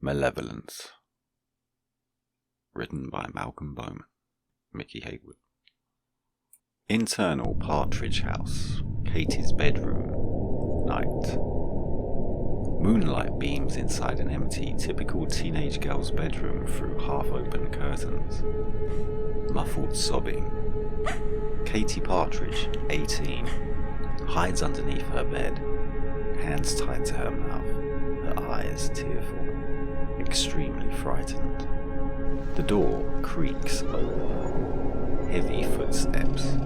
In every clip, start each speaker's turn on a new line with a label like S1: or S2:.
S1: Malevolent. Written by Malcolm Bowman. Mickey Haywood. Internal Partridge House. Katie's bedroom. Night. Moonlight beams inside an empty, typical teenage girl's bedroom through half-open curtains. Muffled sobbing. Katie Partridge, 18, hides underneath her bed, hands tied to her mouth, her eyes tearful, extremely frightened. The door creaks open. Heavy footsteps.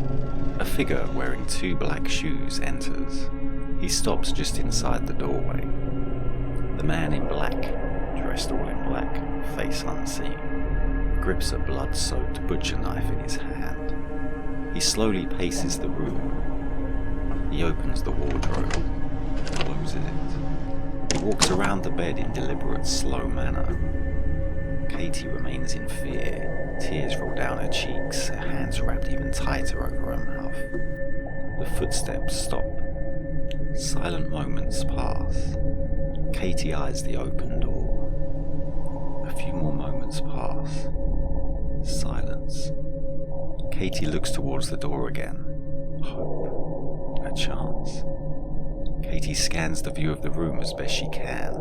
S1: A figure wearing 2 black shoes enters. He stops just inside the doorway. The man in black, dressed all in black, face unseen, grips a blood-soaked butcher knife in his hand. He slowly paces the room. He opens the wardrobe, closes it. He walks around the bed in deliberate, slow manner. Katie remains in fear. Tears roll down her cheeks, her hands wrapped even tighter over her mouth. The footsteps stop. Silent moments pass. Katie eyes the open door. A few more moments pass. Silence. Katie looks towards the door again. Hope. A chance. Katie scans the view of the room as best she can.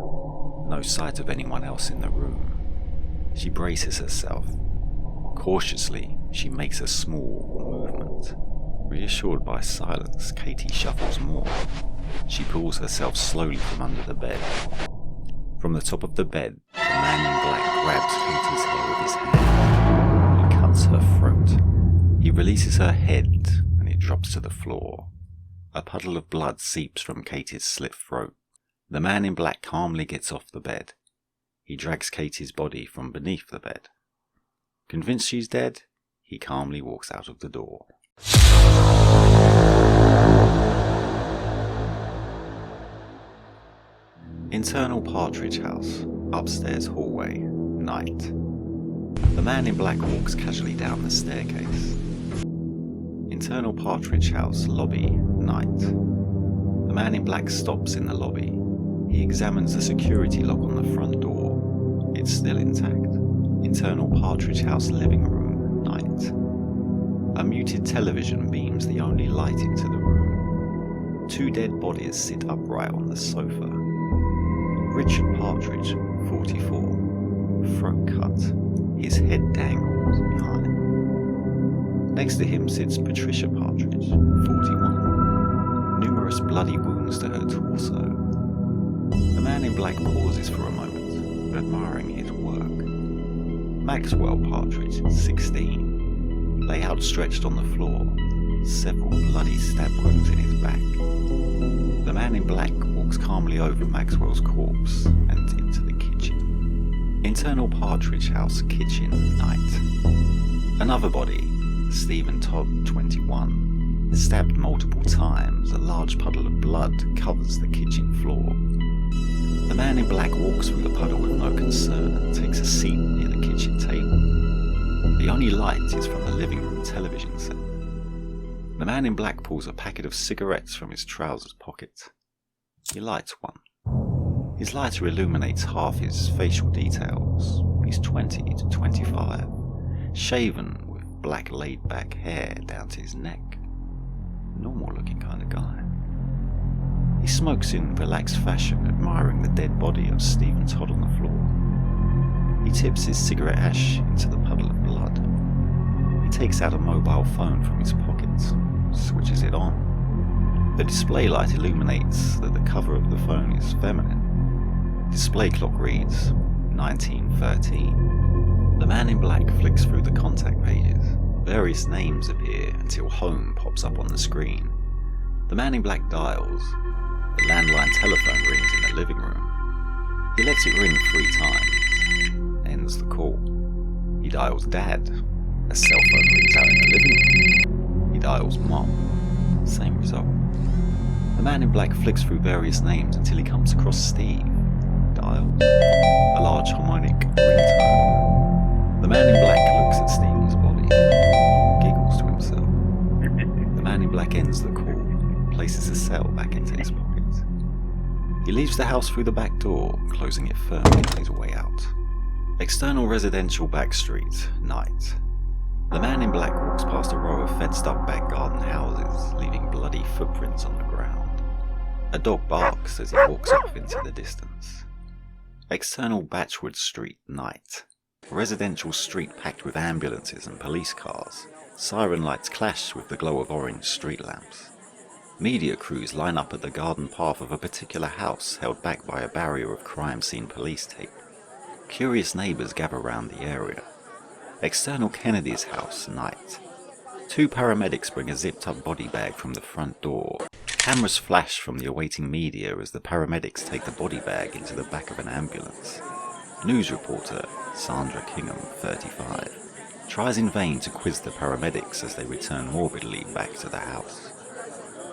S1: No sight of anyone else in the room. She braces herself. Cautiously, she makes a small movement. Reassured by silence, Katie shuffles more. She pulls herself slowly from under the bed. From the top of the bed, the man in black grabs Katie's hair with his hand. He cuts her throat. He releases her head, and it drops to the floor. A puddle of blood seeps from Katie's slit throat. The man in black calmly gets off the bed. He drags Katie's body from beneath the bed. Convinced she's dead, he calmly walks out of the door. Internal Partridge House, upstairs hallway, night. The man in black walks casually down the staircase. Internal Partridge House, lobby, night. The man in black stops in the lobby. He examines the security lock on the front door. It's still intact. Internal Partridge House, living room, night. A muted television beams the only light into the room. 2 dead bodies sit upright on the sofa. Richard Partridge, 44, throat cut, his head dangles behind. Next to him sits Patricia Partridge, 41, numerous bloody wounds to her torso. The man in black pauses for a moment, admiring his work. Maxwell Partridge, 16, lay outstretched on the floor, several bloody stab wounds in his back. The man in black walks calmly over Maxwell's corpse and into the kitchen. Internal Partridge House, kitchen, night. Another body, Stephen Todd, 21, stabbed multiple times. A large puddle of blood covers the kitchen floor. The man in black walks through the puddle with no concern and takes a seat near the kitchen table. The only light is from the living room television set. The man in black pulls a packet of cigarettes from his trousers pocket. He lights one. His lighter illuminates half his facial details. He's 20 to 25, shaven with black laid-back hair down to his neck. Normal looking kind of guy. He smokes in relaxed fashion, admiring the dead body of Stephen Todd on the floor. He tips his cigarette ash into the puddle of blood. He takes out a mobile phone from his pocket, switches it on. The display light illuminates that the cover of the phone is feminine. Display clock reads 1913. The man in black flicks through the contact pages. Various names appear until home pops up on the screen. The man in black dials. The landline telephone rings in the living room. He lets it ring 3 times. Ends the call. He dials Dad. A cell phone rings out in the living room. He dials Mom. Same result. The man in black flicks through various names until he comes across Steve. Dials. A large harmonic ringtone. The man in black looks at Steve's body. Giggles to himself. The man in black ends the call. Places the cell back into his pocket. He leaves the house through the back door, closing it firmly on his way out. External residential back street, night. The man in black walks past a row of fenced-up back garden houses, leaving bloody footprints on the ground. A dog barks as he walks off into the distance. External Batchwood Street, night. A residential street packed with ambulances and police cars. Siren lights clash with the glow of orange street lamps. Media crews line up at the garden path of a particular house held back by a barrier of crime scene police tape. Curious neighbours gather round the area. External Kennedy's house, night. 2 paramedics bring a zipped-up body bag from the front door. Cameras flash from the awaiting media as the paramedics take the body bag into the back of an ambulance. News reporter Sandra Kingham, 35, tries in vain to quiz the paramedics as they return morbidly back to the house.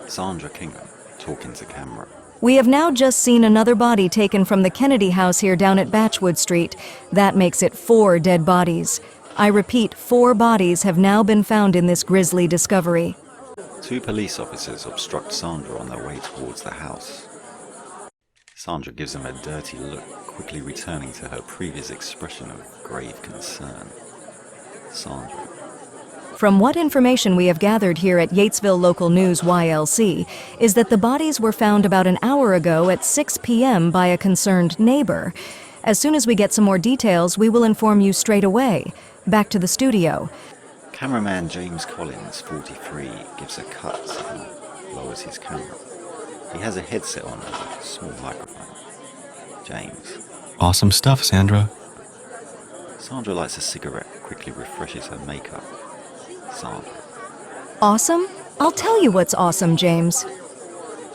S1: Sandra Kingham, talking to camera.
S2: We have now just seen another body taken from the Kennedy house here down at Batchwood Street. That makes it 4 dead bodies. I repeat, 4 bodies have now been found in this grisly discovery.
S1: 2 police officers obstruct Sandra on their way towards the house. Sandra gives them a dirty look, quickly returning to her previous expression of grave concern. Sandra.
S2: From what information we have gathered here at Yatesville Local News YLC is that the bodies were found about an hour ago at 6 p.m. by a concerned neighbor. As soon as we get some more details, we will inform you straight away. Back to the studio.
S1: Cameraman James Collins, 43, gives a cut and lowers his camera. He has a headset on and a small microphone. James.
S3: Awesome stuff, Sandra.
S1: Sandra lights a cigarette, quickly refreshes her makeup. Sandra.
S2: Awesome? I'll tell you what's awesome, James.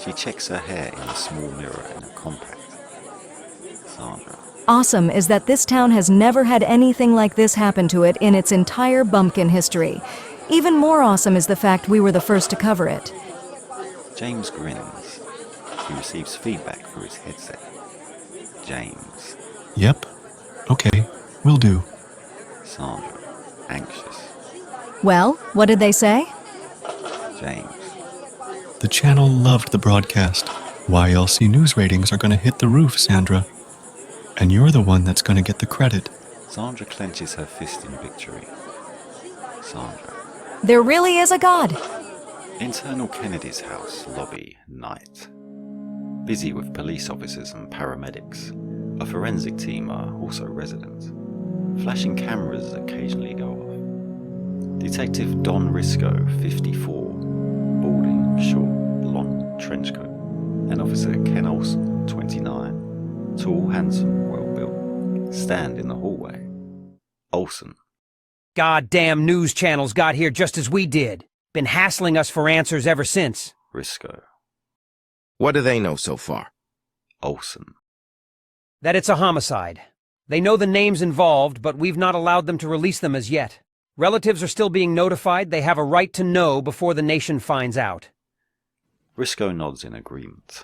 S1: She checks her hair in a small mirror in a compact. Sandra.
S2: Awesome is that this town has never had anything like this happen to it in its entire bumpkin history. Even more awesome is the fact we were the first to cover it.
S1: James grins. He receives feedback through his headset. James.
S3: Yep. Okay, will do.
S1: Sandra, anxious.
S2: Well, what did they say?
S1: James.
S3: The channel loved the broadcast. YLC news ratings are going to hit the roof, Sandra. And you're the one that's going to get the credit.
S1: Sandra clenches her fist in victory. Sandra.
S2: There really is a God.
S1: Internal Kennedy's house, lobby, night. Busy with police officers and paramedics. A forensic team are also resident. Flashing cameras occasionally go off. Detective Don Risco, 54. Balding, short, blonde trench coat. And Officer Ken Olson, 29. Tall, handsome, well-built. Stand in the hallway. Olson.
S4: Goddamn news channels got here just as we did. Been hassling us for answers ever since.
S1: Risco.
S5: What do they know so far?
S1: Olson.
S4: That it's a homicide. They know the names involved, but we've not allowed them to release them as yet. Relatives are still being notified. They have a right to know before the nation finds out.
S1: Risco nods in agreement.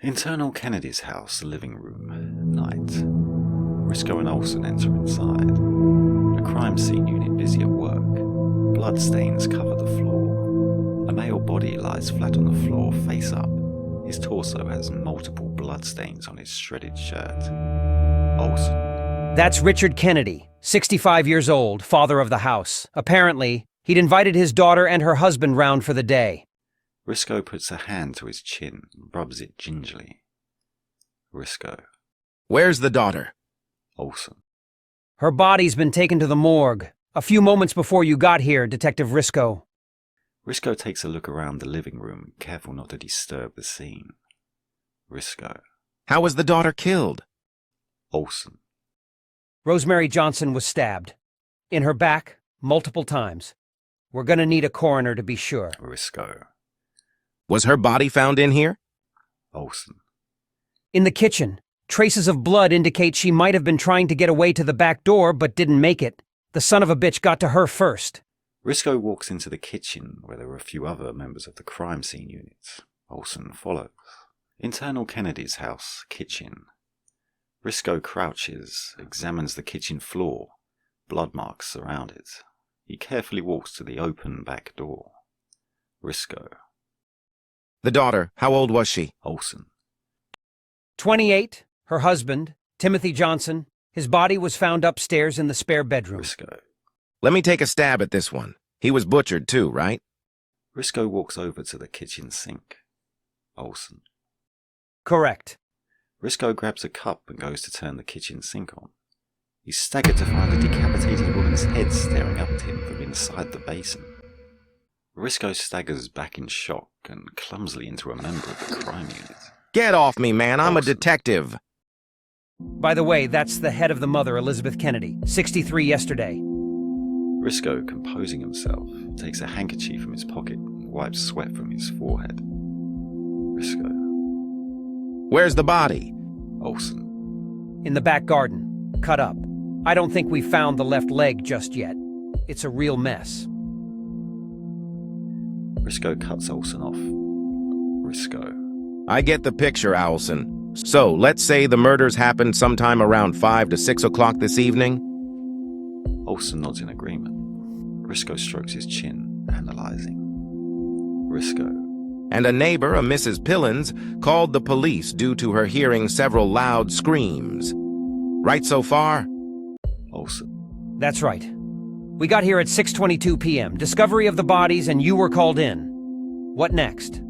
S1: Internal Kennedy's house, living room, night. Risco and Olson enter inside. A crime scene unit busy at work. Blood stains cover the floor. A male body lies flat on the floor, face up. His torso has multiple blood stains on his shredded shirt. Olson.
S4: That's Richard Kennedy, 65 years old, father of the house. Apparently, he'd invited his daughter and her husband round for the day.
S1: Risco puts a hand to his chin and rubs it gingerly. Risco.
S5: Where's the daughter?
S1: Olson.
S4: Her body's been taken to the morgue. A few moments before you got here, Detective Risco.
S1: Risco takes a look around the living room, careful not to disturb the scene. Risco.
S5: How was the daughter killed?
S1: Olson.
S4: Rosemary Johnson was stabbed. In her back, multiple times. We're gonna need a coroner to be sure.
S1: Risco.
S5: Was her body found in here?
S1: Olson.
S4: In the kitchen, traces of blood indicate she might have been trying to get away to the back door, but didn't make it. The son of a bitch got to her first.
S1: Risco walks into the kitchen, where there are a few other members of the crime scene unit. Olson follows. Internal Kennedy's house, kitchen. Risco crouches, examines the kitchen floor. Blood marks surround it. He carefully walks to the open back door. Risco.
S5: The daughter, how old was she?
S1: Olson.
S4: 28, her husband, Timothy Johnson. His body was found upstairs in the spare bedroom.
S1: Risco.
S5: Let me take a stab at this one. He was butchered too, right?
S1: Risco walks over to the kitchen sink. Olsen.
S4: Correct.
S1: Risco grabs a cup and goes to turn the kitchen sink on. He's staggered to find a decapitated woman's head staring up at him from inside the basin. Risco staggers back in shock and clumsily into a member of the crime unit.
S5: Get off me, man. I'm a
S1: Olsen.
S5: detective.
S4: By the way, that's the head of the mother, Elizabeth Kennedy, 63 yesterday.
S1: Risco, composing himself, takes a handkerchief from his pocket and wipes sweat from his forehead. Risco.
S5: Where's the body?
S1: Olsen.
S4: In the back garden, cut up. I don't think we found the left leg just yet. It's a real mess.
S1: Risco cuts Olsen off. Risco.
S5: I get the picture, Owlson. So, let's say the murders happened sometime around 5 to 6 o'clock this evening?
S1: Olsen nods in agreement. Risco strokes his chin, analyzing. Risco.
S5: And a neighbor, a Mrs. Pillins, called the police due to her hearing several loud screams. Right so far?
S1: Olsen.
S4: That's right. We got here at 6:22 p.m. Discovery of the bodies, and you were called in. What next?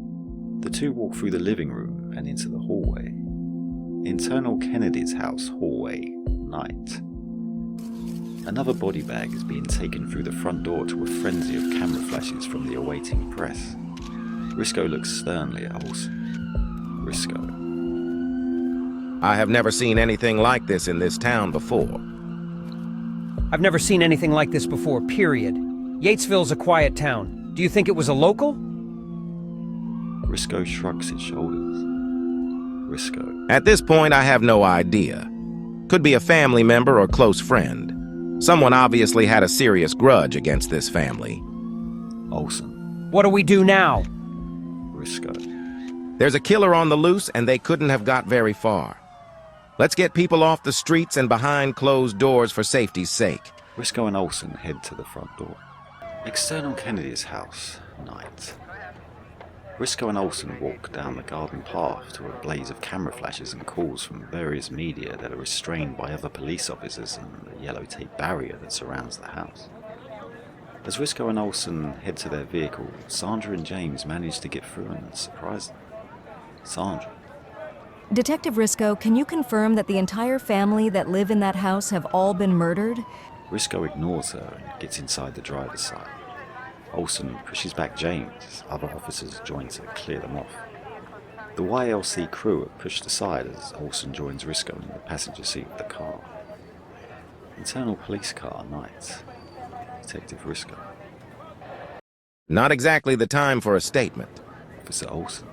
S1: The two walk through the living room and into the hallway. Internal Kennedy's house hallway, night. Another body bag is being taken through the front door to a frenzy of camera flashes from the awaiting press. Risco looks sternly at Olsen. Risco.
S5: I have never seen anything like this in this town before.
S4: I've never seen anything like this before, period. Yatesville's a quiet town. Do you think it was a local?
S1: Risco shrugs his shoulders. Risco.
S5: At this point, I have no idea. Could be a family member or close friend. Someone obviously had a serious grudge against this family.
S1: Olsen.
S4: What do we do now?
S1: Risco.
S5: There's a killer on the loose, and they couldn't have got very far. Let's get people off the streets and behind closed doors for safety's sake.
S1: Risco and Olsen head to the front door. External Kennedy's house, night. Risco and Olsen walk down the garden path to a blaze of camera flashes and calls from various media that are restrained by other police officers and the yellow tape barrier that surrounds the house. As Risco and Olsen head to their vehicle, Sandra and James manage to get through and surprise them. Sandra.
S2: Detective Risco, can you confirm that the entire family that live in that house have all been murdered?
S1: Risco ignores her and gets inside the driver's side. Olsen pushes back James. Other officers join to clear them off. The YLC crew are pushed aside as Olsen joins Risco in the passenger seat of the car. Internal police car, night. Detective Risco.
S5: Not exactly the time for a statement.
S1: Officer Olsen.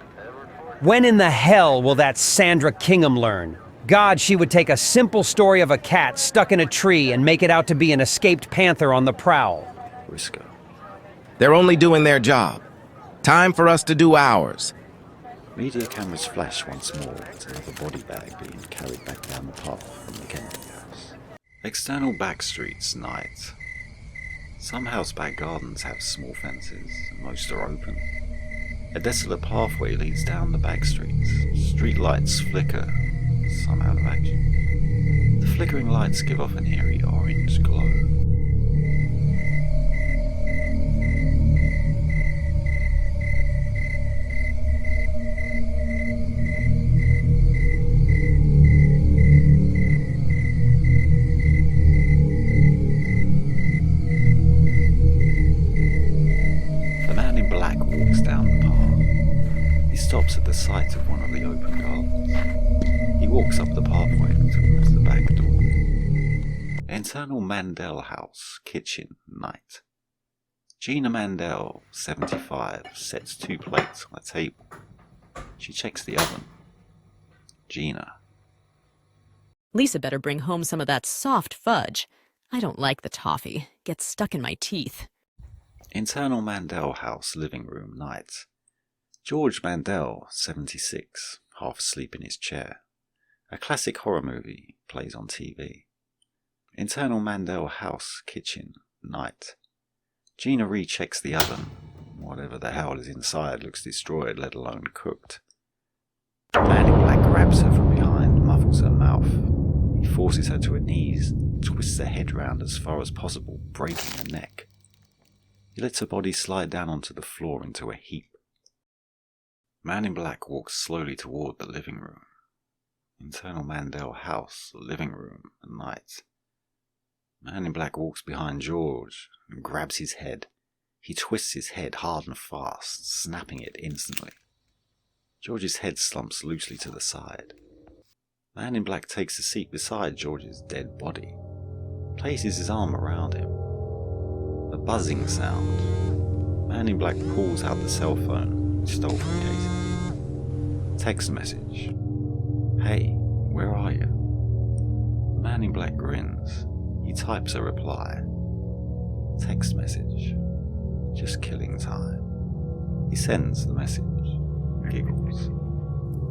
S4: When in the hell will that Sandra Kingham learn? God, she would take a simple story of a cat stuck in a tree and make it out to be an escaped panther on the prowl.
S1: Risco.
S5: They're only doing their job. Time for us to do ours.
S1: Media cameras flash once more at another body bag being carried back down the path from the Kennedy house. External back streets, night. Some house back gardens have small fences, and most are open. A desolate pathway leads down the back streets. Street lights flicker, some out of action. The flickering lights give off an eerie orange glow. The man in black walks down the path. He stops at the sight of one of the open gardens. He walks up the pathway towards the back door. Internal Mandel house, kitchen, night. Gina Mandel, 75, sets 2 plates on a table. She checks the oven. Gina.
S6: Lisa better bring home some of that soft fudge. I don't like the toffee. Gets stuck in my teeth.
S1: Internal Mandel house, living room, night. George Mandel, 76, half asleep in his chair. A classic horror movie plays on TV. Internal Mandel house, kitchen, night. Gina rechecks the oven. Whatever the hell is inside looks destroyed, let alone cooked. The man in black grabs her from behind. towards her mouth. He forces her to her knees, twists her head round as far as possible, breaking her neck. He lets her body slide down onto the floor into a heap. Man in Black walks slowly toward the living room. Internal Mandel house, living room, at night. Man in Black walks behind George and grabs his head. He twists his head hard and fast, snapping it instantly. George's head slumps loosely to the side. Man in Black takes a seat beside George's dead body, places his arm around him. A buzzing sound. Man in Black pulls out the cell phone he stole from Katie. Text message. Hey, where are you? The Man in Black grins. He types a reply. Text message. Just killing time. He sends the message. Giggles.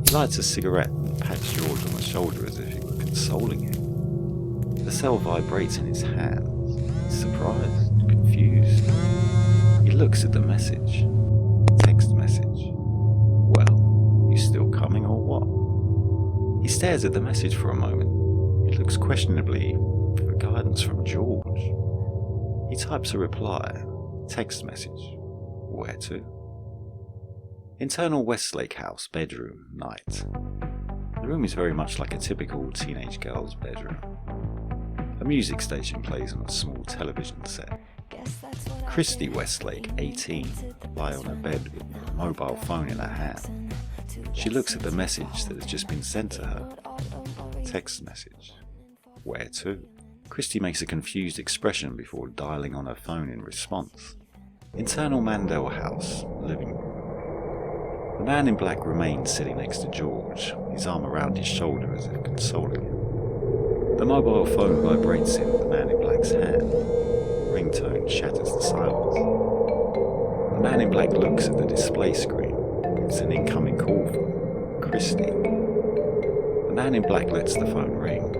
S1: He lights a cigarette and pats George on the shoulder as if he were consoling him. The cell vibrates in his hands. He's surprised, confused. He looks at the message. Text message. Well, you still coming or what? He stares at the message for a moment. It looks questionably for guidance from George. He types a reply. Text message. Where to? Internal Westlake house, bedroom, night. The room is very much like a typical teenage girl's bedroom. A music station plays on a small television set. Christy Westlake, 18, lie on her bed with a mobile phone in her hand. She looks at the message that has just been sent to her. Text message. Where to? Christy makes a confused expression before dialing on her phone in response. Internal Mandel house, living room. The Man in Black remains sitting next to George, his arm around his shoulder as if consoling him. The mobile phone vibrates in the Man in Black's hand. Ringtone shatters the silence. The Man in Black looks at the display screen. It's an incoming call from Christy. The Man in Black lets the phone ring,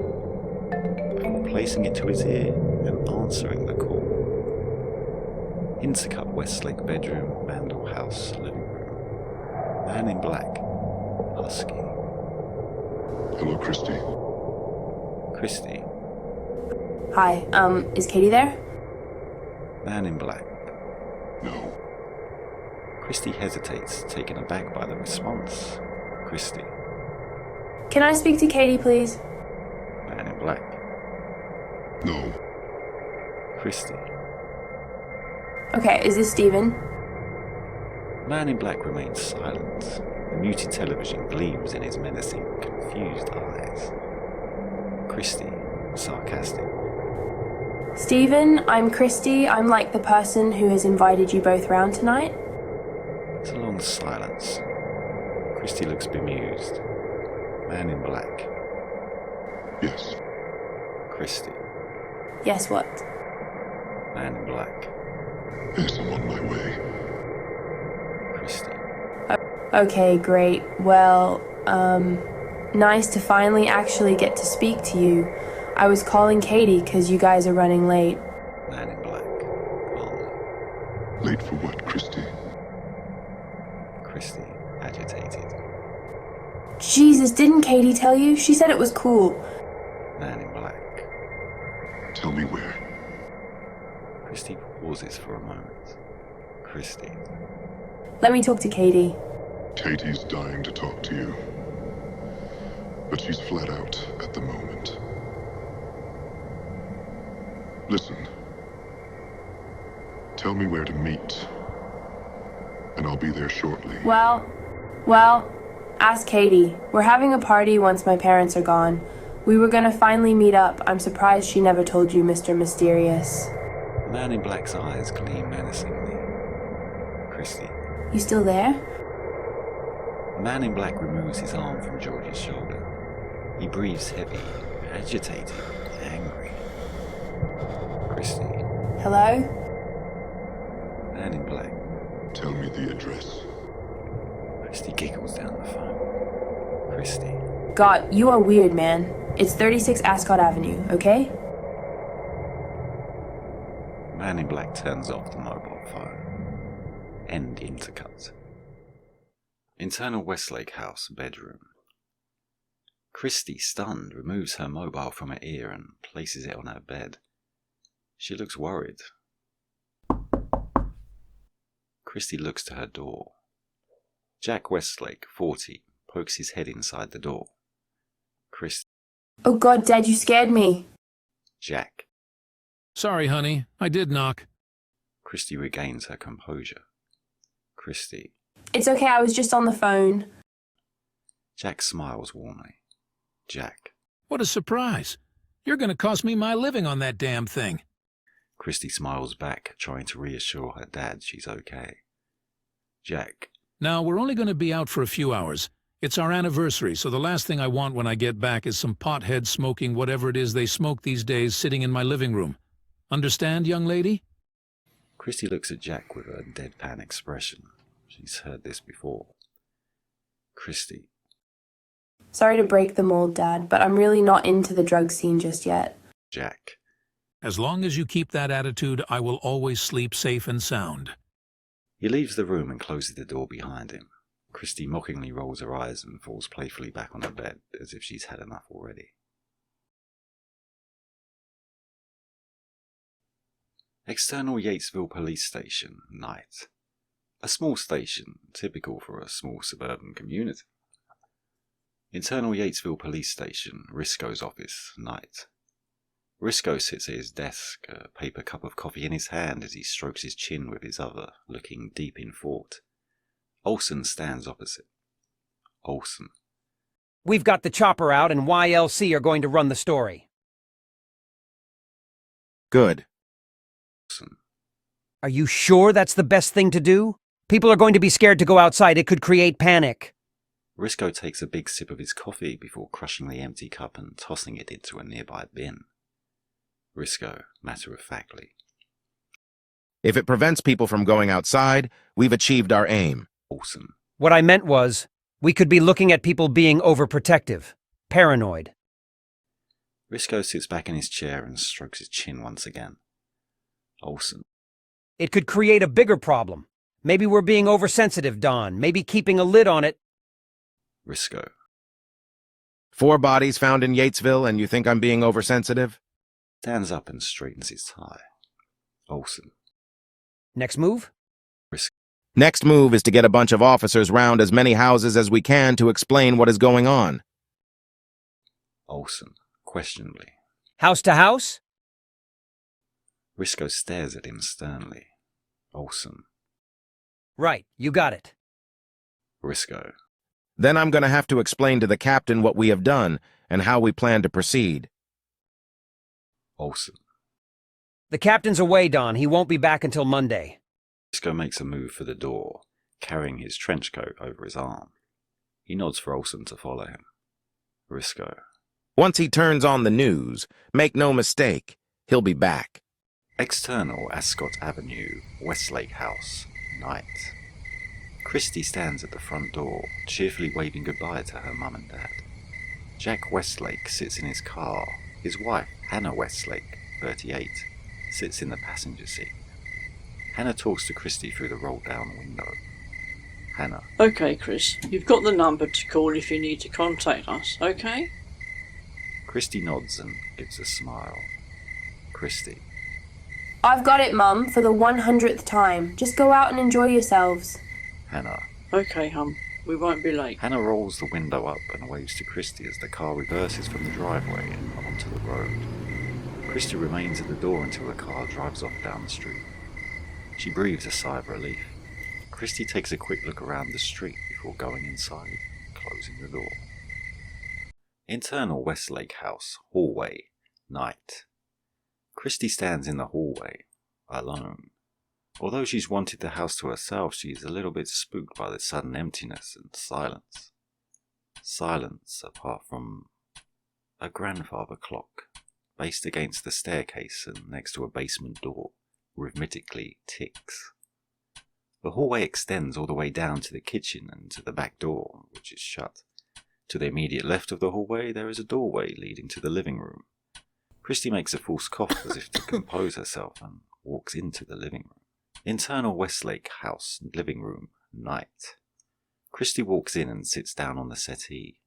S1: before placing it to his ear and answering the call. Intercut Westlake bedroom, Mandel house, living room. Man in Black, husky.
S7: Hello, Christy.
S1: Christy.
S8: Hi, is Katie there?
S1: Man in Black.
S7: No.
S1: Christy hesitates, taken aback by the response. Christy.
S8: Can I speak to Katie, please?
S1: Man in Black.
S7: No.
S1: Christy.
S8: Okay, is this Steven?
S1: Man in Black remains silent. The muted television gleams in his menacing, confused eyes. Christy, sarcastic.
S8: Steven, I'm Christy. I'm like the person who has invited you both round tonight.
S1: It's a long silence. Christy looks bemused. Man in Black.
S7: Yes.
S1: Christy.
S8: Yes, what?
S1: Man in Black.
S7: Yes, I'm on my way.
S1: Christy.
S8: Okay, great. Well, nice to finally actually get to speak to you. I was calling Katie because you guys are running late.
S1: Man in Black. Calmly.
S7: Late for what, Christy?
S1: Christy, agitated.
S8: Jesus, didn't Katie tell you? She said it was cool.
S1: Man in Black.
S7: Tell me where.
S1: Christy pauses for a moment. Christy.
S8: Let me talk to Katie.
S7: Katie's dying to talk to you. But she's flat out at the moment. Listen. Tell me where to meet. And I'll be there shortly.
S8: Well, ask Katie. We're having a party once my parents are gone. We were gonna finally meet up. I'm surprised she never told you, Mr. Mysterious.
S1: The Man in Black's eyes gleam menacingly. Christy.
S8: You still there?
S1: The Man in Black removes his arm from George's shoulder. He breathes heavy, agitated, angry. Christy.
S8: Hello?
S1: Man in Black.
S7: Tell me the address.
S1: Christy giggles down the phone. Christy.
S8: God, you are weird, man. It's 36 Ascot Avenue, okay?
S1: Man in Black turns off the mobile phone. End intercut. Internal Westlake house, bedroom. Christy, stunned, removes her mobile from her ear and places it on her bed. She looks worried. Christy looks to her door. Jack Westlake, 40, pokes his head inside the door. Christy.
S8: Oh God, Dad, you scared me.
S1: Jack.
S9: Sorry, honey. I did knock.
S1: Christy regains her composure. Christy.
S8: It's okay, I was just on the phone.
S1: Jack smiles warmly. Jack.
S9: What a surprise. You're going to cost me my living on that damn thing.
S1: Christy smiles back, trying to reassure her dad she's okay. Jack.
S9: Now, we're only going to be out for a few hours. It's our anniversary, so the last thing I want when I get back is some pothead smoking whatever it is they smoke these days sitting in my living room. Understand, young lady?
S1: Christy looks at Jack with a deadpan expression. She's heard this before. Christy.
S8: Sorry to break the mold, Dad, but I'm really not into the drug scene just yet.
S1: Jack.
S9: As long as you keep that attitude, I will always sleep safe and sound.
S1: He leaves the room and closes the door behind him. Christy mockingly rolls her eyes and falls playfully back on her bed, as if she's had enough already. External Yatesville Police Station, night. A small station, typical for a small suburban community. Internal Yatesville Police Station, Risco's office, night. Risco sits at his desk, a paper cup of coffee in his hand as he strokes his chin with his other, looking deep in thought. Olsen stands opposite. Olsen.
S4: We've got the chopper out and YLC are going to run the story.
S5: Good.
S1: Olsen.
S4: Are you sure that's the best thing to do? People are going to be scared to go outside. It could create panic.
S1: Risco takes a big sip of his coffee before crushing the empty cup and tossing it into a nearby bin. Risco, matter-of-factly.
S5: If it prevents people from going outside, we've achieved our aim.
S1: Olsen.
S4: What I meant was, we could be looking at people being overprotective, paranoid.
S1: Risco sits back in his chair and strokes his chin once again. Olsen.
S4: It could create a bigger problem. Maybe we're being oversensitive, Don. Maybe keeping a lid on it.
S1: Risco.
S5: 4 bodies found in Yatesville, and you think I'm being oversensitive?
S1: Stands up and straightens his tie. Olsen.
S4: Next move?
S1: Risco.
S5: Next move is to get a bunch of officers round as many houses as we can to explain what is going on.
S1: Olsen, questionably.
S4: House to house?
S1: Risco stares at him sternly. Olsen.
S4: Right, you got it.
S1: Risco.
S5: Then I'm going to have to explain to the captain what we have done and how we plan to proceed.
S1: Olsen.
S4: The captain's away, Don. He won't be back until Monday.
S1: Risco makes a move for the door, carrying his trench coat over his arm. He nods for Olsen to follow him. Risco.
S5: Once he turns on the news, make no mistake, he'll be back.
S1: External Ascot Avenue, Westlake House, night. Christy stands at the front door, cheerfully waving goodbye to her mum and dad. Jack Westlake sits in his car. His wife, Hannah Westlake, 38, sits in the passenger seat. Hannah talks to Christy through the rolled-down window. Hannah.
S10: Okay, Chris, you've got the number to call if you need to contact us, okay?
S1: Christy nods and gives a smile. Christy.
S8: I've got it, Mum, for the 100th time. Just go out and enjoy yourselves.
S1: Hannah.
S10: Okay, hon, we won't be late.
S1: Hannah rolls the window up and waves to Christy as the car reverses from the driveway and onto the road. Christy remains at the door until the car drives off down the street. She breathes a sigh of relief. Christy takes a quick look around the street before going inside, closing the door. Internal Westlake House, hallway, night. Christy stands in the hallway, alone. Although she's wanted the house to herself, she's a little bit spooked by the sudden emptiness and silence. Silence apart from a grandfather clock, based against the staircase and next to a basement door, rhythmically ticks. The hallway extends all the way down to the kitchen and to the back door, which is shut. To the immediate left of the hallway, there is a doorway leading to the living room. Christy makes a false cough as if to compose herself and walks into the living room. Internal Westlake House, living room, night. Christy walks in and sits down on the settee.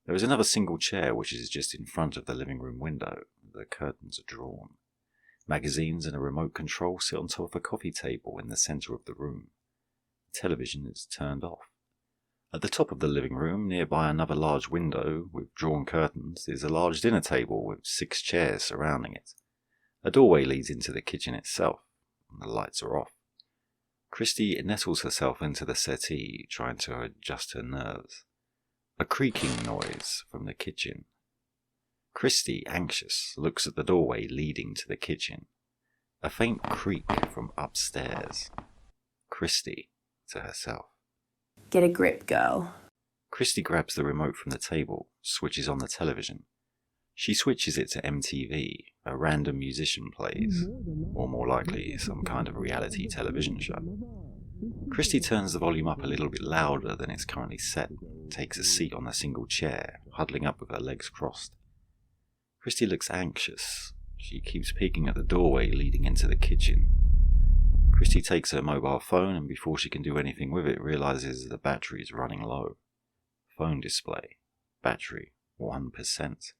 S1: There is another single chair which is just in front of the living room window. The curtains are drawn. Magazines and a remote control sit on top of a coffee table in the centre of the room. The television is turned off. At the top of the living room, nearby another large window with drawn curtains, is a large dinner table with 6 chairs surrounding it. A doorway leads into the kitchen itself, and the lights are off. Christy nettles herself into the settee, trying to adjust her nerves. A creaking noise from the kitchen. Christy, anxious, looks at the doorway leading to the kitchen. A faint creak from upstairs. Christy, to herself.
S8: Get a grip, go.
S1: Christy grabs the remote from the table, switches on the television. She switches it to MTV. A random musician plays, or more likely, some kind of reality television show. Christy turns the volume up a little bit louder than it's currently set, takes a seat on a single chair, huddling up with her legs crossed. Christy looks anxious. She keeps peeking at the doorway leading into the kitchen. Christy takes her mobile phone and before she can do anything with it realizes the battery is running low. Phone display. Battery 1%.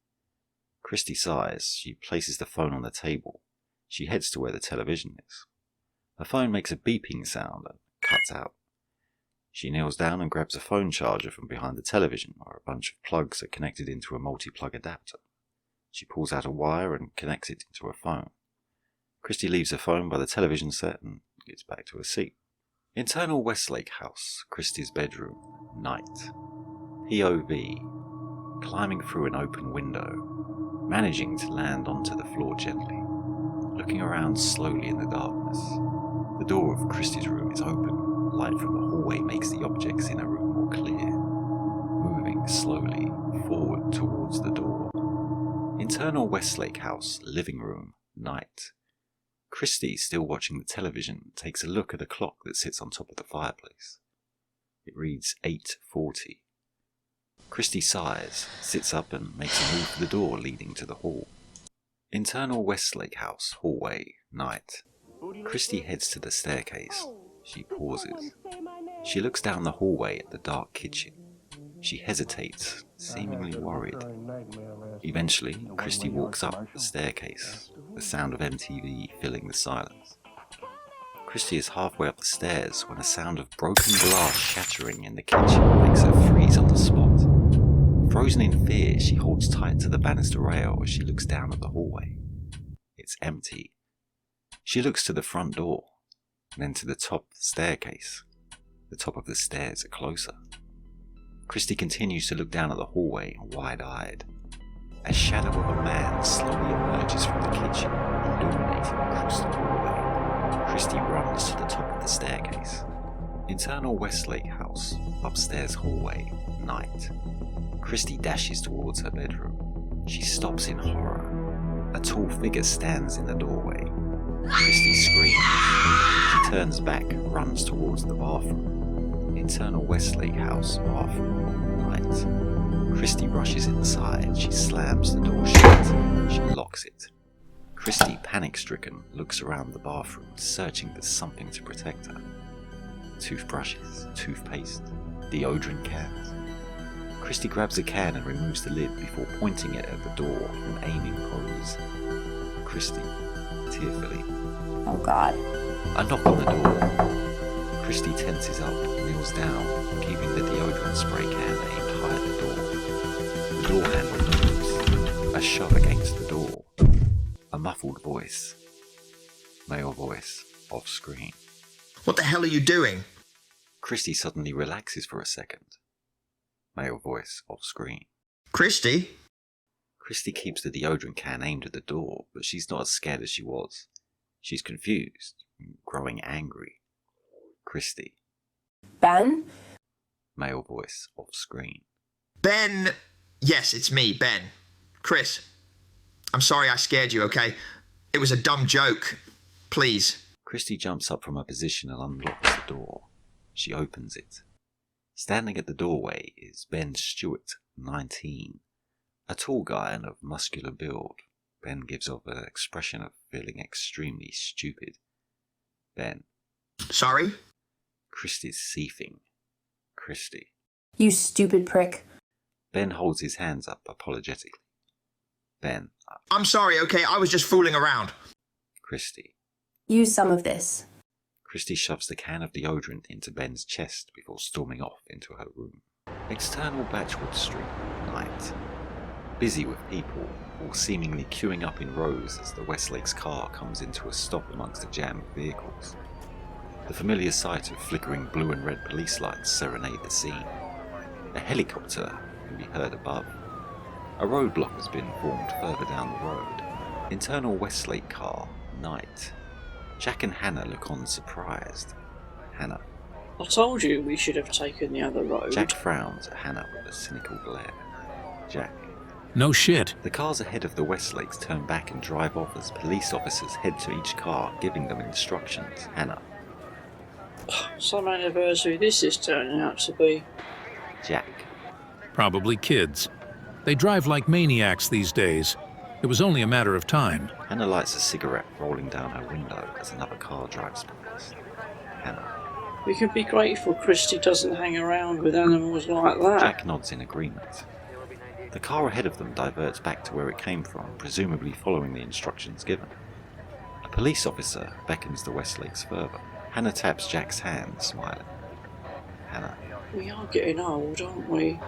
S1: Christy sighs. She places the phone on the table. She heads to where the television is. Her phone makes a beeping sound and cuts out. She kneels down and grabs a phone charger from behind the television, where a bunch of plugs are connected into a multi-plug adapter. She pulls out a wire and connects it into her phone. Christy leaves her phone by the television set and gets back to her seat. Internal Westlake House, Christy's bedroom, night. POV, climbing through an open window, managing to land onto the floor gently, looking around slowly in the darkness. The door of Christy's room is open. Light from the hallway makes the objects in her room more clear. Moving slowly forward towards the door. Internal Westlake House, living room, night. Christy, still watching the television, takes a look at a clock that sits on top of the fireplace. It reads 8:40. Christy sighs, sits up and makes a move for the door leading to the hall. Internal Westlake House, hallway, night. Christy heads to the staircase. She pauses. She looks down the hallway at the dark kitchen. She hesitates, seemingly worried. Eventually, Christy walks up the staircase, the sound of MTV filling the silence. Christy is halfway up the stairs when a sound of broken glass shattering in the kitchen makes her freeze on the spot. Frozen in fear, she holds tight to the banister rail as she looks down at the hallway. It's empty. She looks to the front door, then to the top of the staircase. The top of the stairs are closer. Christy continues to look down at the hallway, wide-eyed. A shadow of a man slowly emerges from the kitchen, illuminating across the hallway. Christy runs to the top of the staircase. Internal Westlake House, upstairs hallway, night. Christy dashes towards her bedroom. She stops in horror. A tall figure stands in the doorway. Christy screams. She turns back, runs towards the bathroom. Internal Westlake House, bathroom, night. Christy rushes inside. She slams the door shut. She locks it. Christy, panic-stricken, looks around the bathroom, searching for something to protect her. Toothbrushes, toothpaste, deodorant cans. Christy grabs a can and removes the lid before pointing it at the door and aiming pose. Christy, tearfully.
S8: Oh God.
S1: A knock on the door. Christy tenses up, kneels down, keeping the deodorant spray can aimed high at the door. The door handle moves. A shove against the door. A muffled voice. Male voice, off screen.
S11: What the hell are you doing?
S1: Christy suddenly relaxes for a second. Male voice, off screen.
S11: Christy?
S1: Christy keeps the deodorant can aimed at the door, but she's not as scared as she was. She's confused, growing angry. Christy.
S8: Ben?
S1: Male voice, off screen.
S11: Ben! Yes, it's me, Ben. Chris. I'm sorry I scared you, okay? It was a dumb joke. Please.
S1: Christy jumps up from her position and unlocks the door. She opens it. Standing at the doorway is Ben Stewart, 19. A tall guy and of muscular build. Ben gives off an expression of feeling extremely stupid. Ben.
S11: Sorry?
S1: Christy's seething. Christy.
S8: You stupid prick.
S1: Ben holds his hands up apologetically. Ben.
S11: I'm sorry, okay? I was just fooling around.
S1: Christy.
S8: Use some of this.
S1: Christy shoves the can of deodorant into Ben's chest before storming off into her room. External Batchwood Street, night. Busy with people, all seemingly queuing up in rows as the Westlake's car comes into a stop amongst a jam of vehicles. The familiar sight of flickering blue and red police lights serenade the scene. A helicopter can be heard above. A roadblock has been formed further down the road. Internal Westlake car, night. Jack and Hannah look on surprised. Hannah.
S10: I told you we should have taken the other road.
S1: Jack frowns at Hannah with a cynical glare. Jack.
S9: No shit.
S1: The cars ahead of the Westlakes turn back and drive off as police officers head to each car, giving them instructions. Hannah.
S10: Some anniversary this is turning out to be.
S1: Jack.
S9: Probably kids. They drive like maniacs these days. It was only a matter of time.
S1: Hannah lights a cigarette, rolling down her window as another car drives past. Hannah.
S10: We can be grateful Christy doesn't hang around with animals like that.
S1: Jack nods in agreement. The car ahead of them diverts back to where it came from, presumably following the instructions given. A police officer beckons the Westlakes further. Hannah taps Jack's hand, smiling. Hannah.
S10: We are getting old, aren't we?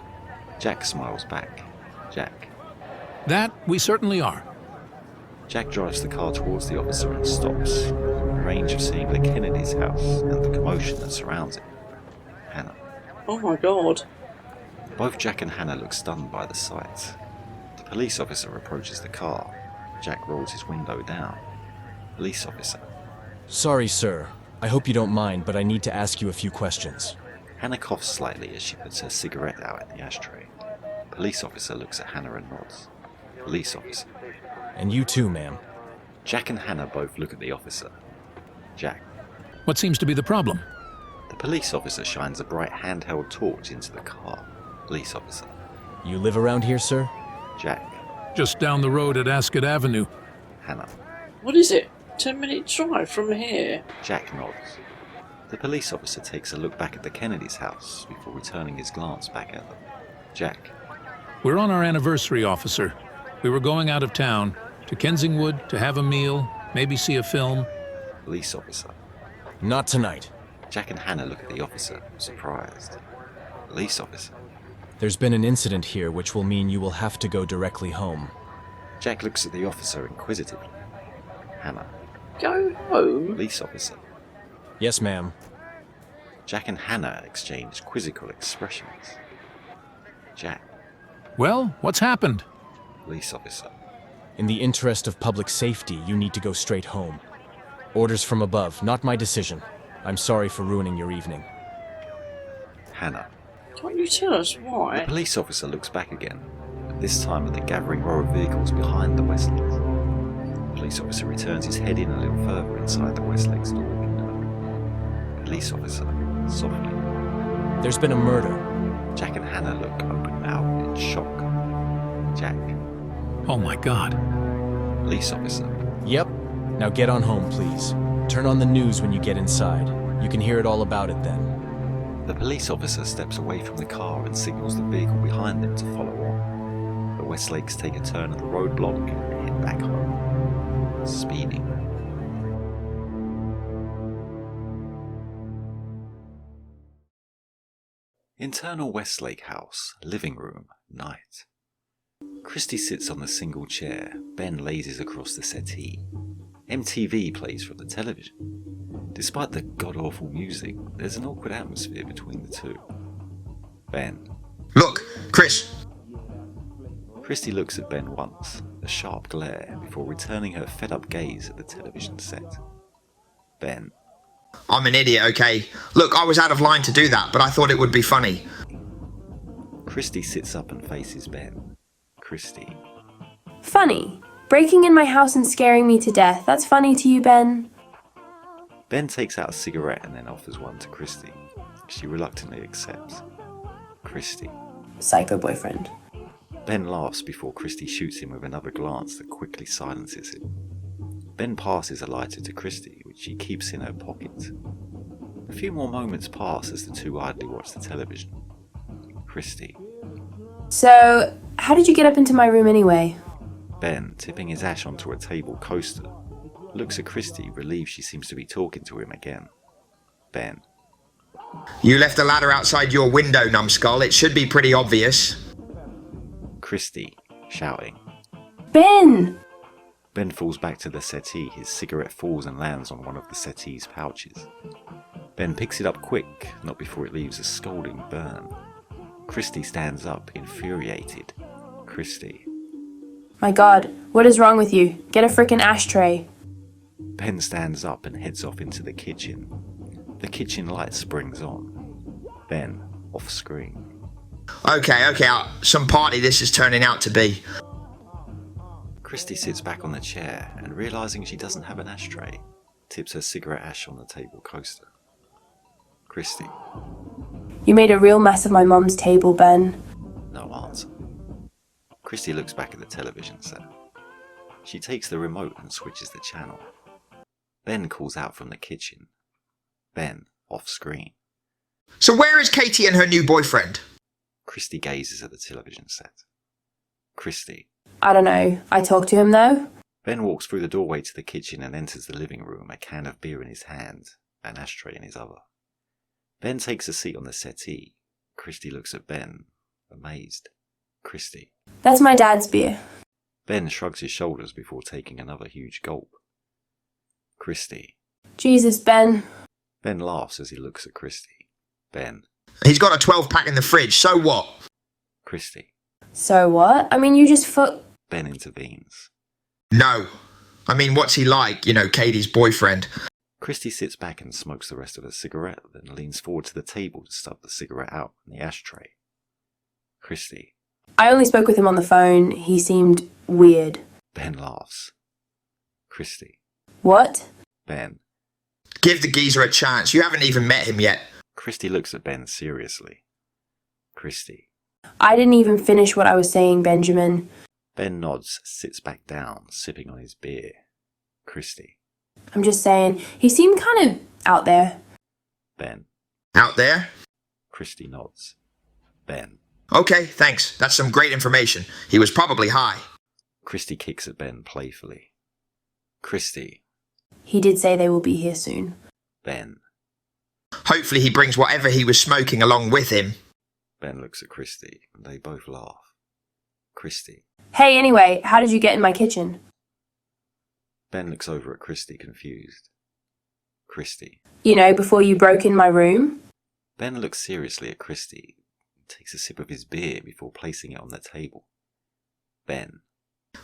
S1: Jack smiles back. Jack.
S9: That we certainly are.
S1: Jack drives the car towards the officer and stops, in range of seeing the Kennedy's house and the commotion that surrounds it. Hannah.
S10: Oh my god.
S1: Both Jack and Hannah look stunned by the sight. The police officer approaches the car. Jack rolls his window down. Police officer.
S12: Sorry, sir. I hope you don't mind, but I need to ask you a few questions.
S1: Hannah coughs slightly as she puts her cigarette out in the ashtray. Police officer looks at Hannah and nods. Police officer.
S12: And you too, ma'am.
S1: Jack and Hannah both look at the officer. Jack.
S9: What seems to be the problem?
S1: The police officer shines a bright handheld torch into the car. Police officer.
S12: You live around here, sir?
S1: Jack.
S9: Just down the road at Ascot Avenue.
S1: Hannah.
S10: What is it? 10-minute drive from here.
S1: Jack nods. The police officer takes a look back at the Kennedy's house before returning his glance back at them. Jack.
S9: We're on our anniversary, officer. We were going out of town, to Kensingwood, to have a meal, maybe see a film.
S1: Police officer.
S12: Not tonight.
S1: Jack and Hannah look at the officer, surprised. Police officer.
S12: There's been an incident here which will mean you will have to go directly home.
S1: Jack looks at the officer inquisitively. Hannah.
S10: Go home?
S1: Police officer.
S12: Yes, ma'am.
S1: Jack and Hannah exchange quizzical expressions. Jack.
S9: Well, what's happened?
S1: Police officer.
S12: In the interest of public safety, you need to go straight home. Orders from above, not my decision. I'm sorry for ruining your evening.
S1: Hannah.
S10: Can't you tell us why?
S1: The police officer looks back again, but this time at the gathering row of vehicles behind the Westlakes. The police officer returns his head in a little further inside the Westlake's door window. Police officer, softly.
S12: There's been a murder.
S1: Jack and Hannah look open-mouthed in shock. Jack.
S9: Oh my god.
S1: Police officer.
S12: Yep. Now get on home, please. Turn on the news when you get inside. You can hear it all about it then.
S1: The police officer steps away from the car and signals the vehicle behind them to follow on. The Westlakes take a turn at the roadblock and head back home. Speeding. Internal Westlake house, living room, night. Christy sits on the single chair. Ben lazes across the settee. MTV plays from the television. Despite the god-awful music, there's an awkward atmosphere between the two. Ben.
S11: Look, Chris.
S1: Christy looks at Ben once, a sharp glare, before returning her fed-up gaze at the television set. Ben.
S11: I'm an idiot, okay? Look, I was out of line to do that, but I thought it would be funny.
S1: Christy sits up and faces Ben. Christy.
S8: Funny. Breaking in my house and scaring me to death. That's funny to you, Ben?
S1: Ben takes out a cigarette and then offers one to Christy. She reluctantly accepts. Christy.
S8: Psycho boyfriend.
S1: Ben laughs before Christy shoots him with another glance that quickly silences him. Ben passes a lighter to Christy, which she keeps in her pocket. A few more moments pass as the two idly watch the television. Christy.
S8: So, how did you get up into my room anyway?
S1: Ben, tipping his ash onto a table coaster, looks at Christy, relieved she seems to be talking to him again. Ben.
S11: You left the ladder outside your window, numbskull. It should be pretty obvious.
S1: Christy, shouting.
S8: Ben!
S1: Ben falls back to the settee. His cigarette falls and lands on one of the settee's pouches. Ben picks it up quick, not before it leaves a scalding burn. Christy stands up, infuriated. Christy.
S8: My god, what is wrong with you? Get a frickin' ashtray.
S1: Ben stands up and heads off into the kitchen. The kitchen light springs on. Ben, off screen.
S11: Okay, some party this is turning out to be.
S1: Christy sits back on the chair and, realising she doesn't have an ashtray, tips her cigarette ash on the table coaster. Christy.
S8: You made a real mess of my mum's table, Ben.
S1: No answer. Christy looks back at the television set. She takes the remote and switches the channel. Ben calls out from the kitchen. Ben, off screen.
S11: So where is Katie and her new boyfriend?
S1: Christy gazes at the television set. Christy.
S8: I don't know. I talked to him though.
S1: Ben walks through the doorway to the kitchen and enters the living room, a can of beer in his hand, an ashtray in his other. Ben takes a seat on the settee. Christy looks at Ben, amazed. Christy.
S8: That's my dad's beer.
S1: Ben shrugs his shoulders before taking another huge gulp. Christy.
S8: Jesus, Ben.
S1: Ben laughs as he looks at Christy. Ben.
S11: He's got a 12-pack in the fridge, so what?
S1: Christy.
S8: So what? I mean, you just
S1: Ben intervenes.
S11: No. I mean, what's he like, Katie's boyfriend?
S1: Christy sits back and smokes the rest of her cigarette, then leans forward to the table to stub the cigarette out in the ashtray. Christy.
S8: I only spoke with him on the phone. He seemed weird.
S1: Ben laughs. Christy.
S8: What?
S1: Ben.
S11: Give the geezer a chance. You haven't even met him yet.
S1: Christy looks at Ben seriously. Christy.
S8: I didn't even finish what I was saying, Benjamin.
S1: Ben nods, sits back down, sipping on his beer. Christy.
S8: I'm just saying, he seemed kind of out there.
S1: Ben.
S11: Out there?
S1: Christy nods. Ben.
S11: Okay, thanks. That's some great information. He was probably high.
S1: Christy kicks at Ben playfully. Christy.
S8: He did say they will be here soon.
S1: Ben.
S11: Hopefully he brings whatever he was smoking along with him.
S1: Ben looks at Christy, and they both laugh. Christy.
S8: Hey, anyway, how did you get in my kitchen?
S1: Ben looks over at Christy, confused. Christy.
S8: Before you broke in my room?
S1: Ben looks seriously at Christy, takes a sip of his beer before placing it on the table. Ben.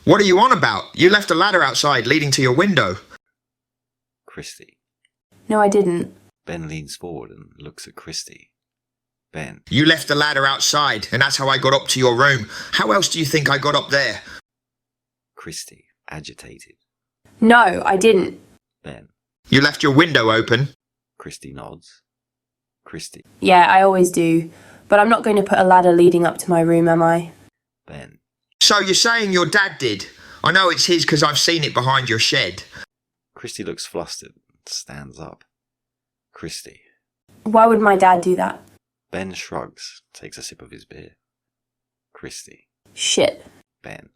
S11: What are you on about? You left a ladder outside leading to your window.
S1: Christy.
S8: No, I didn't.
S1: Ben leans forward and looks at Christy. Ben.
S11: You left the ladder outside, and that's how I got up to your room. How else do you think I got up there?
S1: Christy, agitated.
S8: No, I didn't.
S1: Ben.
S11: You left your window open.
S1: Christy nods. Christy.
S8: Yeah, I always do. But I'm not going to put a ladder leading up to my room, am I?
S1: Ben.
S11: So you're saying your dad did? I know it's his because I've seen it behind your shed.
S1: Christy looks flustered and stands up. Christy.
S8: Why would my dad do that?
S1: Ben shrugs, takes a sip of his beer. Christy.
S8: Shit.
S1: Ben.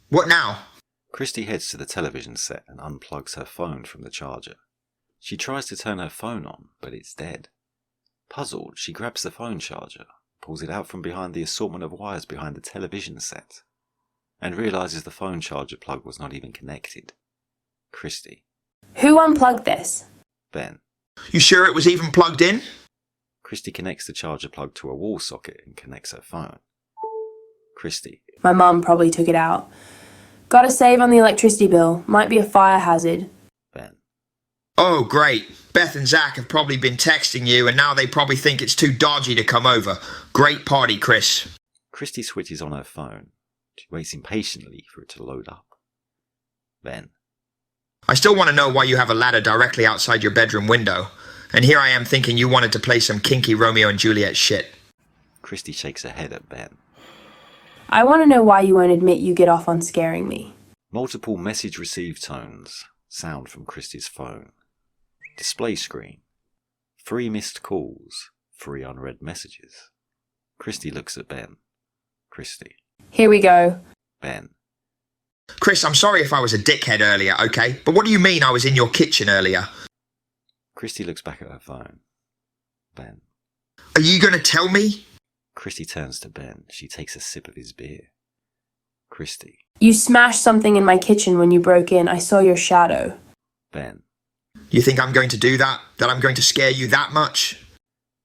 S11: What now?
S1: Christy heads to the television set and unplugs her phone from the charger. She tries to turn her phone on, but it's dead. Puzzled, she grabs the phone charger, pulls it out from behind the assortment of wires behind the television set, and realises the phone charger plug was not even connected. Christy.
S8: Who unplugged this?
S1: Ben.
S11: You sure it was even plugged in?
S1: Christy connects the charger plug to a wall socket and connects her phone. Christy.
S8: My mum probably took it out. Gotta save on the electricity bill. Might be a fire hazard.
S1: Ben.
S11: Oh, great. Beth and Zach have probably been texting you, and now they probably think it's too dodgy to come over. Great party, Chris.
S1: Christy switches on her phone. She waits impatiently for it to load up. Ben.
S11: I still want to know why you have a ladder directly outside your bedroom window. And here I am thinking you wanted to play some kinky Romeo and Juliet shit.
S1: Christy shakes her head at Ben.
S8: I want to know why you won't admit you get off on scaring me.
S1: Multiple message received tones. Sound from Christy's phone. Display screen. 3 missed calls. 3 unread messages. Christy looks at Ben. Christy.
S8: Here we go.
S1: Ben.
S11: Chris, I'm sorry if I was a dickhead earlier, okay? But what do you mean I was in your kitchen earlier?
S1: Christy looks back at her phone. Ben.
S11: Are you going to tell me?
S1: Christy turns to Ben. She takes a sip of his beer. Christy.
S8: You smashed something in my kitchen when you broke in. I saw your shadow.
S1: Ben.
S11: You think I'm going to do that? That I'm going to scare you that much?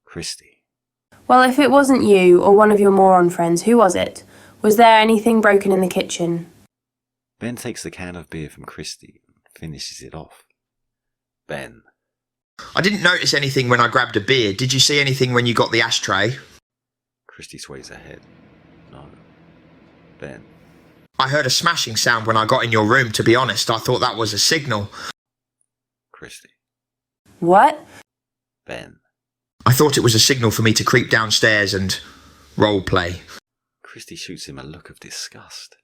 S1: Christy.
S8: Well, if it wasn't you or one of your moron friends, who was it? Was there anything broken in the kitchen?
S1: Ben takes the can of beer from Christy and finishes it off. Ben.
S11: I didn't notice anything when I grabbed a beer. Did you see anything when you got the ashtray?
S1: Christy sways her head. No. Ben.
S11: I heard a smashing sound when I got in your room, to be honest. I thought that was a signal.
S1: Christy.
S8: What?
S1: Ben.
S11: I thought it was a signal for me to creep downstairs and roleplay.
S1: Christy shoots him a look of disgust.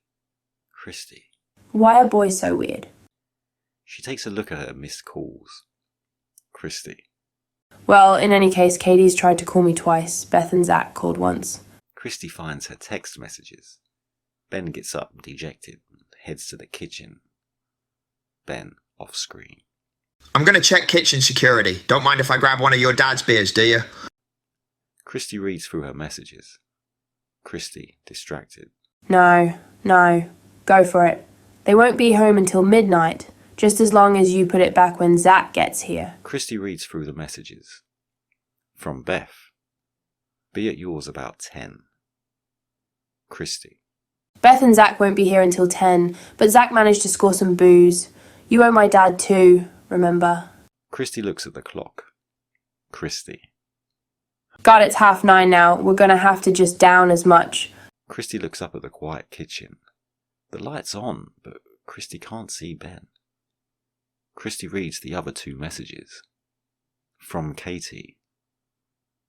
S1: Christy.
S8: Why are boys so weird?
S1: She takes a look at her missed calls. Christy.
S8: Well, in any case, Katie's tried to call me twice. Beth and Zach called once.
S1: Christy finds her text messages. Ben gets up, dejected, and heads to the kitchen. Ben, off screen.
S11: I'm going to check kitchen security. Don't mind if I grab one of your dad's beers, do you?
S1: Christy reads through her messages. Christy, distracted.
S8: No. Go for it. They won't be home until midnight, just as long as you put it back when Zach gets here.
S1: Christy reads through the messages. From Beth. Be at yours about 10. Christy.
S8: Beth and Zach won't be here until 10, but Zach managed to score some booze. You owe my dad too, remember?
S1: Christy looks at the clock. Christy.
S8: God, it's 9:30 now. We're gonna have to just down as much.
S1: Christy looks up at the quiet kitchen. The light's on, but Christy can't see Ben. Christy reads the other two messages. From Katie.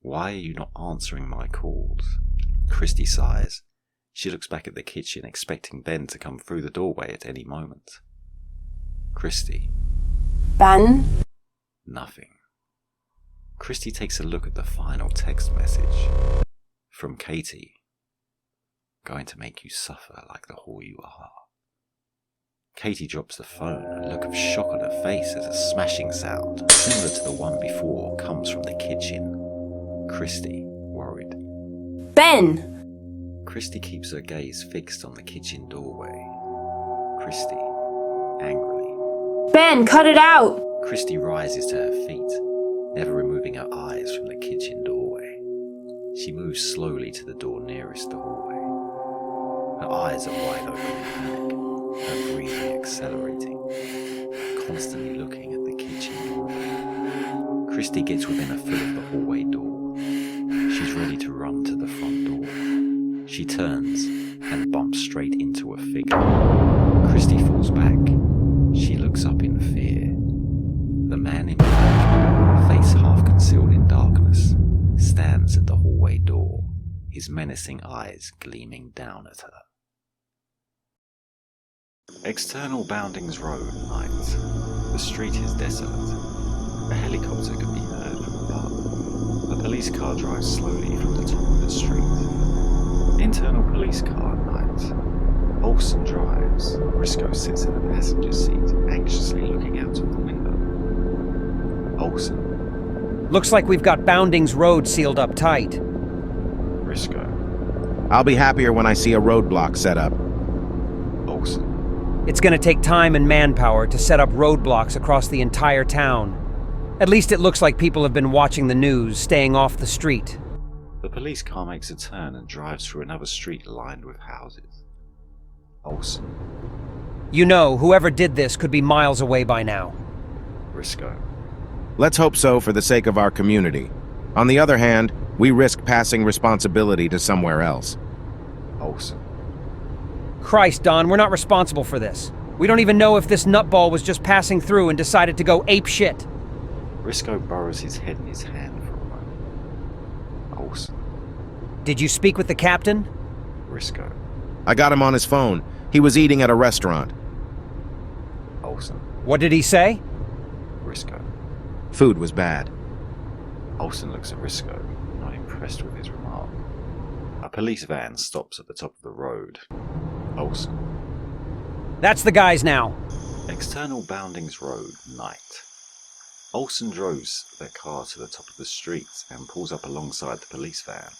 S1: Why are you not answering my calls? Christy sighs. She looks back at the kitchen, expecting Ben to come through the doorway at any moment. Christy.
S8: Ben?
S1: Nothing. Christy takes a look at the final text message. From Katie. Going to make you suffer like the whore you are. Katie drops the phone, a look of shock on her face as a smashing sound, similar to the one before, comes from the kitchen. Christy, worried.
S8: Ben!
S1: Christy keeps her gaze fixed on the kitchen doorway. Christy, angrily.
S8: Ben, cut it out!
S1: Christy rises to her feet, never removing her eyes from the kitchen doorway. She moves slowly to the door nearest the hallway. Her eyes are wide open in panic, her breathing accelerating, constantly looking at the kitchen doorway. Christy gets within a foot of the hallway door. She's ready to run to the front door. She turns and bumps straight into a figure. Christy falls back. She looks up in fear. The man in black, face half concealed in darkness, stands at the hallway door, his menacing eyes gleaming down at her. External Boundings Road, night. The street is desolate. A helicopter can be heard from above. A police car drives slowly from the top of the street. Internal police car, night. Olsen drives. Briscoe sits in the passenger seat, anxiously looking out of the window. Olsen.
S4: Looks like we've got Boundings Road sealed up tight.
S1: Briscoe.
S5: I'll be happier when I see a roadblock set up.
S1: Olsen.
S4: It's gonna take time and manpower to set up roadblocks across the entire town. At least it looks like people have been watching the news, staying off the street.
S1: The police car makes a turn and drives through another street lined with houses. Olsen.
S4: You know, whoever did this could be miles away by now.
S1: Briscoe.
S5: Let's hope so for the sake of our community. On the other hand, we risk passing responsibility to somewhere else.
S1: Olsen.
S4: Christ, Don, we're not responsible for this. We don't even know if this nutball was just passing through and decided to go ape shit.
S1: Briscoe burrows his head in his hand for a moment. Olsen.
S4: Did you speak with the captain?
S1: Briscoe.
S5: I got him on his phone. He was eating at a restaurant.
S1: Olsen.
S4: What did he say?
S1: Briscoe.
S5: Food was bad.
S1: Olsen looks at Briscoe, not impressed with his remark. A police van stops at the top of the road. Olsen.
S4: That's the guys now.
S1: External Boundings Road, night. Olsen drives their car to the top of the street and pulls up alongside the police van.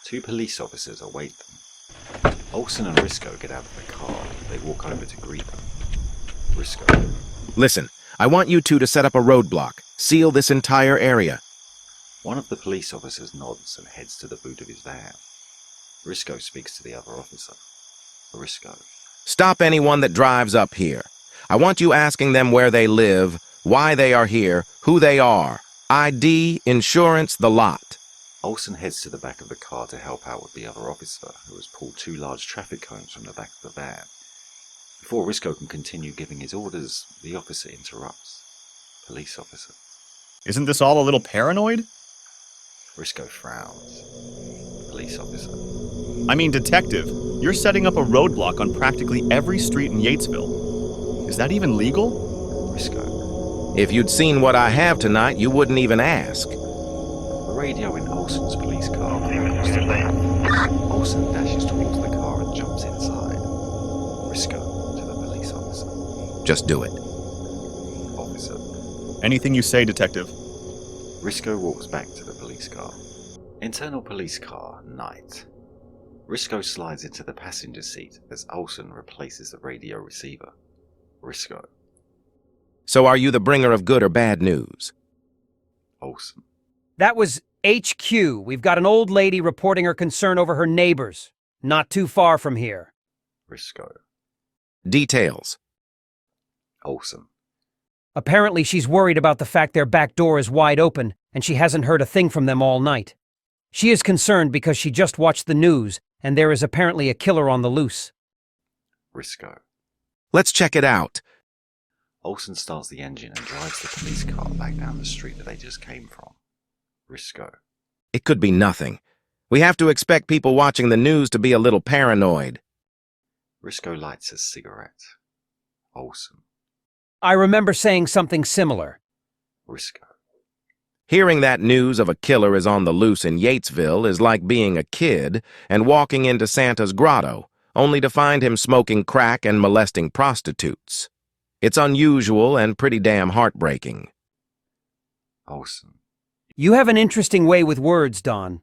S1: 2 police officers await them. Olsen and Risco get out of the car. They walk over to greet them. Risco.
S5: Listen, I want you two to set up a roadblock. Seal this entire area.
S1: One of the police officers nods and heads to the boot of his van. Risco speaks to the other officer. Risco.
S5: Stop anyone that drives up here. I want you asking them where they live, why they are here, who they are, ID, insurance, the lot.
S1: Olsen heads to the back of the car to help out with the other officer, who has pulled 2 large traffic cones from the back of the van. Before Risco can continue giving his orders, the officer interrupts. Police officer.
S13: Isn't this all a little paranoid?
S1: Risco frowns. Police officer.
S13: I mean, detective, you're setting up a roadblock on practically every street in Yatesville. Is that even legal?
S1: Risco.
S5: If you'd seen what I have tonight, you wouldn't even ask.
S1: The radio in Olsen's police car crackles to life. Olsen dashes towards the car and jumps inside. Risco to the police officer.
S5: Just do it.
S1: Officer.
S13: Anything you say, detective.
S1: Risco walks back to the police car. Internal police car, night. Risco slides into the passenger seat as Olsen replaces the radio receiver. Risco.
S5: So are you the bringer of good or bad news?
S1: Olsen.
S4: That was HQ. We've got an old lady reporting her concern over her neighbors. Not too far from here.
S1: Risco.
S5: Details.
S1: Olsen.
S4: Apparently she's worried about the fact their back door is wide open and she hasn't heard a thing from them all night. She is concerned because she just watched the news and there is apparently a killer on the loose.
S1: Risco.
S5: Let's check it out.
S1: Olsen starts the engine and drives the police car back down the street that they just came from. Risco.
S5: It could be nothing. We have to expect people watching the news to be a little paranoid.
S1: Risco lights a cigarette. Olsen.
S4: I remember saying something similar.
S1: Risco.
S5: Hearing that news of a killer is on the loose in Yatesville is like being a kid and walking into Santa's grotto, only to find him smoking crack and molesting prostitutes. It's unusual and pretty damn heartbreaking.
S1: Olsen.
S4: You have an interesting way with words, Don.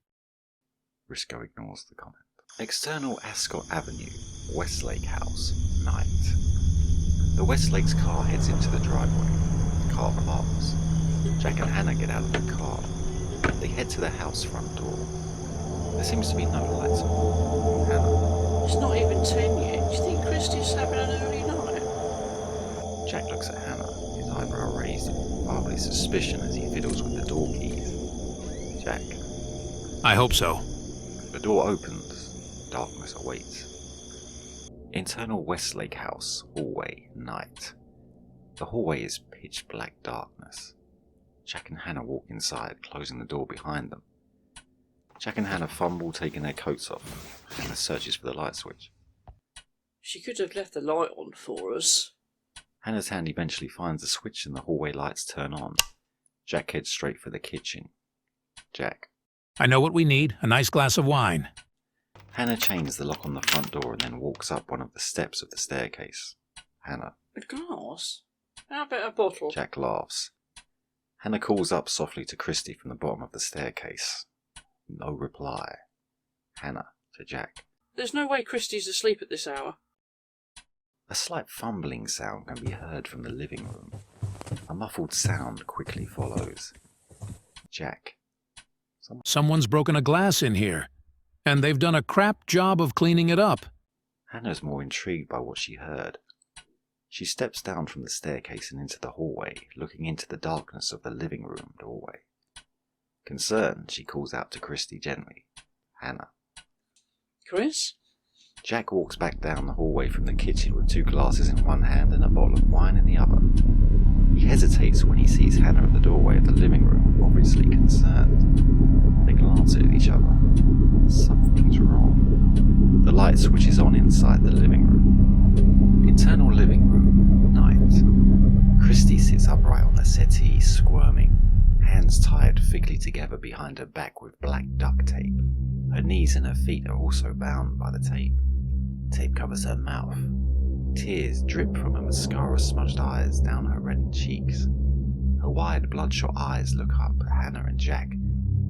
S1: Risco ignores the comment. External Ascot Avenue, Westlake House, night. The Westlake's car heads into the driveway. The car parks. Jack and Hannah get out of the car. They head to the house front door. There seems to be no lights on. Hannah.
S10: It's not even 10 yet. Do you think Christie's having an early night?
S1: Jack looks at Hannah, his eyebrow raised in mildly suspicion as he fiddles with the door keys. Jack.
S9: I hope so.
S1: The door opens. Darkness awaits. Internal Westlake House, hallway, night. The hallway is pitch black darkness. Jack and Hannah walk inside, closing the door behind them. Jack and Hannah fumble, taking their coats off. Hannah searches for the light switch.
S10: She could have left the light on for us.
S1: Hannah's hand eventually finds the switch and the hallway lights turn on. Jack heads straight for the kitchen. Jack.
S9: I know what we need, a nice glass of wine.
S1: Hannah chains the lock on the front door and then walks up one of the steps of the staircase. Hannah.
S10: A glass? How about a bottle?
S1: Jack laughs. Hannah calls up softly to Christy from the bottom of the staircase. No reply. Hannah to Jack.
S10: There's no way Christie's asleep at this hour.
S1: A slight fumbling sound can be heard from the living room. A muffled sound quickly follows. Jack.
S9: Someone's broken a glass in here, and they've done a crap job of cleaning it up.
S1: Hannah's more intrigued by what she heard. She steps down from the staircase and into the hallway, looking into the darkness of the living room doorway. Concerned, she calls out to Christy gently. Hannah.
S10: Chris?
S1: Jack walks back down the hallway from the kitchen with 2 glasses in one hand and a bottle of wine in the other. He hesitates when he sees Hannah at the doorway of the living room, obviously concerned. They glance at each other. Something's wrong. The light switches on inside the living room. Internal living room, night. Christy sits upright on the settee, squirming, hands hands tied thickly together behind her back with black duct tape. Her knees and her feet are also bound by the tape. Tape covers her mouth. Tears drip from her mascara-smudged eyes down her reddened cheeks. Her wide, bloodshot eyes look up at Hannah and Jack,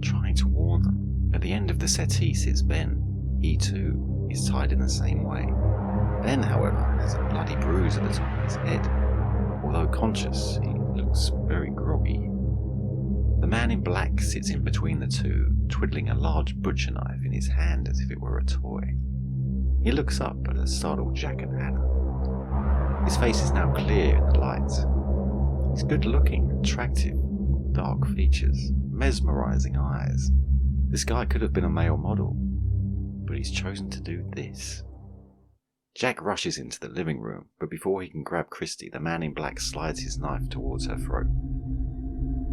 S1: trying to warn them. At the end of the settee sits Ben. He too is tied in the same way. Ben, however, has a bloody bruise at the top of his head. Although conscious, he looks very groggy. The man in black sits in between the two, twiddling a large butcher knife in his hand as if it were a toy. He looks up at a startled Jack and Hannah. His face is now clear in the light. He's good-looking, attractive, dark features, mesmerizing eyes. This guy could have been a male model, but he's chosen to do this. Jack rushes into the living room, but before he can grab Christy, the man in black slides his knife towards her throat.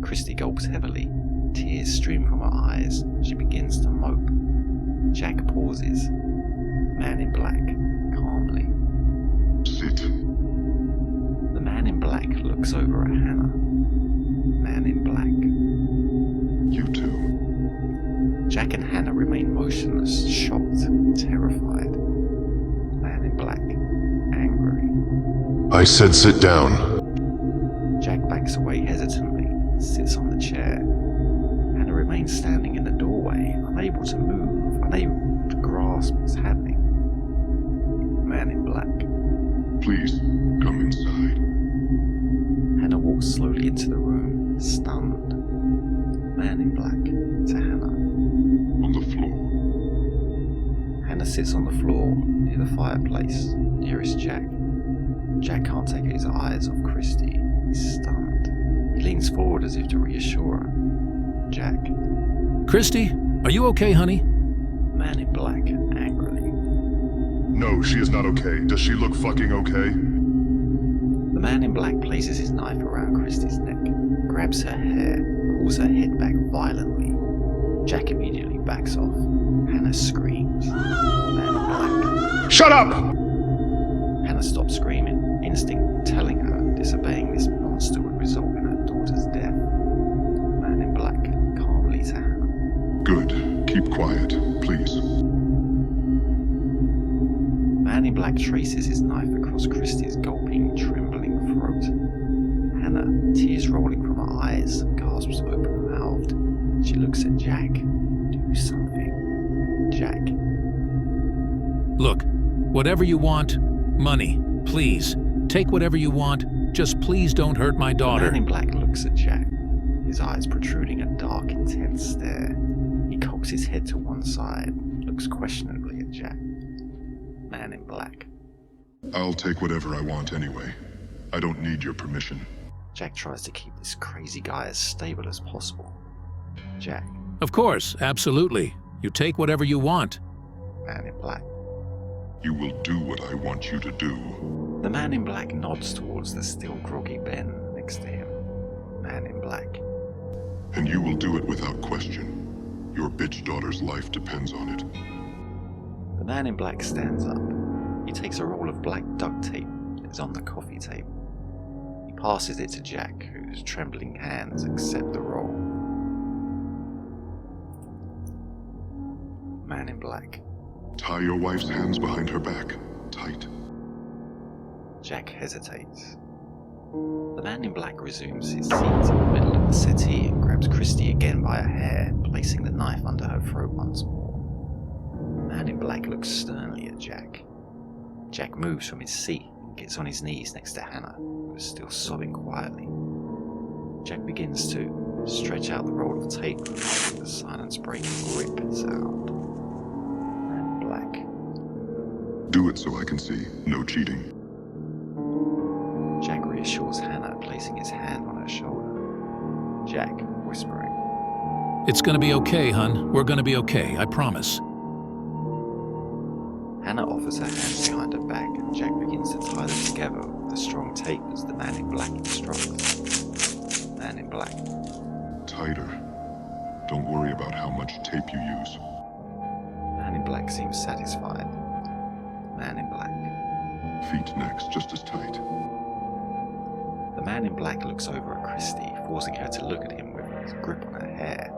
S1: Christy gulps heavily. Tears stream from her eyes. She begins to mope. Jack pauses. Man in black, calmly.
S7: Sit.
S1: The man in black looks over at Hannah. Man in black.
S7: You too.
S1: Jack and Hannah remain motionless, shocked, terrified. Man in black, angry.
S7: I said sit down.
S1: Jack backs away hesitantly, sits on the chair. Hannah remains standing in the doorway, unable to move, unable to grasp what's happening. Man in black.
S7: Please, come inside.
S1: Hannah walks slowly into the room, stunned. Man in black to Hannah.
S7: On the floor.
S1: Hannah sits on the floor, near the fireplace, nearest Jack. Jack can't take his eyes off Christy. He's stunned. He leans forward as if to reassure her. Jack.
S9: Christy, are you okay, honey?
S1: Man in black, angrily.
S7: No, she is not okay. Does she look fucking okay?
S1: The man in black places his knife around Christy's neck, grabs her hair, pulls her head back violently. Jack immediately backs off. Hannah screams. Man in black.
S7: Shut up!
S1: Hannah stops screaming, instinct telling her disobeying this monster would result in her daughter's death. Man in black, calmly to Hannah.
S7: Good. Keep quiet, please.
S1: Man in black traces his knife across Christy's gulping, trembling throat. Hannah, tears rolling from her eyes, gasps open-mouthed. She looks at Jack. Do something. Jack.
S9: Look, whatever you want, money, please. Take whatever you want, just please don't hurt my daughter.
S1: The man in black looks at Jack, his eyes protruding a dark, intense stare. He cocks his head to one side, looks questionably at Jack. Man in black.
S7: I'll take whatever I want anyway. I don't need your permission.
S1: Jack tries to keep this crazy guy as stable as possible. Jack.
S9: Of course, absolutely. You take whatever you want.
S1: Man in black.
S7: You will do what I want you to do.
S1: The man in black nods towards the still groggy Ben next to him. Man in black.
S7: And you will do it without question. Your bitch daughter's life depends on it.
S1: The man in black stands up. He takes a roll of black duct tape that is on the coffee table. He passes it to Jack, whose trembling hands accept the roll. Man in black.
S7: Tie your wife's hands behind her back, tight.
S1: Jack hesitates. The man in black resumes his seat in the middle of the settee and grabs Christy again by her hair, placing the knife under her throat once more. The man in black looks sternly at Jack. Jack moves from his seat and gets on his knees next to Hannah, who is still sobbing quietly. Jack begins to stretch out the roll of tape, making the silence-breaking rip sound. Man in black.
S7: Do it so I can see. No cheating.
S1: Jack reassures Hannah, placing his hand on her shoulder. Jack, whispering.
S9: It's gonna be okay, hun. We're gonna be okay, I promise.
S1: Hannah offers her hands behind her back, and Jack begins to tie them together with the strong tape as the man in black instructs. Man in black.
S7: Tighter. Don't worry about how much tape you use.
S1: Man in black seems satisfied. Man in black.
S7: Feet next, just as tight.
S1: The man in black looks over at Christy, forcing her to look at him with his grip on her hair.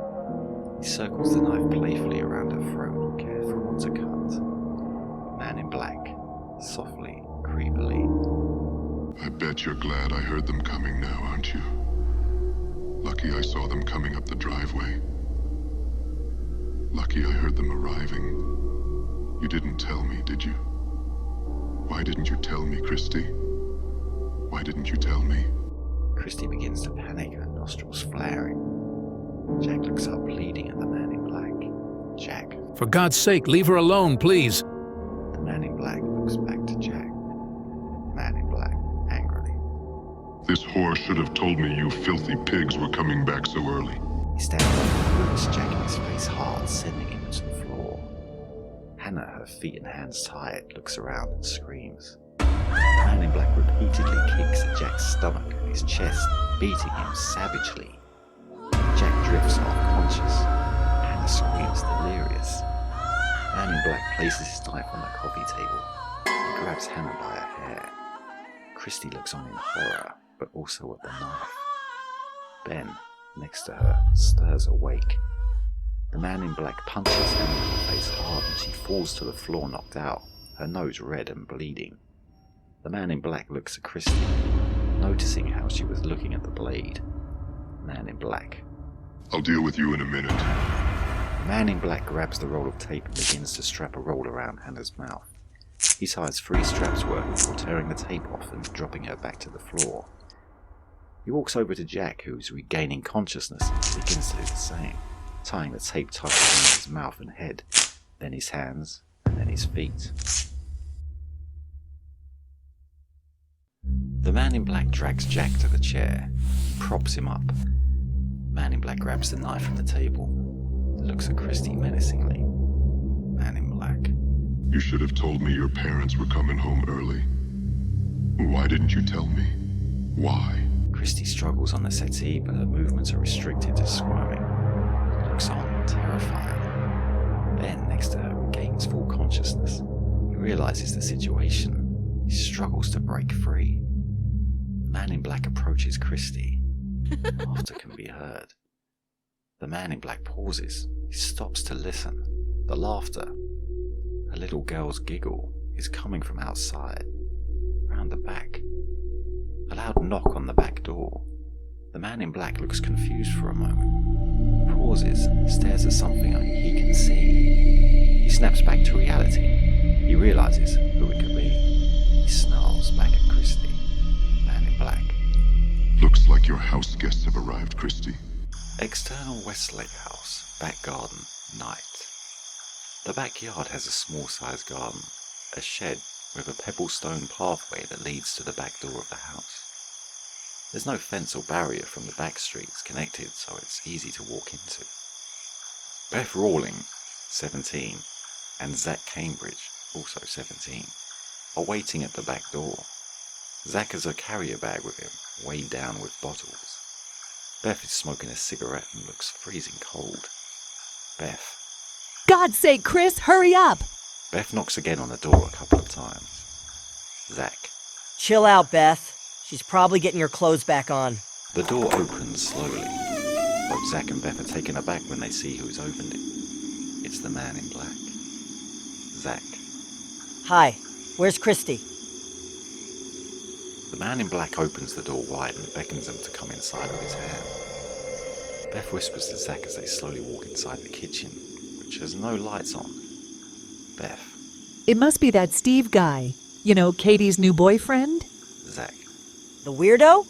S1: He circles the knife playfully around her throat, careful not to cut. Man in black, softly, creepily.
S7: I bet you're glad I heard them coming now, aren't you? Lucky I saw them coming up the driveway. Lucky I heard them arriving. You didn't tell me, did you? Why didn't you tell me, Christy? Why didn't you tell me?
S1: Christy begins to panic, her nostrils flaring. Jack looks up, pleading at the man in black. Jack.
S9: For God's sake, leave her alone, please.
S1: The man in black looks back to Jack. Man in black, angrily.
S7: This whore should have told me you filthy pigs were coming back so early.
S1: He stands up and boots Jack in his face hard, sending him to the floor. Hannah, her feet and hands tied, looks around and screams. The man in black repeatedly kicks at Jack's stomach and his chest, beating him savagely. Jack drifts off conscious. Hannah screams delirious. The man in black places his knife on the coffee table. He grabs Hannah by her hair. Christy looks on in horror, but also at the knife. Ben, next to her, stirs awake. The man in black punches Hannah in the face hard and she falls to the floor knocked out, her nose red and bleeding. The man in black looks at Christy, noticing how she was looking at the blade. Man in black.
S7: I'll deal with you in a minute.
S1: The man in black grabs the roll of tape and begins to strap a roll around Hannah's mouth. He ties 3 straps worth before tearing the tape off and dropping her back to the floor. He walks over to Jack, who's regaining consciousness, and begins to do the same, tying the tape tightly around his mouth and head, then his hands, and then his feet. The man in black drags Jack to the chair, props him up. The man in black grabs the knife from the table, looks at Christy menacingly. Man in black.
S7: You should have told me your parents were coming home early. Why didn't you tell me? Why?
S1: Christy struggles on the settee, but her movements are restricted to squirming. Looks on, terrified. Ben, next to her, regains full consciousness. He realizes the situation. He struggles to break free. The man in black approaches Christy. Laughter can be heard. The man in black pauses. He stops to listen. The laughter, a little girl's giggle, is coming from outside, round the back. A loud knock on the back door. The man in black looks confused for a moment, pauses, stares at something only he can see. He snaps back to reality. He realizes who it could be. He snarls back at Christy. Man in black.
S7: Looks like your house guests have arrived, Christy.
S1: External Westlake house, back garden, night. The backyard has a small-sized garden, a shed with a pebble-stone pathway that leads to the back door of the house. There's no fence or barrier from the back streets connected, so it's easy to walk into. Beth Rawling, 17, and Zach Cambridge, also 17, are waiting at the back door. Zach has a carrier bag with him, weighed down with bottles. Beth is smoking a cigarette and looks freezing cold. Beth.
S14: God's sake, Chris, hurry up!
S1: Beth knocks again on the door a couple of times. Zach.
S15: Chill out, Beth. She's probably getting her clothes back on.
S1: The door opens slowly. Both Zach and Beth are taken aback when they see who's opened it. It's the man in black. Zach.
S15: Hi, where's Christy?
S1: The man in black opens the door wide and beckons them to come inside with his hand. Beth whispers to Zach as they slowly walk inside the kitchen, which has no lights on. Beth.
S14: It must be that Steve guy. You know, Katie's new boyfriend?
S1: Zach.
S15: The weirdo?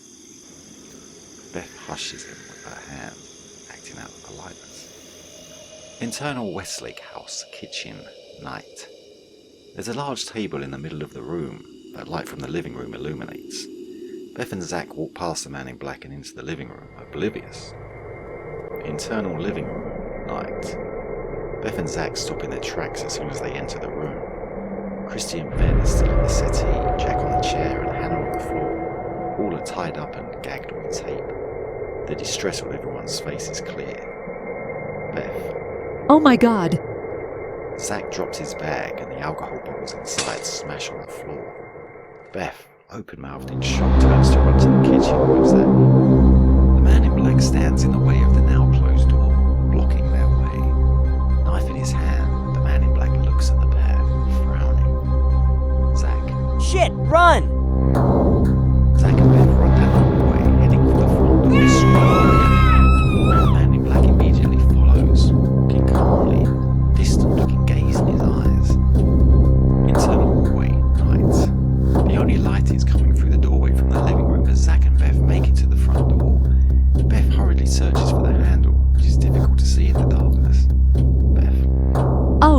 S1: Beth hushes him with her hand, acting out of politeness. Internal Westlake house, kitchen, night. There's a large table in the middle of the room that light from the living room illuminates. Beth and Zach walk past the man in black and into the living room, oblivious. Internal living room, night. Beth and Zach stop in their tracks as soon as they enter the room. Christy and Ben are still on the settee, Jack on the chair and Hannah on the floor. All are tied up and gagged with tape. The distress on everyone's face is clear. Beth.
S14: Oh my God.
S1: Zach drops his bag and the alcohol bottles inside smash on the floor. Beth, open-mouthed in shock, turns to run to the kitchen with Zach. The man in black stands in the way of the now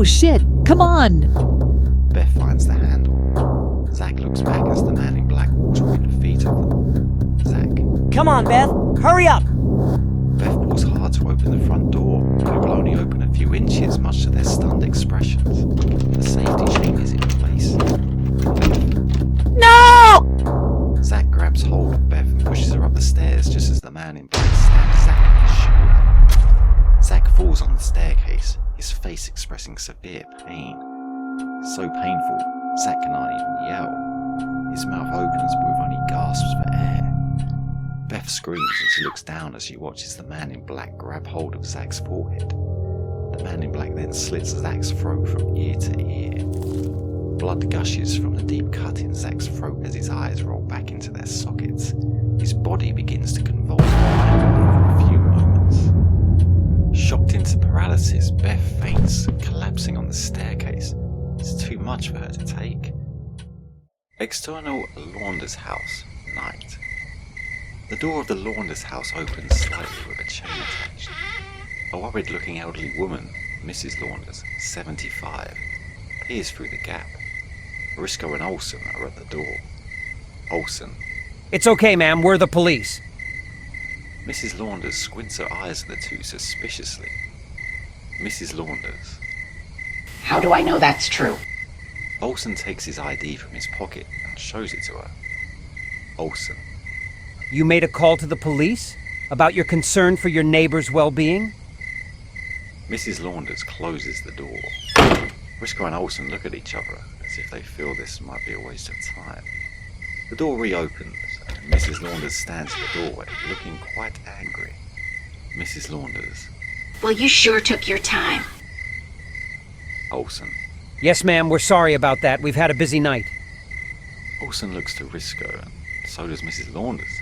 S14: shit. Come on.
S1: Beth finds the handle. Zach looks back as the man in black walks within feet of them. Zach.
S15: Come on, Beth. Hurry up.
S1: Beth pulls hard to open the front door, but it will only open a few inches, much to their stunned expressions. The safety chain is in place.
S15: No!
S1: Zach grabs hold of Beth and pushes her up the stairs just as the man in black stabs Zach on his shoulder. Zach falls on the staircase, his face expressing severe pain. So painful, Zach cannot even yell. His mouth opens but with only gasps for air. Beth screams and she looks down as she watches the man in black grab hold of Zach's forehead. The man in black then slits Zach's throat from ear to ear. Blood gushes from the deep cut in Zach's throat as his eyes roll back into their sockets. His body begins to convulse for a few moments. Shocked into paralysis, Beth faints, collapsing on the staircase. It's too much for her to take. External launder's house, night. The door of the launder's house opens slightly with a chain attached. A worried-looking elderly woman, Mrs. Launders, 75, peers through the gap. Risco and Olsen are at the door. Olsen.
S4: It's okay, ma'am. We're the police.
S1: Mrs. Launders squints her eyes at the two suspiciously. Mrs. Launders.
S16: How do I know that's true?
S1: Olsen takes his ID from his pocket and shows it to her. Olsen.
S4: You made a call to the police? About your concern for your neighbor's well-being?
S1: Mrs. Launders closes the door. Risco and Olsen look at each other as if they feel this might be a waste of time. The door reopens and Mrs. Launders stands at the doorway looking quite angry. Mrs. Launders.
S16: Well, you sure took your time.
S1: Olsen.
S4: Yes, ma'am. We're sorry about that. We've had a busy night.
S1: Olsen looks to Risco and so does Mrs. Launders.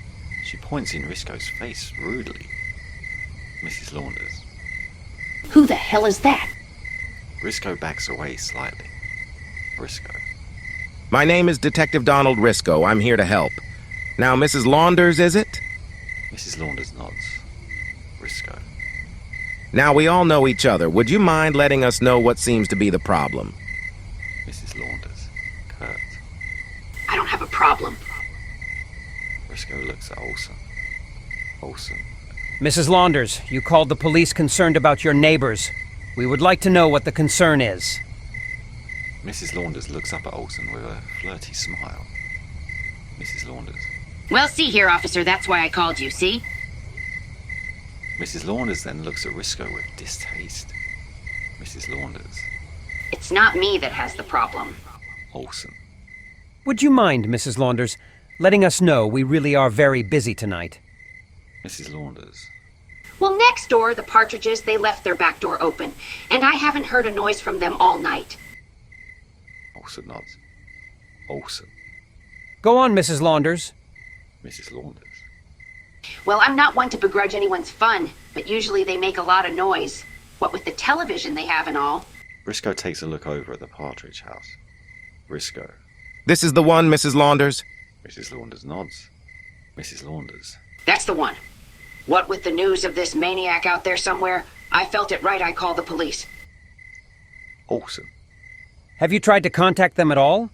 S1: She points in Risco's face rudely. Mrs. Launders.
S16: Who the hell is that?
S1: Risco backs away slightly. Risco.
S5: My name is Detective Donald Risco. I'm here to help. Now, Mrs. Launders, is it?
S1: Mrs. Launders nods. Risco.
S5: Now, we all know each other. Would you mind letting us know what seems to be the problem?
S1: Mrs. Launders. Kurt.
S16: I don't have a problem.
S1: Risco looks at Olsen. Olsen.
S4: Mrs. Launders, you called the police concerned about your neighbors. We would like to know what the concern is.
S1: Mrs. Launders looks up at Olsen with a flirty smile. Mrs. Launders.
S16: Well, see here, officer, that's why I called you, see?
S1: Mrs. Launders then looks at Risco with distaste. Mrs. Launders.
S16: It's not me that has the problem.
S1: Olsen.
S4: Would you mind, Mrs. Launders, letting us know we really are very busy tonight?
S1: Mrs. Launders.
S16: Well, next door, the Partridges, they left their back door open, and I haven't heard a noise from them all night.
S1: Olsen nods. Olsen.
S4: Go on, Mrs. Launders.
S1: Mrs. Launders.
S16: Well, I'm not one to begrudge anyone's fun, but usually they make a lot of noise. What with the television they have and all.
S1: Risco takes a look over at the Partridge house. Risco.
S5: This is the one, Mrs. Launders?
S1: Mrs. Launders nods. Mrs. Launders.
S16: That's the one. What with the news of this maniac out there somewhere, I felt it right I called the police.
S1: Olsen.
S4: Have you tried to contact them at all?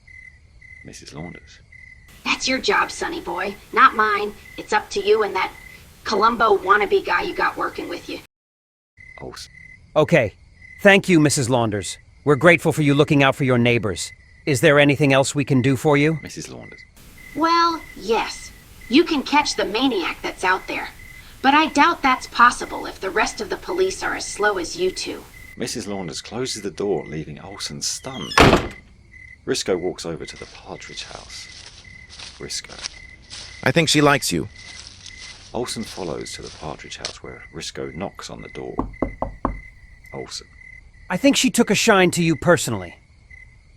S1: Mrs. Launders.
S16: That's your job, sonny boy, not mine. It's up to you and that Columbo wannabe guy you got working with you.
S1: Olsen.
S4: Okay. Thank you, Mrs. Launders. We're grateful for you looking out for your neighbors. Is there anything else we can do for you?
S1: Mrs. Launders.
S16: Well, yes. You can catch the maniac that's out there. But I doubt that's possible if the rest of the police are as slow as you two.
S1: Mrs. Launders closes the door, leaving Olsen stunned. Risco walks over to the Partridge house. Risco.
S5: I think she likes you.
S1: Olsen follows to the Partridge house where Risco knocks on the door. Olsen.
S4: I think she took a shine to you personally.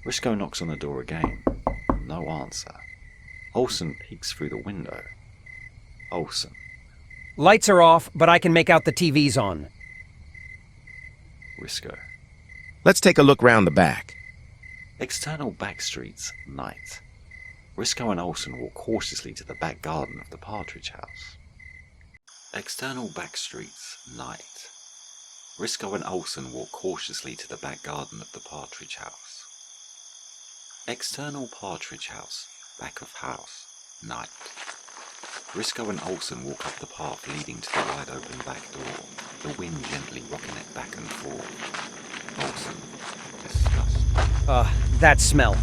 S1: Risco knocks on the door again. No answer. Olsen peeks through the window. Olsen.
S4: Lights are off, but I can make out the TV's on.
S1: Risco.
S5: Let's take a look round the back.
S1: External back streets, night. Risco and Olsen walk cautiously to the back garden of the Partridge house. External back streets, night. Risco and Olsen walk cautiously to the back garden of the Partridge House. External Partridge House, back of house, night. Risco and Olsen walk up the path leading to the wide open back door, the wind gently rocking it back and forth. Olsen, disgust.
S4: That smell.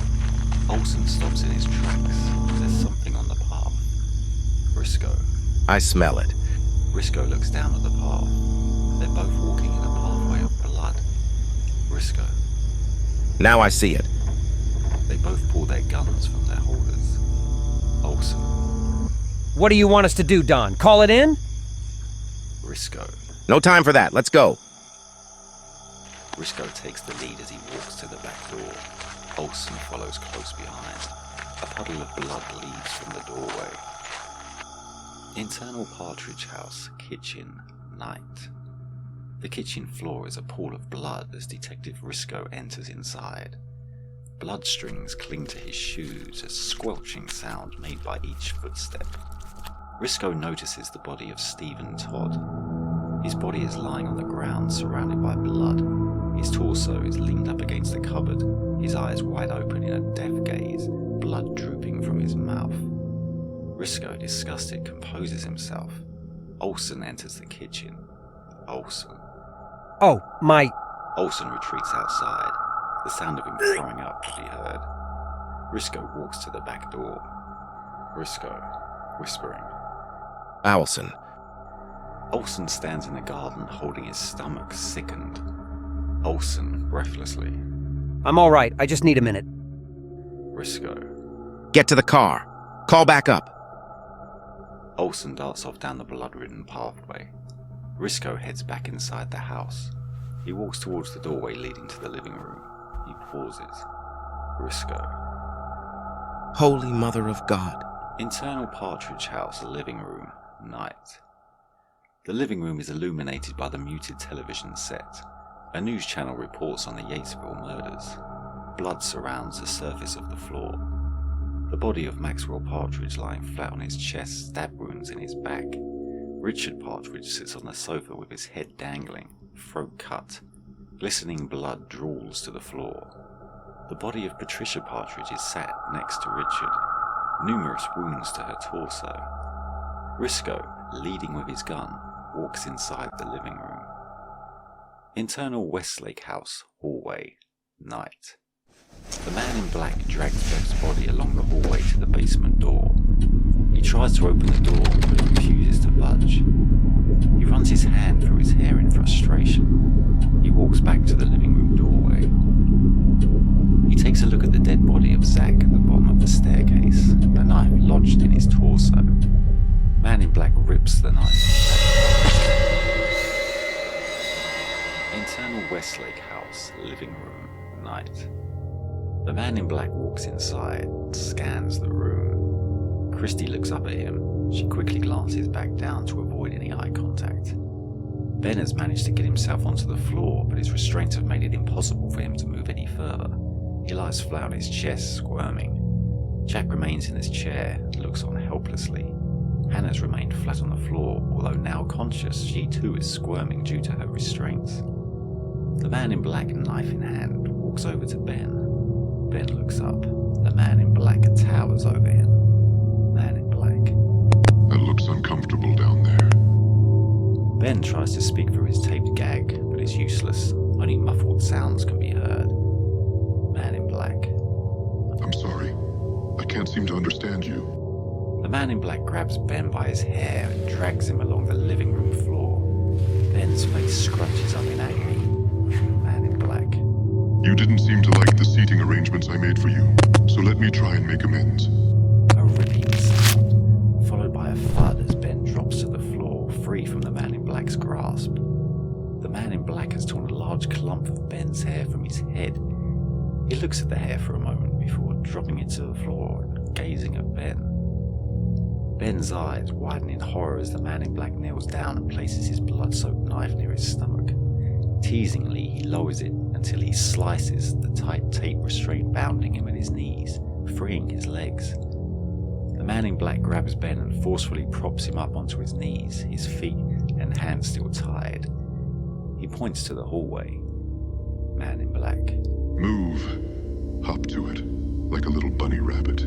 S1: Olsen stops in his tracks. There's something on the path. Risco.
S5: I smell it.
S1: Risco looks down at the path. They're both walking in a pathway of blood. Risco.
S5: Now I see it.
S1: They both pull their guns from their holders. Olsen.
S4: What do you want us to do, Don? Call it in?
S1: Risco.
S5: No time for that. Let's go.
S1: Risco takes the lead as he walks to the back door. Olsen follows close behind. A puddle of blood leads from the doorway. Internal Partridge House, kitchen, night. The kitchen floor is a pool of blood as Detective Risco enters inside. Blood strings cling to his shoes, a squelching sound made by each footstep. Risco notices the body of Stephen Todd. His body is lying on the ground, surrounded by blood. His torso is leaned up against the cupboard, his eyes wide open in a death gaze, blood drooping from his mouth. Risco, disgusted, composes himself. Olsen enters the kitchen. Olsen.
S4: Oh, my...
S1: Olsen retreats outside. The sound of him throwing up can be heard. Risco walks to the back door. Risco, whispering.
S5: Olsen.
S1: Olsen stands in the garden holding his stomach, sickened. Olsen, breathlessly.
S4: I'm all right. I just need a minute.
S1: Risco.
S5: Get to the car. Call back up.
S1: Olsen darts off down the blood-ridden pathway. Risco heads back inside the house. He walks towards the doorway leading to the living room. He pauses. Risco.
S5: Holy Mother of God.
S1: Internal Partridge House, living room, night. The living room is illuminated by the muted television set. A news channel reports on the Yatesville murders. Blood surrounds the surface of the floor. The body of Maxwell Partridge lying flat on his chest, stab wounds in his back. Richard Partridge sits on the sofa with his head dangling, throat cut. Glistening blood drools to the floor. The body of Patricia Partridge is sat next to Richard. Numerous wounds to her torso. Risco, leading with his gun, walks inside the living room. Internal Westlake House, hallway, night. The man in black drags Beth's body along the hallway to the basement door. He tries to open the door, but it refuses to budge. He runs his hand through his hair in frustration. He walks back to the living room doorway. He takes a look at the dead body of Zach at the bottom of the staircase, a knife lodged in his torso. Man in black rips the knife. Internal Westlake House, living room, night. The man in black walks inside, scans the room. Christy looks up at him. She quickly glances back down to avoid any eye contact. Ben has managed to get himself onto the floor, but his restraints have made it impossible for him to move any further. He lies flat on his chest, squirming. Jack remains in his chair and looks on helplessly. Hannah's remained flat on the floor, although now conscious, she too is squirming due to her restraints. The man in black, knife in hand, walks over to Ben. Ben looks up. The man in black towers over him. Man in black.
S7: That looks uncomfortable down there.
S1: Ben tries to speak through his taped gag, but is useless. Only muffled sounds can be heard. Man in black.
S7: I'm sorry. I can't seem to understand you.
S1: The man in black grabs Ben by his hair and drags him along the living room floor. Ben's face scrunches up in agony. Man in black.
S7: You didn't seem to like the seating arrangements I made for you, so let me try and make amends.
S1: A ripping sound, followed by a thud as Ben drops to the floor, free from the man in black's grasp. The man in black has torn a large clump of Ben's hair from his head. He looks at the hair for a moment before dropping it to the floor and gazing at Ben. Ben's eyes widen in horror as the man in black kneels down and places his blood-soaked knife near his stomach. Teasingly, he lowers it until he slices the tight tape restraint bounding him at his knees, freeing his legs. The man in black grabs Ben and forcefully props him up onto his knees, his feet and hands still tied. He points to the hallway. Man in black.
S7: Move. Hop to it, like a little bunny rabbit.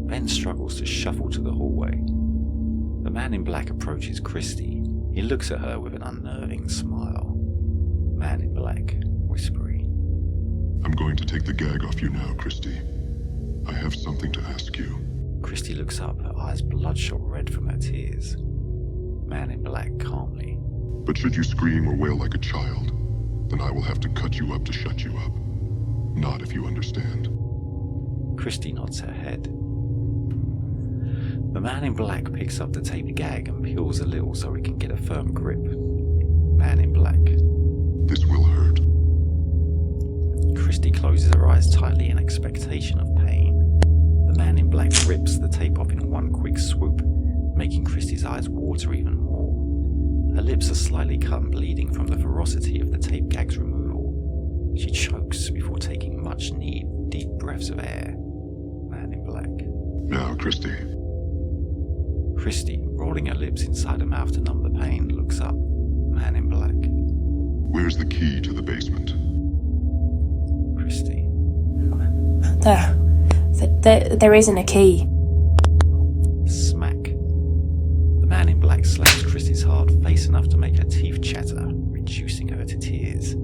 S1: Ben struggles to shuffle to the hallway. The man in black approaches Christy. He looks at her with an unnerving smile. Man in black, whispering.
S7: I'm going to take the gag off you now, Christy. I have something to ask you.
S1: Christy looks up, her eyes bloodshot red from her tears. Man in black calmly.
S7: But should you scream or wail like a child, then I will have to cut you up to shut you up. Not if you understand.
S1: Christy nods her head. The man in black picks up the taped gag and peels a little so he can get a firm grip. Man in black.
S7: This will hurt.
S1: Christy closes her eyes tightly in expectation of pain. The man in black rips the tape off in one quick swoop, making Christy's eyes water even more. Her lips are slightly cut and bleeding from the ferocity of the tape gag's removal. She chokes before taking much needed deep breaths of air. Man in black.
S7: Now, Christy.
S1: Christy, rolling her lips inside her mouth to numb the pain, looks up. Man in black.
S7: Where's the key to the basement?
S1: Christy.
S8: There isn't a key.
S1: Smack. The man in black slaps Christy's hard face enough to make her teeth chatter, reducing her to tears.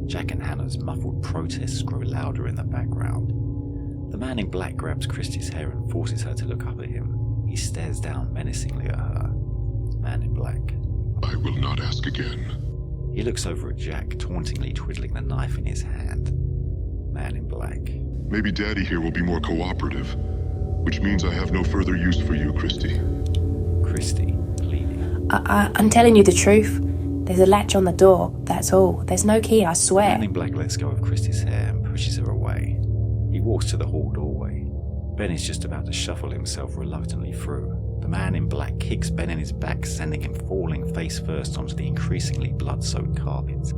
S1: Jack and Hannah's muffled protests grow louder in the background. The man in black grabs Christy's hair and forces her to look up at him. He stares down menacingly at her. Man in black.
S7: I will not ask again.
S1: He looks over at Jack, tauntingly twiddling the knife in his hand. Man in black.
S7: Maybe Daddy here will be more cooperative, which means I have no further use for you, Christy.
S1: Christy, pleading.
S8: I'm telling you the truth. There's a latch on the door, that's all. There's no key, I swear.
S1: Man in black lets go of Christy's hair and pushes her away. He walks to the hall doorway. Ben is just about to shuffle himself reluctantly through. The man in black kicks Ben in his back, sending him falling face first onto the increasingly blood-soaked carpet.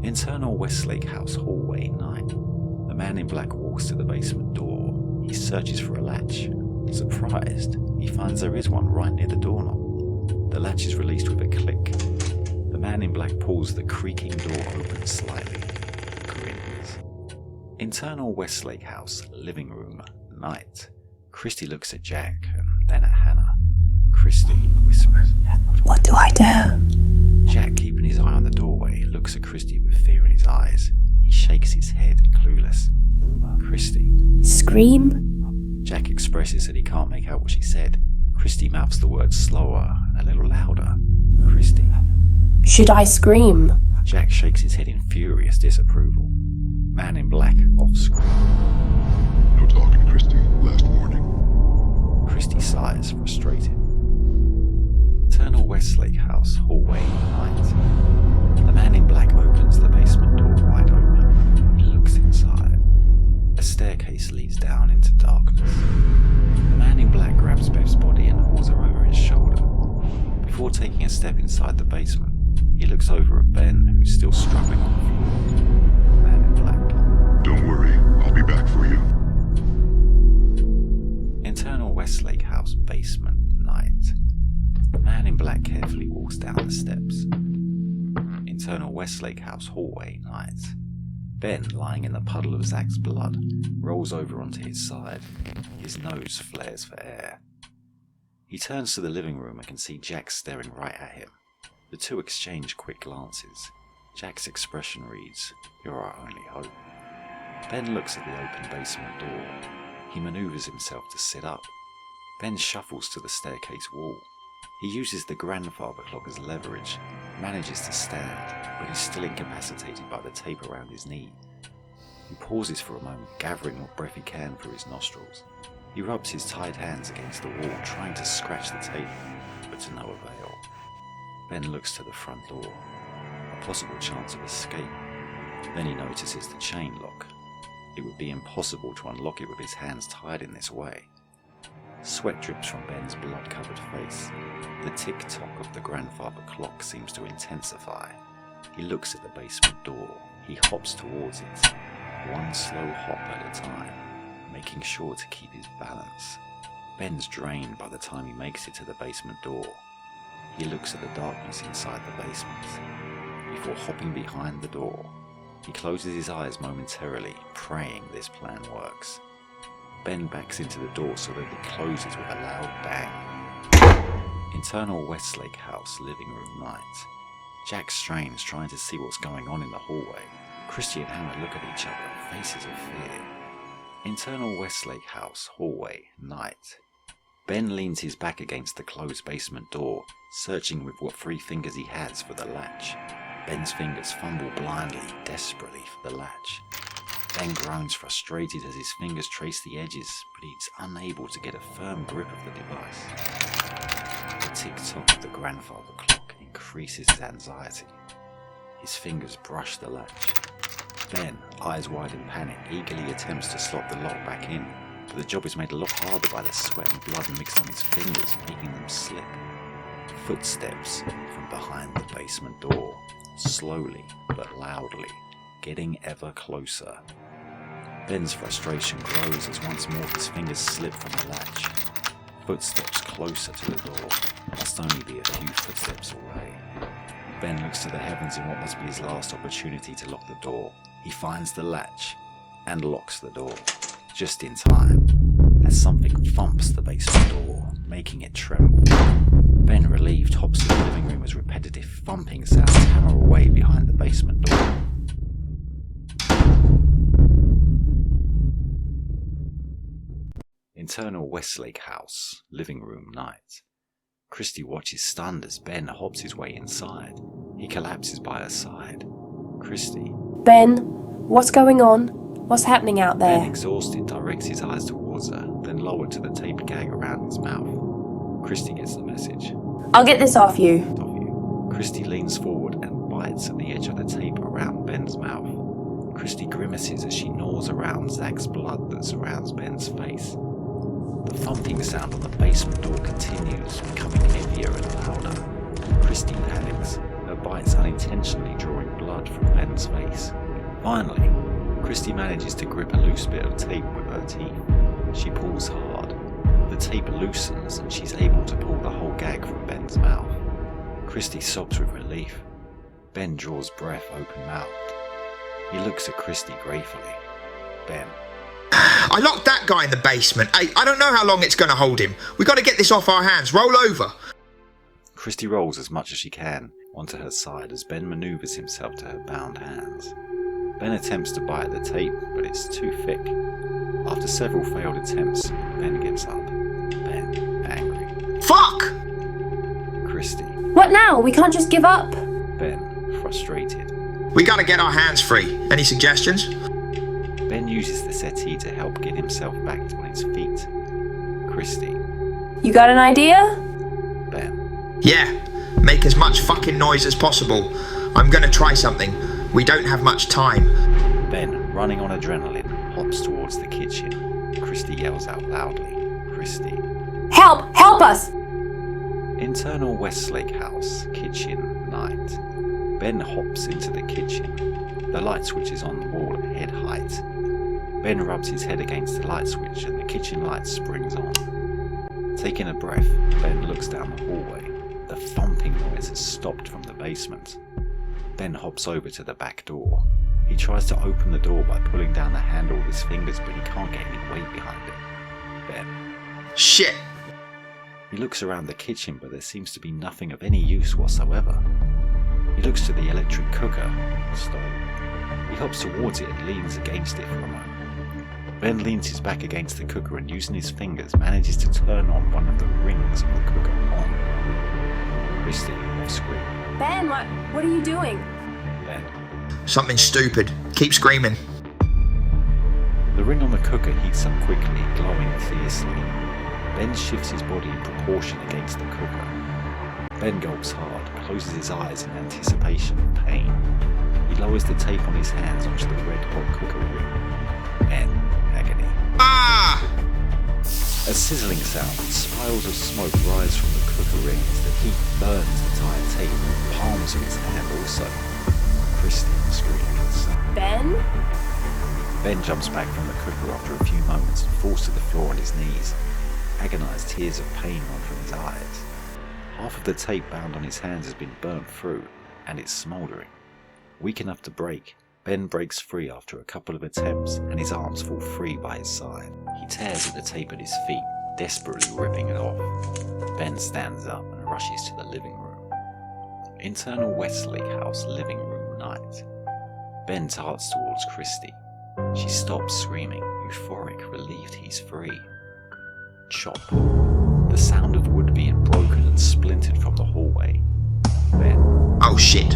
S1: Internal Westlake House hallway 9. The man in black walks to the basement door. He searches for a latch. Surprised, he finds there is one right near the doorknob. The latch is released with a click. The man in black pulls the creaking door open slightly. Grins. Internal Westlake House living room. Night. Christy looks at Jack and then at Hannah. Christy whispers.
S8: What do I do?
S1: Jack, keeping his eye on the doorway, looks at Christy with fear in his eyes. He shakes his head, clueless. Christy.
S8: Scream?
S1: Jack expresses that he can't make out what she said. Christy mouths the words slower and a little louder. Christy.
S8: Should I scream?
S1: Jack shakes his head in furious disapproval. Man in black, off screen.
S7: No talking, Christy. Last warning.
S1: Christy sighs, frustrated. Internal Westlake House, hallway, night. The man in black opens the basement door wide open. He looks inside. A staircase leads down into darkness. The man in black grabs Bev's body and hauls her over his shoulder. Before taking a step inside the basement, he looks over at Ben, who's still struggling on the floor. Man in black.
S7: Don't worry, I'll be back for you.
S1: Internal Westlake House basement, night. The man in black carefully walks down the steps. Internal Westlake House hallway, night. Ben, lying in the puddle of Zach's blood, rolls over onto his side. His nose flares for air. He turns to the living room and can see Jack staring right at him. The two exchange quick glances. Jack's expression reads, "You're our only hope." Ben looks at the open basement door. He maneuvers himself to sit up. Ben shuffles to the staircase wall. He uses the grandfather clock as leverage, manages to stand, but he's still incapacitated by the tape around his knee. He pauses for a moment, gathering what breath he can through his nostrils. He rubs his tied hands against the wall, trying to scratch the tape, but to no avail. Ben looks to the front door, a possible chance of escape. Then he notices the chain lock. It would be impossible to unlock it with his hands tied in this way. Sweat drips from Ben's blood-covered face. The tick-tock of the grandfather clock seems to intensify. He looks at the basement door. He hops towards it, one slow hop at a time, making sure to keep his balance. Ben's drained by the time he makes it to the basement door. He looks at the darkness inside the basement, before hopping behind the door. He closes his eyes momentarily, praying this plan works. Ben backs into the door so that it closes with a loud bang. Internal Westlake House, living room night. Jack strains, trying to see what's going on in the hallway. Christy and Hannah look at each other, faces of fear. Internal Westlake House, hallway, night. Ben leans his back against the closed basement door, searching with what 3 fingers he has for the latch. Ben's fingers fumble blindly, desperately for the latch. Ben groans frustrated as his fingers trace the edges, but he's unable to get a firm grip of the device. The tick-tock of the grandfather clock increases his anxiety. His fingers brush the latch. Ben, eyes wide in panic, eagerly attempts to slot the lock back in, but the job is made a lot harder by the sweat and blood mixed on his fingers, making them slip. Footsteps from behind the basement door, slowly but loudly, getting ever closer. Ben's frustration grows as once more his fingers slip from the latch. Footsteps closer to the door, must only be a few footsteps away. Ben looks to the heavens in what must be his last opportunity to lock the door. He finds the latch and locks the door, just in time, as something thumps the basement door, making it tremble. Ben, relieved, hops to the living room as repetitive thumping sounds hammer away behind the basement door. Internal Westlake House, living room night. Christy watches stunned as Ben hops his way inside. He collapses by her side. Christy.
S8: Ben, what's going on? What's happening out there?
S1: Ben, exhausted, directs his eyes towards her, then lowered to the taped gag around his mouth. Christy gets the message.
S8: I'll get this off you.
S1: Christy leans forward and bites at the edge of the tape around Ben's mouth. Christy grimaces as she gnaws around Zach's blood that surrounds Ben's face. The thumping sound on the basement door continues, becoming heavier and louder. Christy panics, her bites unintentionally drawing blood from Ben's face. Finally, Christy manages to grip a loose bit of tape with her teeth. She pulls hard. The tape loosens and she's able to pull the whole gag from Ben's mouth. Christy sobs with relief. Ben draws breath open-mouthed. He looks at Christy gratefully. Ben.
S11: I locked that guy in the basement. Hey, I don't know how long it's going to hold him. We got to get this off our hands. Roll over.
S1: Christy rolls as much as she can onto her side as Ben maneuvers himself to her bound hands. Ben attempts to bite the tape, but it's too thick. After several failed attempts, Ben gives up. Ben, angry.
S11: Fuck!
S1: Christy.
S8: What now? We can't just give up.
S1: Ben, frustrated.
S11: We got to get our hands free. Any suggestions?
S1: Ben uses the settee to help get himself back on his feet. Christy.
S8: You got an idea?
S1: Ben.
S11: Yeah. Make as much fucking noise as possible. I'm gonna try something. We don't have much time.
S1: Ben, running on adrenaline, hops towards the kitchen. Christy yells out loudly. Christy.
S8: Help! Help us!
S1: Internal Westlake House, kitchen, night. Ben hops into the kitchen. The light switch is on the wall at head height. Ben rubs his head against the light switch and the kitchen light springs on. Taking a breath, Ben looks down the hallway. The thumping noise has stopped from the basement. Ben hops over to the back door. He tries to open the door by pulling down the handle with his fingers, but he can't get any weight behind it. Ben.
S11: Shit!
S1: He looks around the kitchen, but there seems to be nothing of any use whatsoever. He looks to the electric cooker, or stove. He hops towards it and leans against it for a moment. Ben leans his back against the cooker and using his fingers manages to turn on one of the rings of the cooker on. Christy, off screen.
S8: Ben, what are you doing?
S1: Ben.
S11: Something stupid. Keep screaming.
S1: The ring on the cooker heats up quickly, glowing fiercely. Ben shifts his body in proportion against the cooker. Ben gulps hard, closes his eyes in anticipation of pain. He lowers the tape on his hands onto the red-hot cooker ring. Ben, agony.
S11: Ah!
S1: A sizzling sound, spirals of smoke rise from the cooker ring as the heat burns the tired tape, palms of his hand also. Christy screaming inside.
S8: Ben?
S1: Ben jumps back from the cooker after a few moments and falls to the floor on his knees. Agonized tears of pain run from his eyes. Half of the tape bound on his hands has been burnt through, and it's smouldering. Weak enough to break, Ben breaks free after a couple of attempts, and his arms fall free by his side. He tears at the tape at his feet, desperately ripping it off. Ben stands up and rushes to the living room. Internal Westlake House living room night. Ben darts towards Christy. She stops screaming, euphoric, relieved he's free. Chop. The sound of wood being broken and splintered from the hallway. Ben.
S11: Oh shit.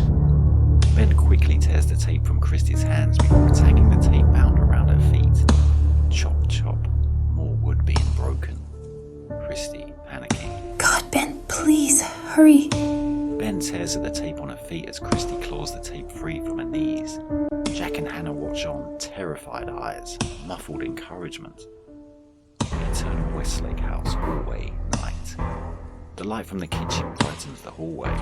S1: Ben quickly tears the tape from Christy's hands before attacking the tape bound around her feet. Chop, chop. More wood being broken. Christy, panicking.
S17: God, Ben, please, hurry.
S1: Ben tears at the tape on her feet as Christy claws the tape free from her knees. Jack and Hannah watch on, terrified eyes, muffled encouragement. Internal Westlake House hallway night. The light from the kitchen brightens the hallway.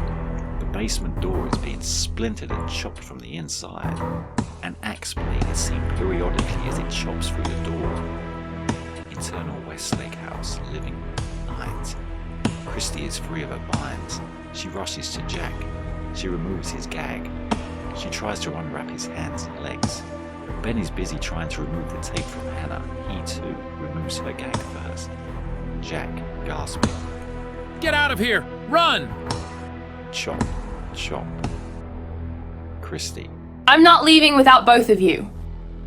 S1: The basement door is being splintered and chopped from the inside. An axe blade is seen periodically as it chops through the door. Internal Westlake House living room night. Christy is free of her binds. She rushes to Jack. She removes his gag. She tries to unwrap his hands and legs. Ben is busy trying to remove the tape from Hannah. He too removes her gag first. Jack, gasping.
S9: Get out of here! Run!
S1: Chop, chop. Christy.
S8: I'm not leaving without both of you.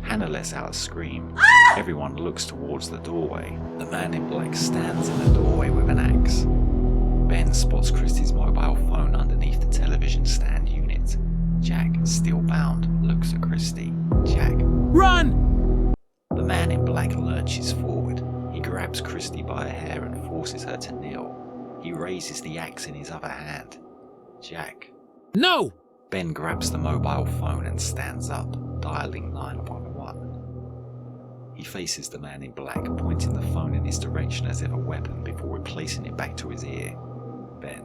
S1: Hannah lets out a scream. Everyone looks towards the doorway. The man in black stands in the doorway with an axe. Ben spots Christy's mobile phone underneath the television stand unit. Jack, still bound, looks at Christy. Jack.
S9: Run!
S1: The man in black lurches forward. He grabs Christy by her hair and forces her to kneel. He raises the axe in his other hand. Jack.
S9: No!
S1: Ben grabs the mobile phone and stands up, dialing 911. He faces the man in black, pointing the phone in his direction as if a weapon before replacing it back to his ear. Ben.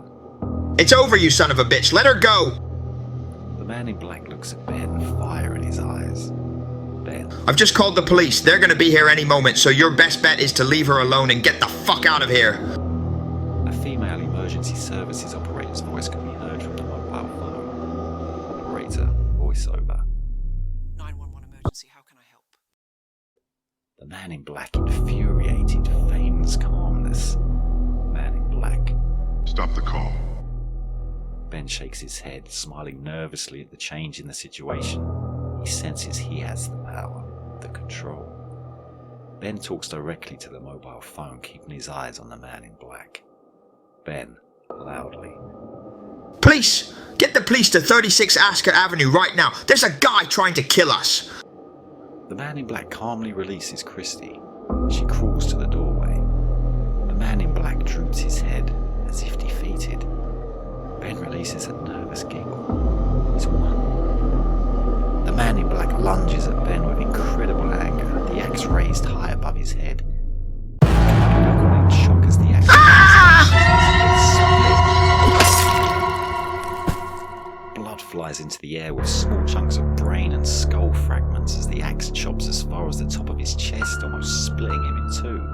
S11: It's over, you son of a bitch. Let her go!
S1: The man in black looks at Ben, fire in his eyes. Ben.
S11: I've just called the police. They're gonna be here any moment, so your best bet is to leave her alone and get the fuck out of here.
S1: A female emergency services operator's voice can be heard from the mobile phone. Operator, voiceover.
S18: 911 emergency, how can I help?
S1: The man in black, infuriated, feigns calmness. Man in black.
S7: Stop the call.
S1: Ben shakes his head, smiling nervously at the change in the situation. He senses he has the power, the control. Ben talks directly to the mobile phone, keeping his eyes on the man in black. Ben, loudly.
S11: Police! Get the police to 36 Ascot Avenue right now. There's a guy trying to kill us.
S1: The man in black calmly releases Christy. She crawls to the doorway. The man in black droops his head, as if defeated. Ben releases a nervous giggle. He's won. The man in black lunges at Ben with incredible anger, the axe raised high above his head. Look on in shock as the axe Blood flies into the air with small chunks of brain and skull fragments as the axe chops as far as the top of his chest, almost splitting him in two.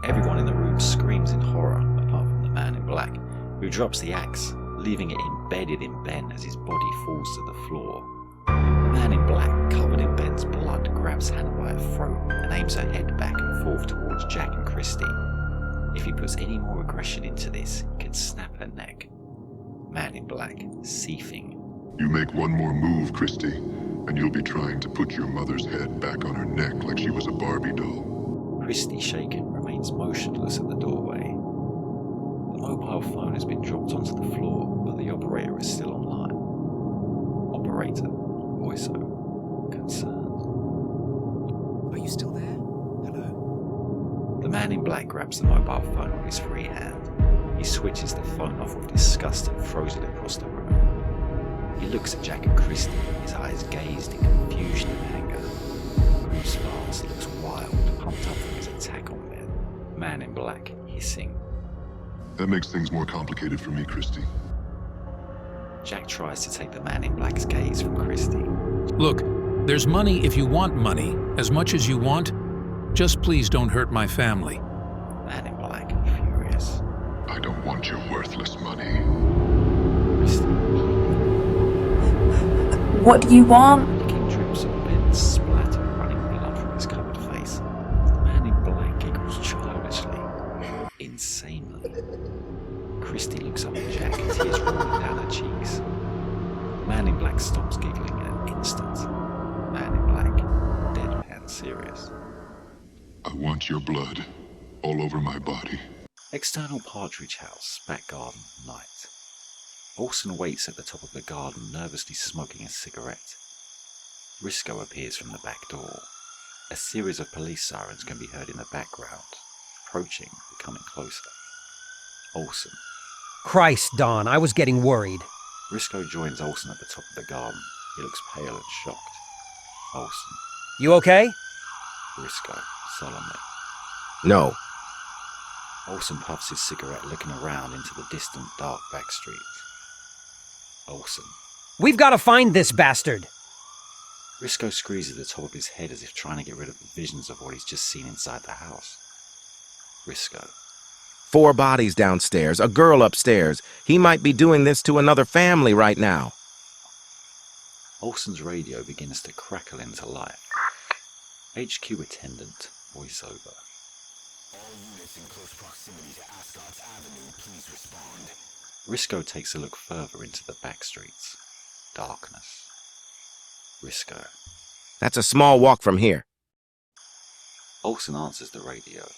S1: Everyone in the room screams in horror, apart from the man in black, who drops the axe, leaving it embedded in Ben as his body falls to the floor. The man in black, covered in Ben's blood, grabs Hannah by her throat and aims her head back and forth towards Jack and Christy. If he puts any more aggression into this, he could snap her neck. Man in black, seething.
S7: You make one more move, Christy, and you'll be trying to put your mother's head back on her neck like she was a Barbie doll.
S1: Christy, shaken, remains motionless at the doorway. The mobile phone has been dropped onto the floor, but the operator is still online. Operator, voiceover, concerned.
S18: Are you still there? Hello?
S1: The man in black grabs the mobile phone with his free hand. He switches the phone off with disgust and throws it across the room. He looks at Jack and Christy, his eyes gazed in confusion and anger. Bruce Lance looks wild, pumped up from his attack on Ben. Man in black, hissing.
S7: That makes things more complicated for me, Christy.
S1: Jack tries to take the man in black's gaze from Christy.
S9: Look, there's money if you want money, as much as you want. Just please don't hurt my family.
S1: Man in black, furious.
S7: I don't want your worthless money.
S8: What do you want?
S1: Licking drips of blood splatter, running blood from his covered face. The man in black giggles childishly, insanely. Christy looks up at Jack, tears rolling down her cheeks. The man in black stops giggling in an instant. The man in black, deadpan serious.
S7: I want your blood all over my body.
S1: External Partridge House, back garden, night. Olsen waits at the top of the garden, nervously smoking a cigarette. Risco appears from the back door. A series of police sirens can be heard in the background, approaching, becoming closer. Olsen.
S4: Christ, Don, I was getting worried.
S1: Risco joins Olsen at the top of the garden. He looks pale and shocked. Olsen.
S4: You okay?
S1: Risco, solemnly.
S5: No.
S1: Olsen puffs his cigarette, looking around into the distant, dark back streets. Olsen.
S4: We've got to find this bastard!
S1: Risco screws at the top of his head as if trying to get rid of the visions of what he's just seen inside the house. Risco.
S5: 4 bodies downstairs, a girl upstairs. He might be doing this to another family right now.
S1: Olsen's radio begins to crackle into life. HQ attendant, voiceover.
S19: All units in close proximity to Ascot's Avenue, please respond.
S1: Risco takes a look further into the back streets. Darkness. Risco.
S5: That's a small walk from here.
S1: Olsen answers the radio.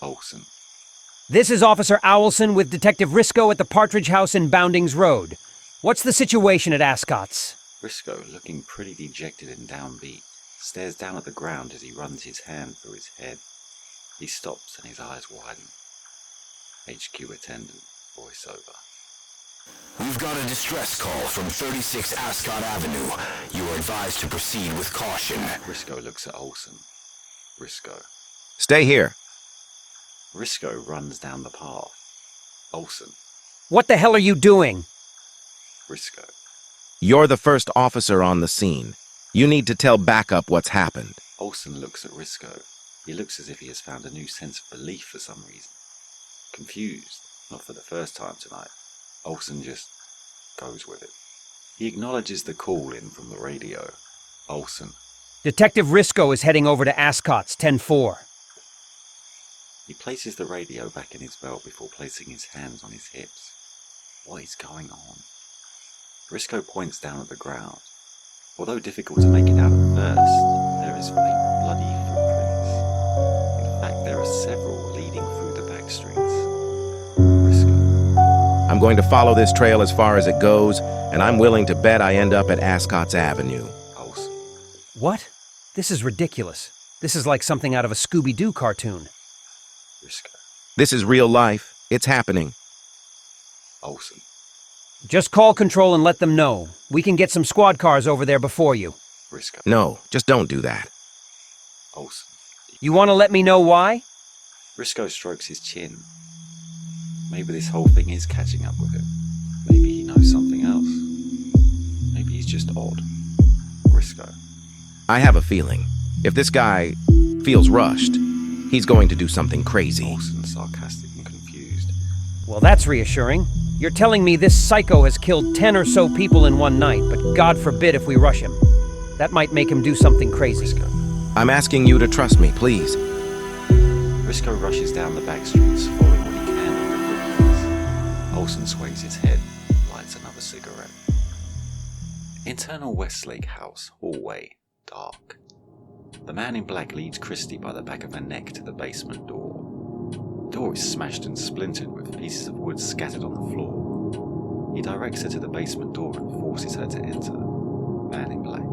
S1: Olsen.
S4: This is Officer Owlson with Detective Risco at the Partridge House in Boundings Road. What's the situation at Ascot's?
S1: Risco, looking pretty dejected and downbeat, stares down at the ground as he runs his hand through his head. He stops and his eyes widen. HQ attendant, voiceover.
S19: We've got a distress call from 36 Ascot Avenue. You are advised to proceed with caution.
S1: Risco looks at Olsen. Risco.
S5: Stay here.
S1: Risco runs down the path. Olsen.
S4: What the hell are you doing?
S1: Risco.
S5: You're the first officer on the scene. You need to tell backup what's happened.
S1: Olsen looks at Risco. He looks as if he has found a new sense of relief for some reason. Confused, not for the first time tonight. Olsen just goes with it. He acknowledges the call in from the radio. Olsen.
S4: Detective Risco is heading over to Ascot's, 10-4.
S1: He places the radio back in his belt before placing his hands on his hips. What is going on? Risco points down at the ground. Although difficult to make it out at first, there is faint bloody footprints. In fact, there are several leading through the back streets. Risco.
S5: I'm going to follow this trail as far as it goes, and I'm willing to bet I end up at Ascot's Avenue.
S1: Olsen.
S4: What? This is ridiculous. This is like something out of a Scooby-Doo cartoon.
S1: Risco.
S5: This is real life. It's happening.
S1: Olsen.
S4: Just call control and let them know. We can get some squad cars over there before you.
S1: Risco.
S5: No, just don't do that.
S1: Olsen.
S4: You want to let me know why?
S1: Risco strokes his chin. Maybe this whole thing is catching up with him. Maybe he knows something else. Maybe he's just odd. Risco.
S5: I have a feeling. If this guy feels rushed, he's going to do something crazy.
S1: Olsen, sarcastic and confused.
S4: Well, that's reassuring. You're telling me this psycho has killed 10 or so people in one night, but God forbid if we rush him. That might make him do something crazy.
S1: Risco.
S5: I'm asking you to trust me, please.
S1: Risco rushes down the back streets, following what he can of the footprints. Olsen sways his head, lights another cigarette. Internal Westlake House, hallway, dark. The man in black leads Christy by the back of her neck to the basement door. The door is smashed and splintered with pieces of wood scattered on the floor. He directs her to the basement door and forces her to enter. Man in black.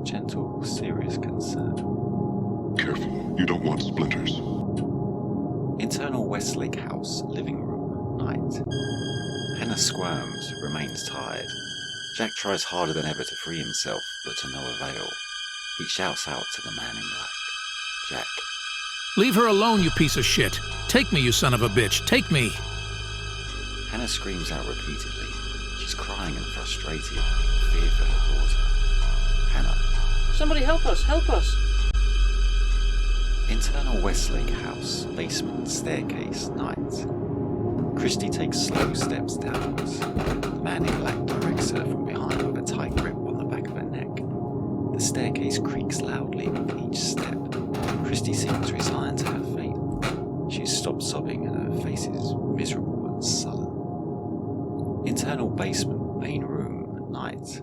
S1: Gentle, serious concern.
S7: Careful, you don't want splinters.
S1: Internal Westlake House, living room, night. Hannah squirms, remains tired. Jack tries harder than ever to free himself, but to no avail. He shouts out to the man in black. Jack.
S9: Leave her alone, you piece of shit. Take me, you son of a bitch. Take me.
S1: Hannah screams out repeatedly. She's crying and frustrated, in fear for her daughter. Hannah.
S10: Somebody help us, help us.
S1: Internal Westlake House, basement, staircase, night. Christy takes slow steps downwards. The man in black directs her from behind with a tight grip on the back of her neck. The staircase creaks loudly with each step. Christy seems resigned to her fate. She's stopped sobbing and her face is miserable and sullen. Internal basement, main room, night.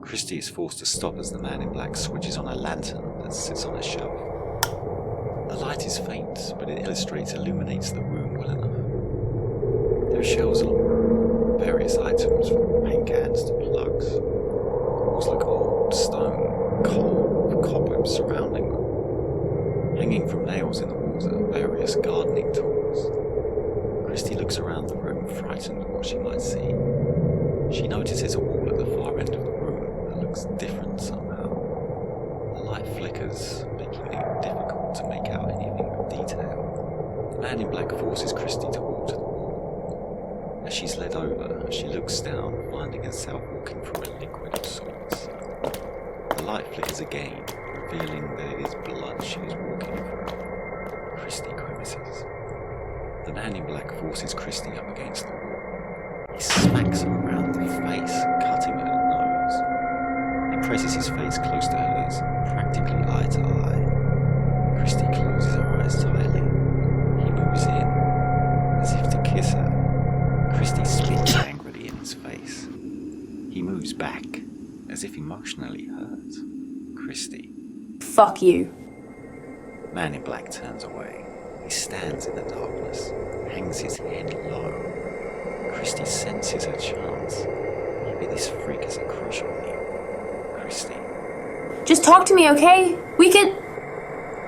S1: Christy is forced to stop as the man in black switches on a lantern that sits on a shelf. The light is faint, but it illuminates the room well enough. There are shelves along the wall, various items from paint cans to plugs. The walls look old, stone, cold, with cobwebs surrounding them. Hanging from nails in the walls are various gardening tools. Christy looks around the room, frightened of what she might see. She notices a wall at the far end of the room that looks different somehow. The light flickers, making it difficult to make out anything with detail. The man in black forces Christy to walk to the wall. As she's led over, she looks down, finding herself walking through a liquid of sorts. The light flickers again, revealing that it is blood she is walking through. Christy grimaces. The man in black forces Christy up against the wall. He smacks her around the face, cutting her nose. He presses his face close to hers, practically eye to eye. Christy closes her eyes tightly. He moves in, as if to kiss her. Christy spits angrily in his face. He moves back, as if emotionally hurt. Christy.
S8: Fuck you.
S1: Man in black turns away. He stands in the darkness, hangs his head low. Christy senses her chance. Maybe this freak is a crush on me. Christy.
S8: Just talk to me, okay? We can...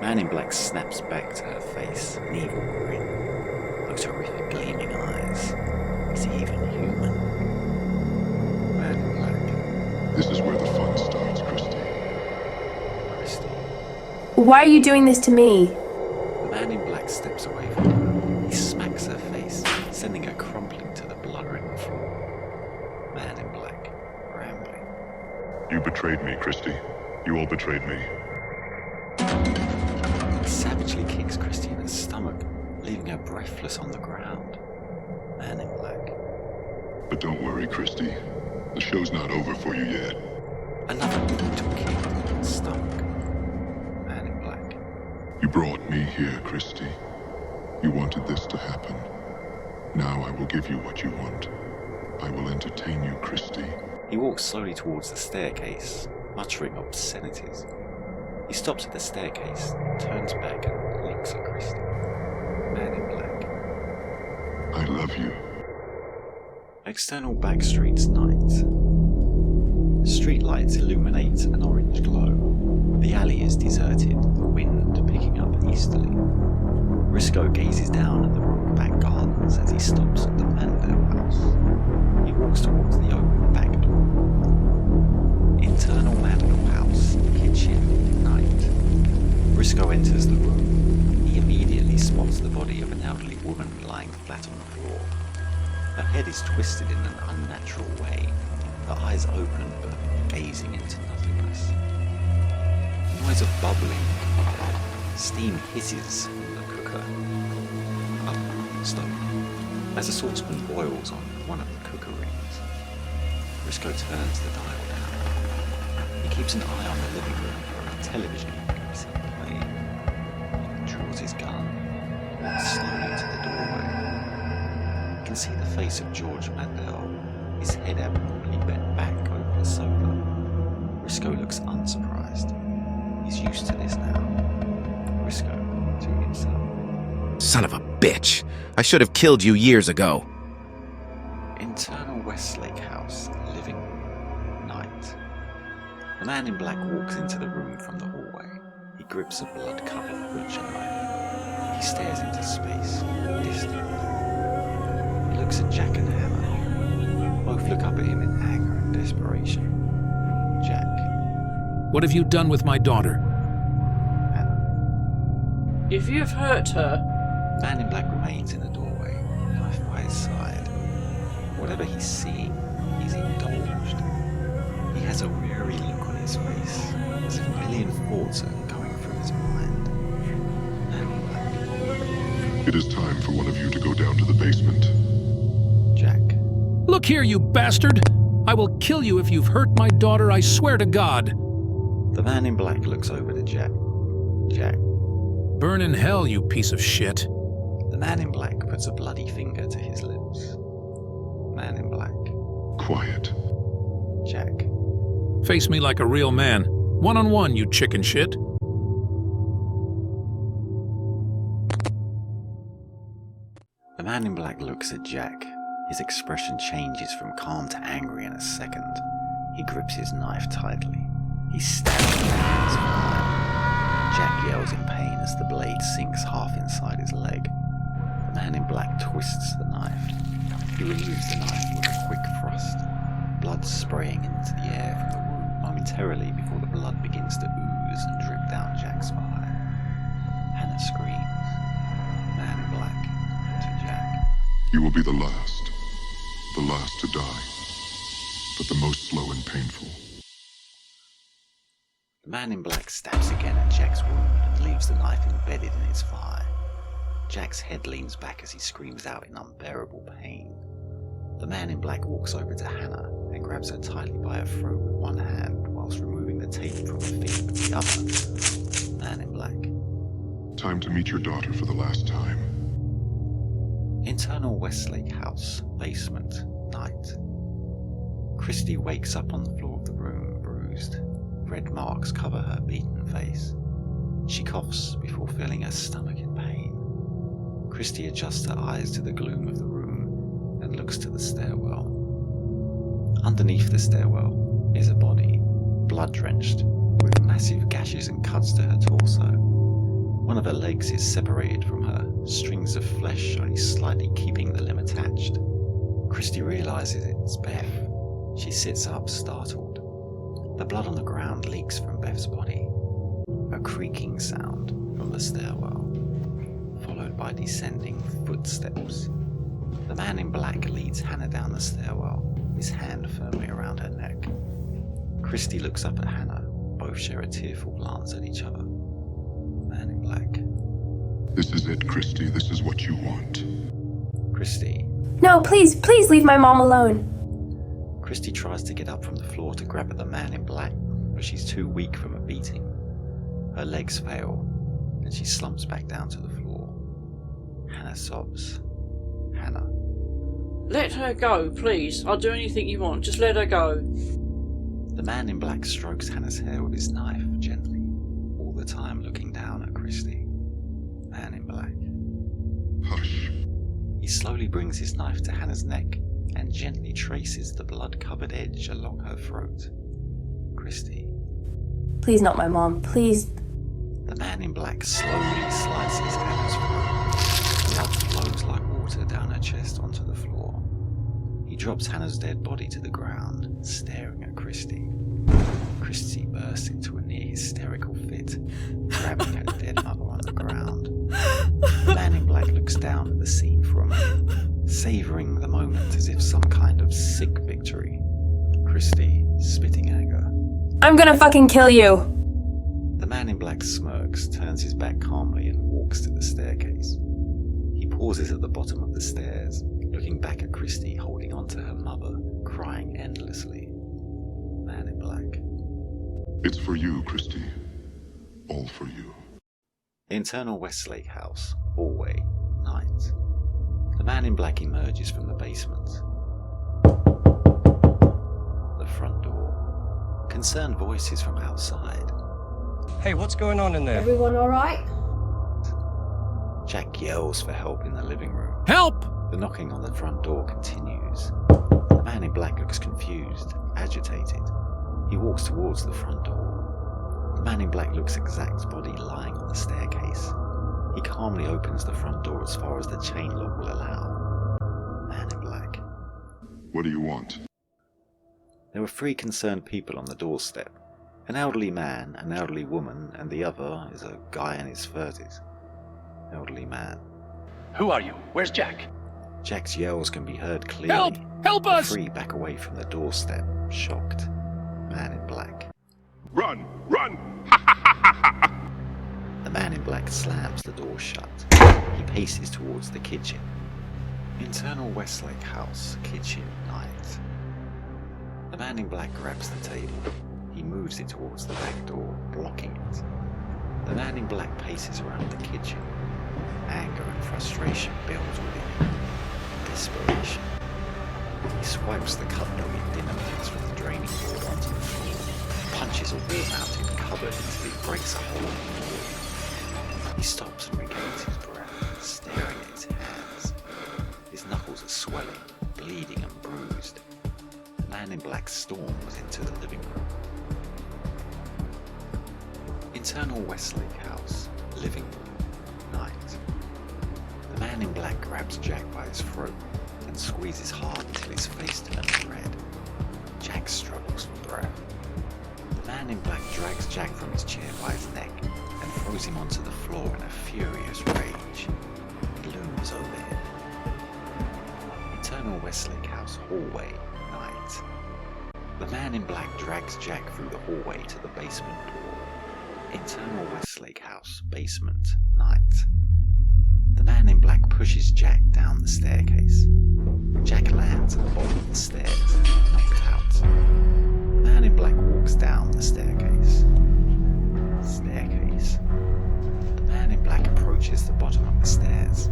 S1: Man in black snaps back to her face, an evil grin. Those horrific gleaming eyes. Is he even human? Man in black.
S7: This is where the fun starts, Christy.
S1: Christy.
S8: Why are you doing this to me?
S1: The man in black steps away from her. He smacks her face, sending her crumpling to the blood-ridden floor. Man in black, rambling.
S7: You betrayed me, Christy. You all betrayed me.
S1: He savagely kicks Christy in the stomach, leaving her breathless on the ground. Man in black.
S7: But don't worry, Christy. The show's not over for you yet.
S1: Another brutal kick in the stomach. Man in black.
S7: You brought me here, Christy. You wanted this to happen. Now I will give you what you want. I will entertain you, Christy.
S1: He walks slowly towards the staircase, muttering obscenities. He stops at the staircase, turns back and looks at Christy. Man in black.
S7: I love you.
S1: External back streets night. Streetlights illuminate an orange glow. The alley is deserted, the wind picking up easterly. Risco gazes down at the rook back gardens as he stops at the Mandel house. He walks towards the open back door. Internal Mandel house, kitchen, night. Risco enters the room. He immediately spots the body of an elderly woman lying flat on the floor. Her head is twisted in an unnatural way, her eyes open but gazing into nothingness. Noise of bubbling. Steam hisses from the cooker. Up the stove. As a saucepan boils on one of the cooker rings, Risco turns the dial down. He keeps an eye on the living room for a television he can see playing. He draws his gun, walks slowly to the doorway. You can see the face of George Mandel, his head abnormally bent back over the sofa. Risco looks unsurprised. He's used to this now. Risco to himself.
S5: Son of a bitch! I should have killed you years ago.
S1: Internal Westlake house, living room, night. The man in black walks into the room from the hallway. He grips a blood-covered butcher knife. He stares into space, distant. He looks at Jack and Hannah. Both look up at him in anger and desperation. Jack.
S9: What have you done with my daughter?
S10: If you've hurt her...
S1: The man in black remains in the doorway, knife by his side. Whatever he's seeing, he's indulged. He has a weary look on his face, as if a million thoughts are going through his mind. Man in black.
S7: It is time for one of you to go down to the basement.
S1: Jack.
S9: Look here, you bastard! I will kill you if you've hurt my daughter, I swear to God!
S1: The man in black looks over to Jack. Jack.
S9: Burn in hell, you piece of shit.
S1: The man in black puts a bloody finger to his lips. Man in black.
S7: Quiet.
S1: Jack.
S9: Face me like a real man. One-on-one, you chicken shit.
S1: The man in black looks at Jack. His expression changes from calm to angry in a second. He grips his knife tightly. He stabs Jack. Jack yells in pain as the blade sinks half inside his leg. The man in black twists the knife. He removes the knife with a quick thrust. Blood spraying into the air from the wound momentarily before the blood begins to ooze and drip down Jack's thigh. Hannah screams. Man in black to Jack.
S7: You will be the last to die, but the most slow and painful.
S1: The man in black stabs again at Jack's wound and leaves the knife embedded in his thigh. Jack's head leans back as he screams out in unbearable pain. The man in black walks over to Hannah and grabs her tightly by her throat with one hand whilst removing the tape from her feet with the other. Man in black.
S7: Time to meet your daughter for the last time.
S1: Internal Westlake house, basement, night. Christy wakes up on the floor of the room, bruised. Red marks cover her beaten face. She coughs before feeling her stomach in pain. Christy adjusts her eyes to the gloom of the room and looks to the stairwell. Underneath the stairwell is a body, blood-drenched, with massive gashes and cuts to her torso. One of her legs is separated from her, strings of flesh only slightly keeping the limb attached. Christy realizes it's Beth. She sits up, startled. The blood on the ground leaks from Beth's body. A creaking sound from the stairwell, followed by descending footsteps. The man in black leads Hannah down the stairwell, his hand firmly around her neck. Christy looks up at Hannah. Both share a tearful glance at each other. Man in black.
S7: This is it, Christy. This is what you want.
S1: Christy.
S8: No, please leave my mom alone.
S1: Christy tries to get up from the floor to grab at the man in black, but she's too weak from a beating. Her legs fail, and she slumps back down to the floor. Hannah sobs. Hannah.
S10: Let her go, please. I'll do anything you want. Just let her go.
S1: The man in black strokes Hannah's hair with his knife gently, all the time looking down at Christy. Man in black.
S7: Hush.
S1: He slowly brings his knife to Hannah's neck and gently traces the blood-covered edge along her throat. Christy.
S8: Please, not my mom. Please.
S1: The man in black slowly slices Hannah's throat. Blood flows like water down her chest onto the floor. He drops Hannah's dead body to the ground, staring at Christy. Christy bursts into a near hysterical fit, grabbing her dead mother on the ground. The man in black looks down at the scene for a moment, savouring the moment as if some kind of sick victory. Christy, spitting anger.
S8: I'm gonna fucking kill you!
S1: The man in black smirks, turns his back calmly and walks to the staircase. He pauses at the bottom of the stairs, looking back at Christy holding onto her mother, crying endlessly. Man in black.
S7: It's for you, Christy. All for you.
S1: Internal Westlake house, hallway, night. The man in black emerges from the basement. The front door. Concerned voices from outside.
S20: Hey, what's going on in there?
S21: Everyone alright?
S1: Jack yells for help in the living room.
S9: Help!
S1: The knocking on the front door continues. The man in black looks confused, agitated. He walks towards the front door. The man in black looks at Zach's body lying on the staircase. He calmly opens the front door as far as the chain lock will allow. Man in black.
S7: What do you want?
S1: There were 3 concerned people on the doorstep. An elderly man, an elderly woman, and the other is a guy in his 30s. Elderly man.
S20: Who are you? Where's Jack?
S1: Jack's yells can be heard clearly.
S9: Help! Help us!
S1: The 3 back away from the doorstep, shocked. Man in black.
S7: Run! Run!
S1: The The man in black slams the door shut. He paces towards the kitchen. Internal Westlake house, kitchen, night. The man in black grabs the table. He moves it towards the back door, blocking it. The man in black paces around the kitchen. Anger and frustration builds within him. Desperation. He swipes the cut-dogged dinner plates from the draining board onto the floor. Punches a wall-mounted cupboard until he breaks a hole in the wall. He stops and regains his breath, staring at his hands. His knuckles are swelling, bleeding and bruised. The man in black storms into the living room. Internal Westlake house, living room, night. The man in black grabs Jack by his throat and squeezes hard until his face turns red. Jack struggles for breath. The man in black drags Jack from his chair by his neck and throws him onto the floor in a furious rage. He looms overhead. Internal Westlake house, hallway, night. The man in black drags Jack through the hallway to the basement door. Internal Westlake house, basement, night. The man in black pushes Jack down the staircase. Jack lands at the bottom of the stairs, knocked out. The man in black walks down the staircase. Staircase. The man in black approaches the bottom of the stairs.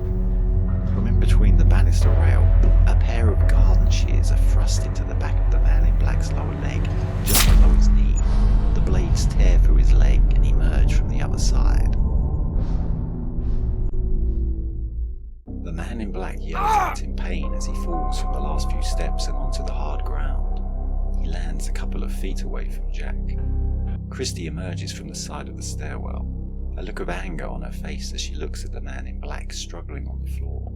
S1: From in between the banister rail, a pair of garden shears are thrust into the back of the man in black's lower leg, just below his knee. The blades tear through his leg and emerge from the other side. The man in black yells out in pain as he falls from the last few steps and onto the hard ground. He lands a couple of feet away from Jack. Christy emerges from the side of the stairwell, a look of anger on her face as she looks at the man in black struggling on the floor.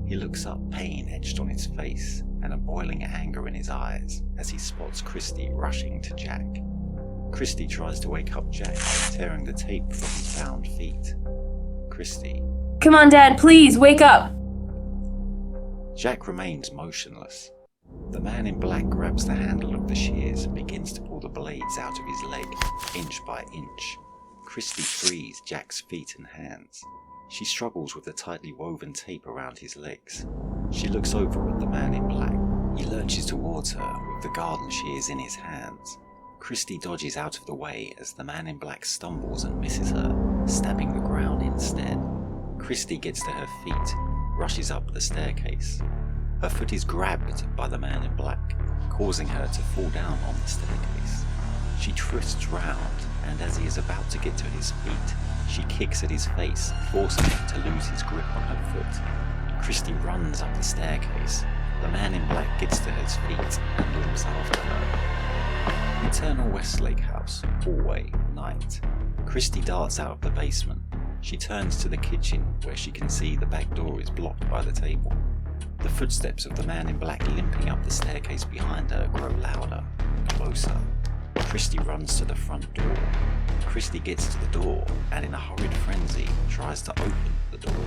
S1: He looks up, pain etched on his face and a boiling anger in his eyes as he spots Christy rushing to Jack. Christy tries to wake up Jack, tearing the tape from his bound feet. Christy.
S8: Come on, Dad, please, wake up!
S1: Jack remains motionless. The man in black grabs the handle of the shears and begins to pull the blades out of his leg, inch by inch. Christy frees Jack's feet and hands. She struggles with the tightly woven tape around his legs. She looks over at the man in black. He lurches towards her with the garden shears in his hands. Christy dodges out of the way as the man in black stumbles and misses her, stabbing the ground instead. Christy gets to her feet, rushes up the staircase. Her foot is grabbed by the man in black, causing her to fall down on the staircase. She twists round, and as he is about to get to his feet, she kicks at his face, forcing him to lose his grip on her foot. Christy runs up the staircase. The man in black gets to his feet and limps after her. Internal Westlake house, hallway, night. Christy darts out of the basement. She turns to the kitchen where she can see the back door is blocked by the table. The footsteps of the man in black limping up the staircase behind her grow louder, closer. Christy runs to the front door. Christy gets to the door and in a horrid frenzy tries to open the door.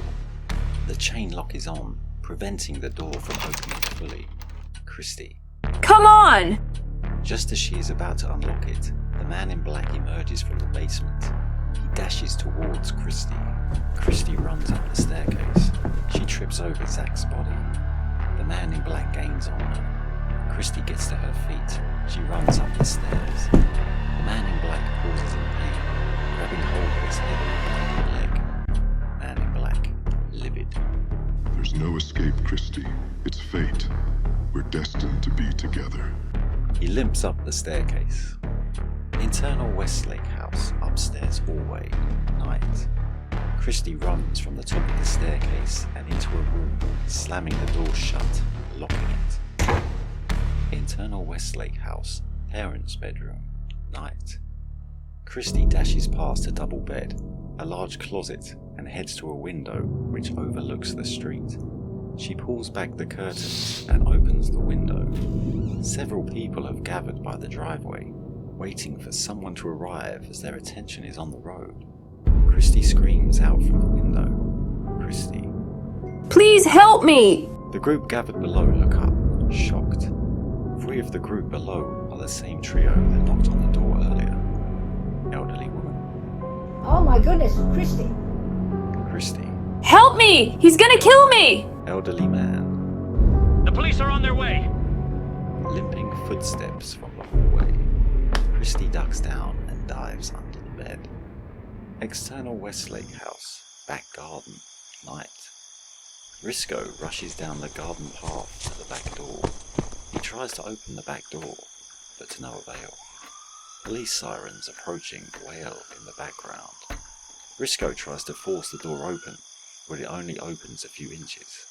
S1: The chain lock is on, preventing the door from opening fully. Christy.
S8: Come on!
S1: Just as she is about to unlock it, the man in black emerges from the basement. He dashes towards Christy. Christy runs up the staircase. She trips over Zach's body. The man in black gains on her. Christy gets to her feet. She runs up the stairs. The man in black pauses in pain, grabbing hold of his head and leg. Man in black, livid.
S7: There's no escape, Christy. It's fate. We're destined to be together.
S1: He limps up the staircase. Internal Westlake house, upstairs hallway, night. Christy runs from the top of the staircase and into a room, slamming the door shut, locking it. Internal Westlake house, parents' bedroom, night. Christy dashes past a double bed, a large closet, and heads to a window which overlooks the street. She pulls back the curtains and opens the window. Several people have gathered by the driveway, waiting for someone to arrive as their attention is on the road. Christy screams out from the window. Christy.
S8: Please help me!
S1: The group gathered below look up, shocked. 3 of the group below are the same trio that knocked on the door earlier. Elderly woman.
S21: Oh my goodness, Christy.
S1: Christy,
S8: Help me! He's gonna kill me!
S1: elderly man,
S20: The police are on their way!
S1: limping footsteps from the hallway. Christy ducks down and dives under the bed. External Westlake house, back garden, night. Risco rushes down the garden path to the back door. He tries to open the back door, but to no avail. Police sirens approaching wail in the background. Risco tries to force the door open, but it only opens a few inches.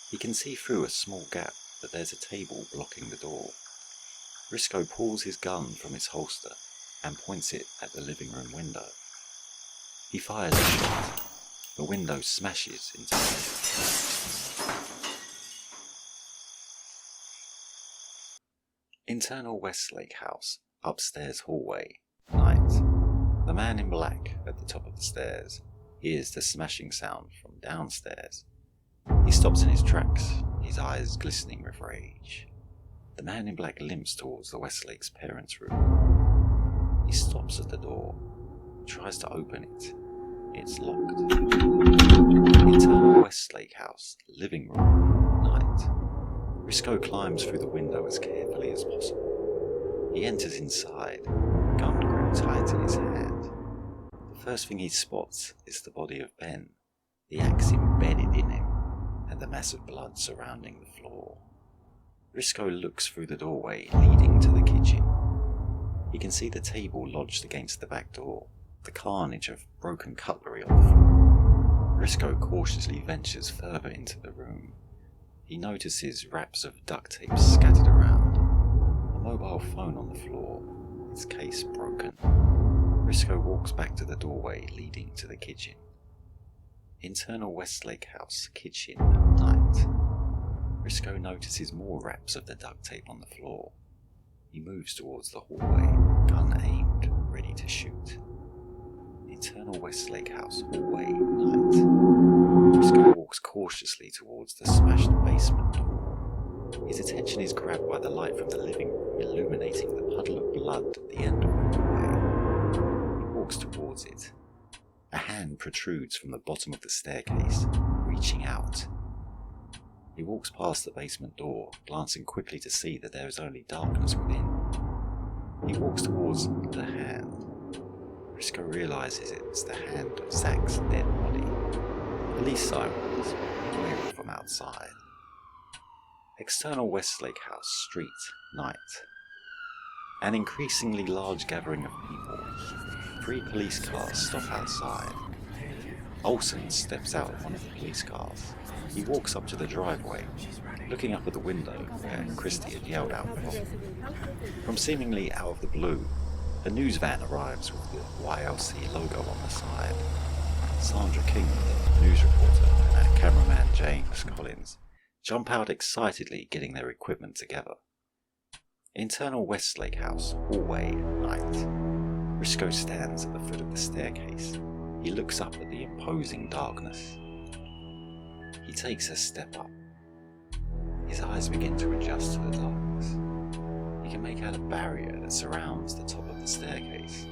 S1: He can see through a small gap, but there's a table blocking the door. Risco pulls his gun from its holster and points it at the living room window. He fires a shot. The window smashes into him. Internal Westlake house, upstairs hallway, night. The man in black at the top of the stairs hears the smashing sound from downstairs. He stops in his tracks, his eyes glistening with rage. The man in black limps towards the Westlake's parents' room. He stops at the door, tries to open it. It's locked. Internal Westlake house, living room, night. Risco climbs through the window as carefully as possible. He enters inside, gun gripped tight in his hand. The first thing he spots is the body of Ben, the axe embedded in him, and the mass of blood surrounding the floor. Risco looks through the doorway leading to the kitchen. He can see the table lodged against the back door, the carnage of broken cutlery on the floor. Risco cautiously ventures further into the room. He notices wraps of duct tape scattered around, a mobile phone on the floor, its case broken. Risco walks back to the doorway leading to the kitchen. Internal Westlake house, kitchen, night. Risco notices more wraps of the duct tape on the floor. He moves towards the hallway, gun aimed, ready to shoot. Internal Westlake house, hallway, night. Risco walks cautiously towards the smashed basement door. His attention is grabbed by the light from the living room, illuminating the puddle of blood at the end of the hallway. He walks towards it. A hand protrudes from the bottom of the staircase, reaching out. He walks past the basement door, glancing quickly to see that there is only darkness within. He walks towards the hand. Risco realizes it's the hand of Zach's dead body. Police sirens wail from outside. External Westlake house, street, night. An increasingly large gathering of people. 3 police cars stop outside. Olsen steps out of one of the police cars. He walks up to the driveway, looking up at the window where Christy had yelled out from. From seemingly out of the blue, a news van arrives with the YLC logo on the side. Sandra King, the news reporter, and our cameraman James Collins jump out excitedly, getting their equipment together. Internal Westlake house, hallway, night. Risco stands at the foot of the staircase. He looks up at the imposing darkness. He takes a step up. His eyes begin to adjust to the darkness. He can make out a barrier that surrounds the top of the staircase.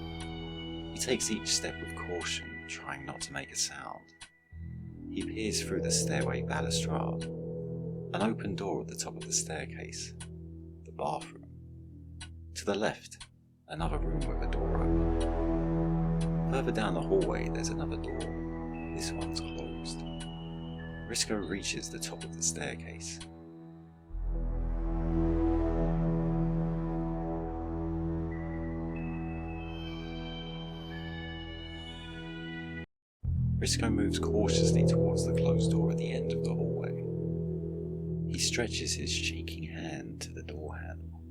S1: He takes each step with caution, trying not to make a sound. He peers through the stairway balustrade. An open door at the top of the staircase. The bathroom. To the left, another room with a door open. Further down the hallway, there's another door. This one's closed. Risco reaches the top of the staircase. Risco moves cautiously towards the closed door at the end of the hallway. He stretches his shaking hand to the door handle.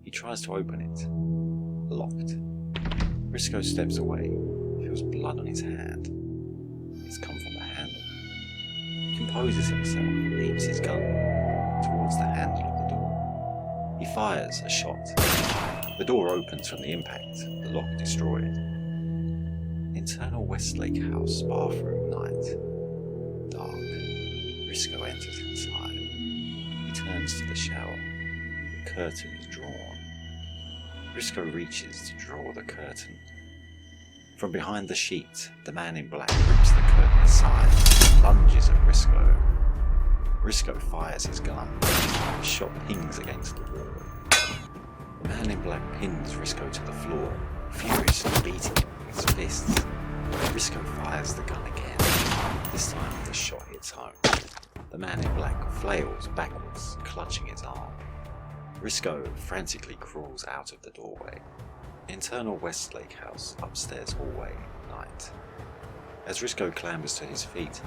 S1: He tries to open it. Locked. Risco steps away, feels blood on his hand. It's come from the handle. He composes himself, aims his gun towards the handle of the door. He fires a shot. The door opens from the impact, the lock destroyed. Internal Westlake house, bathroom, night. Dark. Risco enters inside. He turns to the shower. The curtain is drawn. Risco reaches to draw the curtain. From behind the sheet, the man in black rips the curtain aside and lunges at Risco. Risco fires his gun. The shot pings against the wall. The man in black pins Risco to the floor, furiously beating him with his fists. Risco fires the gun again. This time the shot hits home. The man in black flails backwards, clutching his arm. Risco frantically crawls out of the doorway. Internal Westlake House, upstairs hallway, night. As Risco clambers to his feet,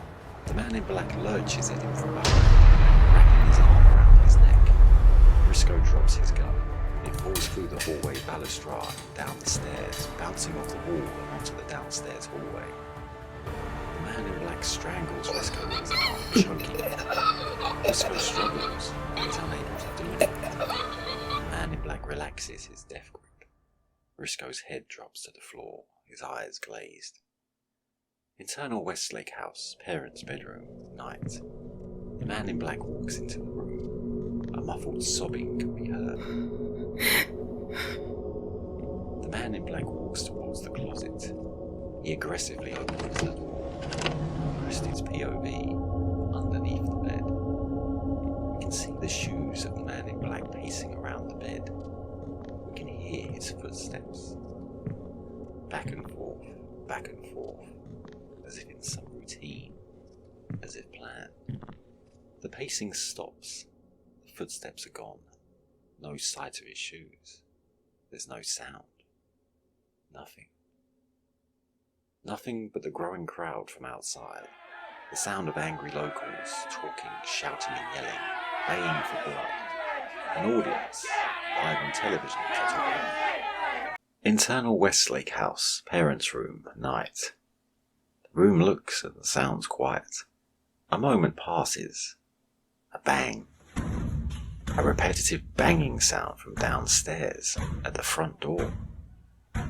S1: the man in black lurches at him from behind, wrapping his arm around his neck. Risco drops his gun. It falls through the hallway balustrade, down the stairs, bouncing off the wall and onto the downstairs hallway. The man in black strangles Risco with his arm, choking him. Risco struggles, but is unable to do anything. The man in black relaxes his death grip. Risco's head drops to the floor, his eyes glazed. Internal Westlake House, parents' bedroom, night. The man in black walks into the room. A muffled sobbing can be heard. The man in black walks towards the closet. He aggressively opens the door. Christie's POV, underneath the bed. We can see the shoes of the man in black pacing around the bed. We can hear his footsteps. Back and forth, as if in some routine, as if planned. The pacing stops. The footsteps are gone. No sight of his shoes. There's no sound. Nothing. Nothing but the growing crowd from outside. The sound of angry locals, talking, shouting and yelling, baying for blood. An audience, live on television to top it off. Internal Westlake House, parents' room, night. The room looks and sounds quiet. A moment passes. A bang. A repetitive banging sound from downstairs at the front door.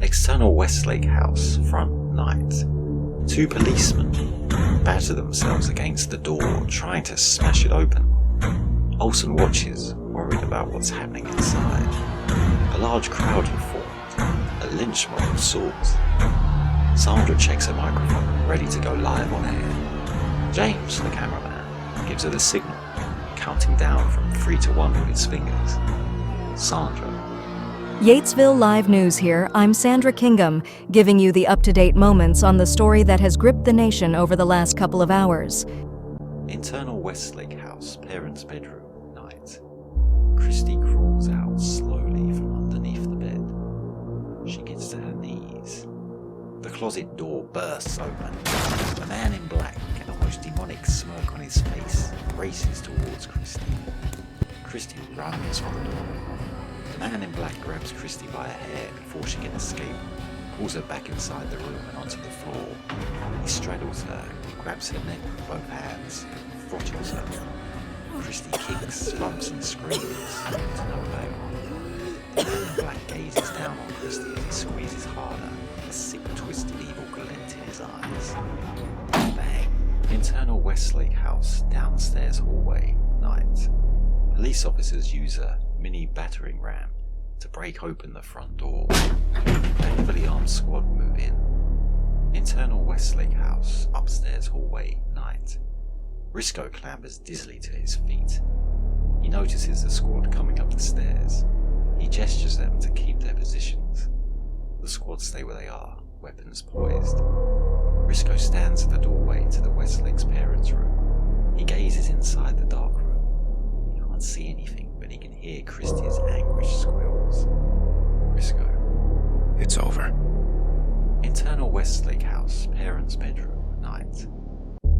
S1: External Westlake House, front, night. Two policemen batter themselves against the door, trying to smash it open. Olsen watches, worried about what's happening inside. A large crowd have formed, a lynch mob of sorts. Sandra checks her microphone, ready to go live on air. James, the cameraman, gives her the signal, counting down from 3 to 1 with his fingers. Sandra.
S2: Yatesville Live News here. I'm Sandra Kingham, giving you the up-to-date moments on the story that has gripped the nation over the last couple of hours.
S1: Internal Westlake House, parents' bedroom, night. Christy crawls out slowly from underneath the bed. She gets to her knees. The closet door bursts open. A man in black, an almost demonic smirk on his face, races towards Christy. Christy runs for the door. The man in black grabs Christy by her hair before she can escape, pulls her back inside the room and onto the floor. He straddles her, grabs her neck with both hands, throttles her. Christy kicks, bumps and screams, to no avail. The man in black gazes down on Christy as he squeezes harder, a sick, twisted, evil glint in his eyes. Bang! Internal Westlake House, downstairs hallway, night. Police officers use a mini battering ram to break open the front door. A heavily armed squad move in. Internal Westlake House, upstairs hallway, night. Risco clambers dizzily to his feet. He notices the squad coming up the stairs. He gestures them to keep their positions. The squad stay where they are, weapons poised. Risco stands at the doorway to the Westlake's parents' room. He gazes inside the dark room. He can't see anything, but he can hear Christy's anguished squeals. Risco.
S5: It's over.
S1: Internal Westlake House, parents' bedroom, night.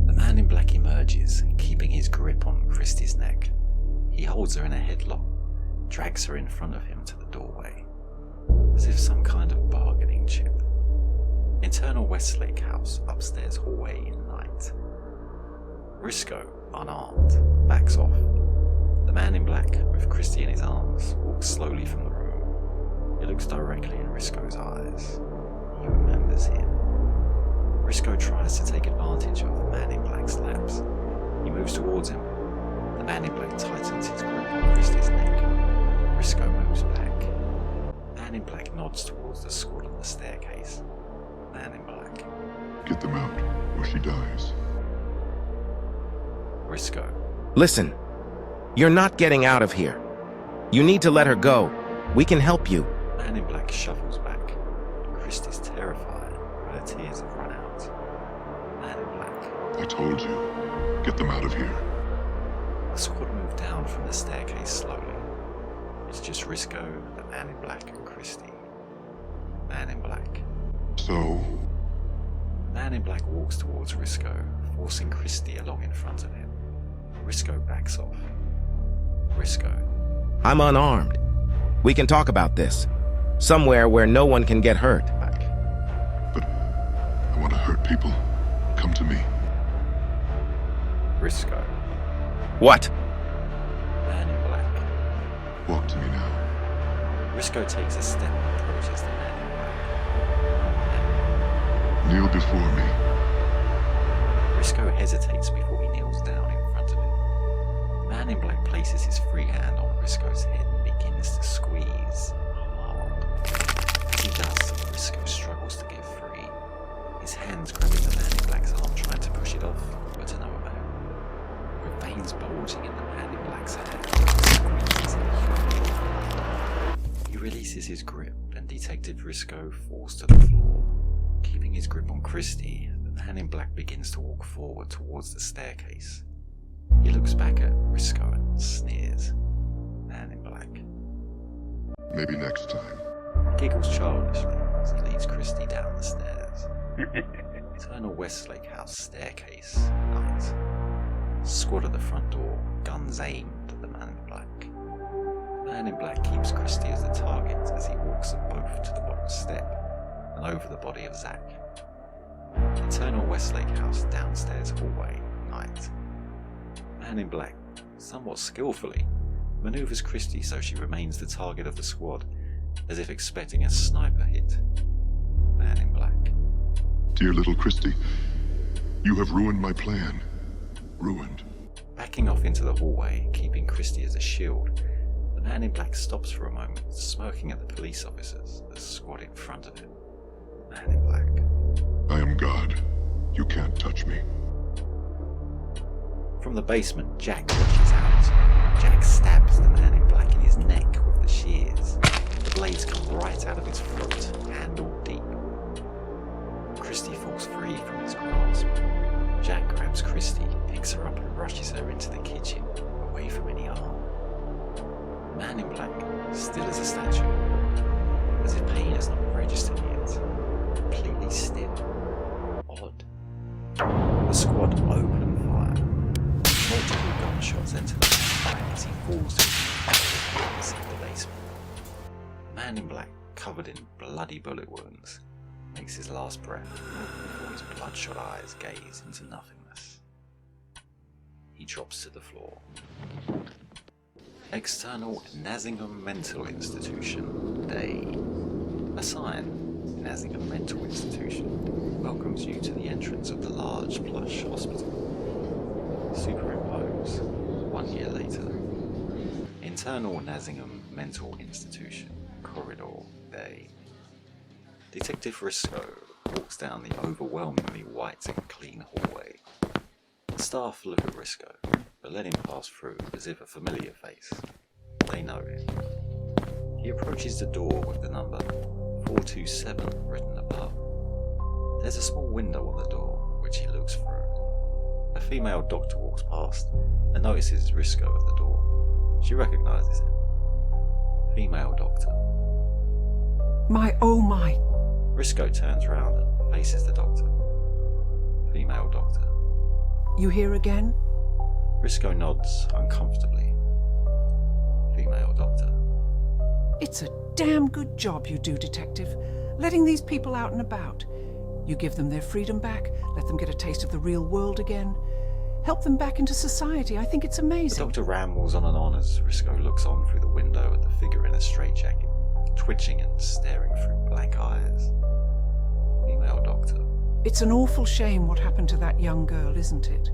S1: The man in black emerges, keeping his grip on Christy's neck. He holds her in a headlock, drags her in front of him to the doorway, as if some kind of bargaining chip. Internal Westlake House, upstairs hallway in night. Risco, unarmed, backs off. The man in black, with Christy in his arms, walks slowly from the room. He looks directly in Risco's eyes. He remembers him. Risco tries to take advantage of the man in black's lapse. He moves towards him. The man in black tightens his grip on Christy's neck. Risco moves back. The man in black nods towards the squad on the staircase. The man in black.
S7: Get them out, or she dies.
S1: Risco.
S5: Listen, you're not getting out of here. You need to let her go. We can help you.
S1: Man in black shuffles back. Christie's terrified, but her tears have run out. Man in black.
S7: I told you. Get them out of here.
S1: The squad move down from the staircase slowly. It's just Risco, the man in black, and Christie. Man in black.
S7: So?
S1: Man in black walks towards Risco, forcing Christie along in front of him. Risco backs off. Risco.
S5: I'm unarmed. We can talk about this. Somewhere where no one can get hurt.
S7: But I want to hurt people. Come to me.
S1: Risco.
S5: What?
S1: Man in black.
S7: Walk to me now.
S1: Risco takes a step and approaches the man in black.
S7: Kneel before me.
S1: Risco hesitates before he kneels down in front of him. The man in black places his free hand on Risco's head and begins to squeeze hard. As he does, Risco struggles to get free. His hands grabbing the man in black's arm, trying to push it off, but to no avail. With veins bulging in the man in black's hand, he squeezes it. He releases his grip, and Detective Risco falls to the floor. Keeping his grip on Christie, the man in black begins to walk forward towards the staircase. He looks back at Risco and sneers. Man in black.
S7: Maybe next time.
S1: Giggles childishly as he leads Christie down the stairs. Eternal Westlake House staircase, night. Squad at the front door, guns aimed at the man in black. The man in black keeps Christie as the target as he walks them both to the bottom step and over the body of Zach. Eternal Westlake House downstairs hallway, night. Man in black, somewhat skillfully, maneuvers Christie so she remains the target of the squad, as if expecting a sniper hit. Man in black.
S7: Dear little Christie, you have ruined my plan. Ruined.
S1: Backing off into the hallway, keeping Christie as a shield, the man in black stops for a moment, smirking at the police officers, the squad in front of him. Man in black.
S7: I am God. You can't touch me.
S1: From the basement, Jack rushes out. Jack stabs the man in black in his neck with the shears. The blades come right out of his throat, handle deep. Christie falls free from his grasp. Jack grabs Christie, picks her up and rushes her into the kitchen, away from any harm. The man in black, still as a statue, as if pain has not registered yet, completely still. Odd. The squad open fire. Multiple gunshots enter the man in black as he falls to his knees in the basement. The man in black, covered in bloody bullet wounds, makes his last breath before his bloodshot eyes gaze into nothingness. He drops to the floor. External Nasingham Mental Institution, Day. A sign, Nasingham Mental Institution, welcomes you to the entrance of the large plush hospital. Superimpose, 1 year later. Internal Nasingham Mental Institution, Corridor, Day. Detective Risco walks down the overwhelmingly white and clean hallway. The staff look at Risco, but let him pass through as if a familiar face. They know him. He approaches the door with the number 427 written above. There's a small window on the door, which he looks through. A female doctor walks past and notices Risco at the door. She recognizes him. Female doctor.
S14: My, oh my.
S1: Risco turns round and faces the doctor. Female doctor.
S14: You here again?
S1: Risco nods uncomfortably. Female doctor.
S14: It's a damn good job you do, Detective, letting these people out and about. You give them their freedom back, let them get a taste of the real world again, help them back into society. I think it's amazing.
S1: The doctor rambles on and on as Risco looks on through the window at the figure in a straitjacket, twitching and staring through black eyes. Female doctor.
S14: It's an awful shame what happened to that young girl, isn't it?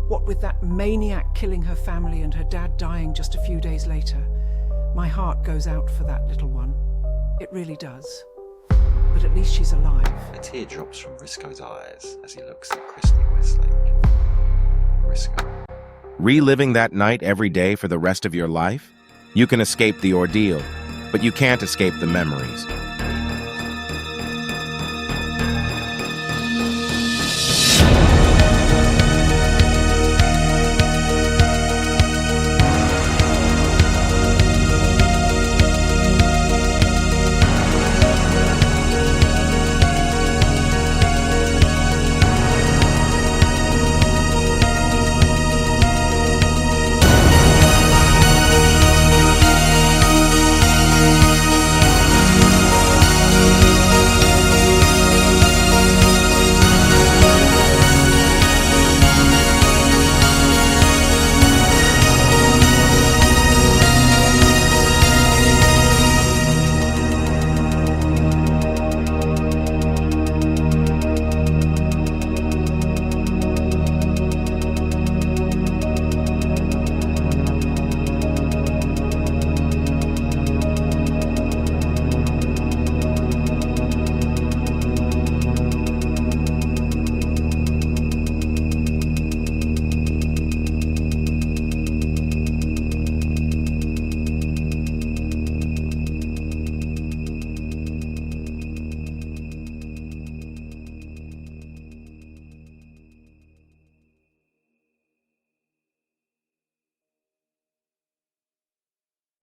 S14: What with that maniac killing her family and her dad dying just a few days later, my heart goes out for that little one. It really does. But but at least she's alive.
S1: A tear drops from Risco's eyes as he looks at Christy Westlake. Risco.
S5: Reliving that night every day for the rest of your life? You can escape the ordeal, but you can't escape the memories.